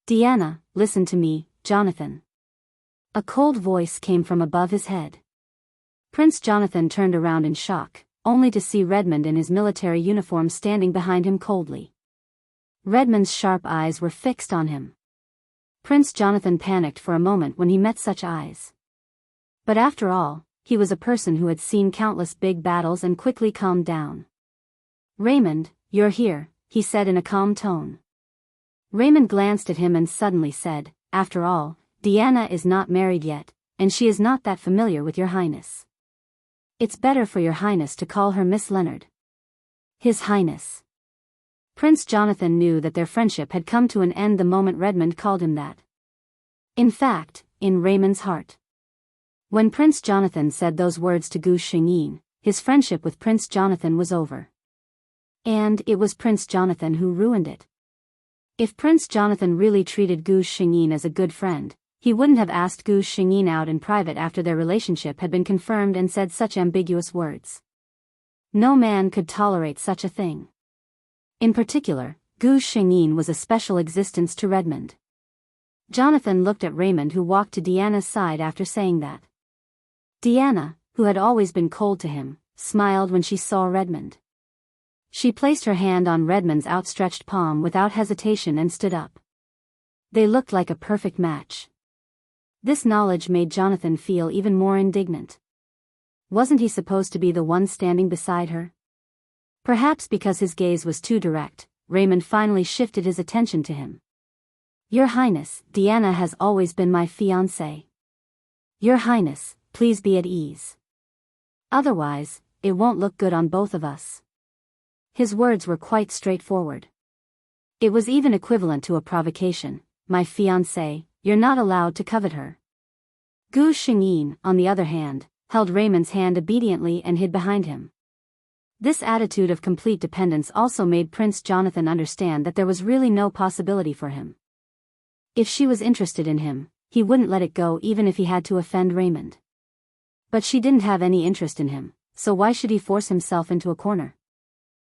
Diana, listen to me, Jonathan. A cold voice came from above his head. Prince Jonathan turned around in shock, only to see Redmond in his military uniform standing behind him coldly. Redmond's sharp eyes were fixed on him. Prince Jonathan panicked for a moment when he met such eyes. But after all, he was a person who had seen countless big battles and quickly calmed down. Raymond, you're here, he said in a calm tone. Raymond glanced at him and suddenly said, After all, Diana is not married yet, and she is not that familiar with your highness. It's better for your highness to call her Miss Leonard. His Highness. Prince Jonathan knew that their friendship had come to an end the moment Redmond called him that. In fact, in Raymond's heart. When Prince Jonathan said those words to Gu Xingyin, his friendship with Prince Jonathan was over. And it was Prince Jonathan who ruined it. If Prince Jonathan really treated Gu Xingyin as a good friend, he wouldn't have asked Gu Xingyin out in private after their relationship had been confirmed and said such ambiguous words. No man could tolerate such a thing. In particular, Gu Xingyin was a special existence to Redmond. Jonathan looked at Raymond, who walked to Diana's side after saying that. Diana, who had always been cold to him, smiled when she saw Redmond. She placed her hand on Redmond's outstretched palm without hesitation and stood up. They looked like a perfect match. This knowledge made Jonathan feel even more indignant. Wasn't he supposed to be the one standing beside her? Perhaps because his gaze was too direct, Raymond finally shifted his attention to him. Your Highness, Diana has always been my fiancée. Your Highness, please be at ease. Otherwise, it won't look good on both of us. His words were quite straightforward. It was even equivalent to a provocation. My fiancée, you're not allowed to covet her. Gu Xingyin, on the other hand, held Raymond's hand obediently and hid behind him. This attitude of complete dependence also made Prince Jonathan understand that there was really no possibility for him. If she was interested in him, he wouldn't let it go even if he had to offend Raymond. But she didn't have any interest in him, so why should he force himself into a corner?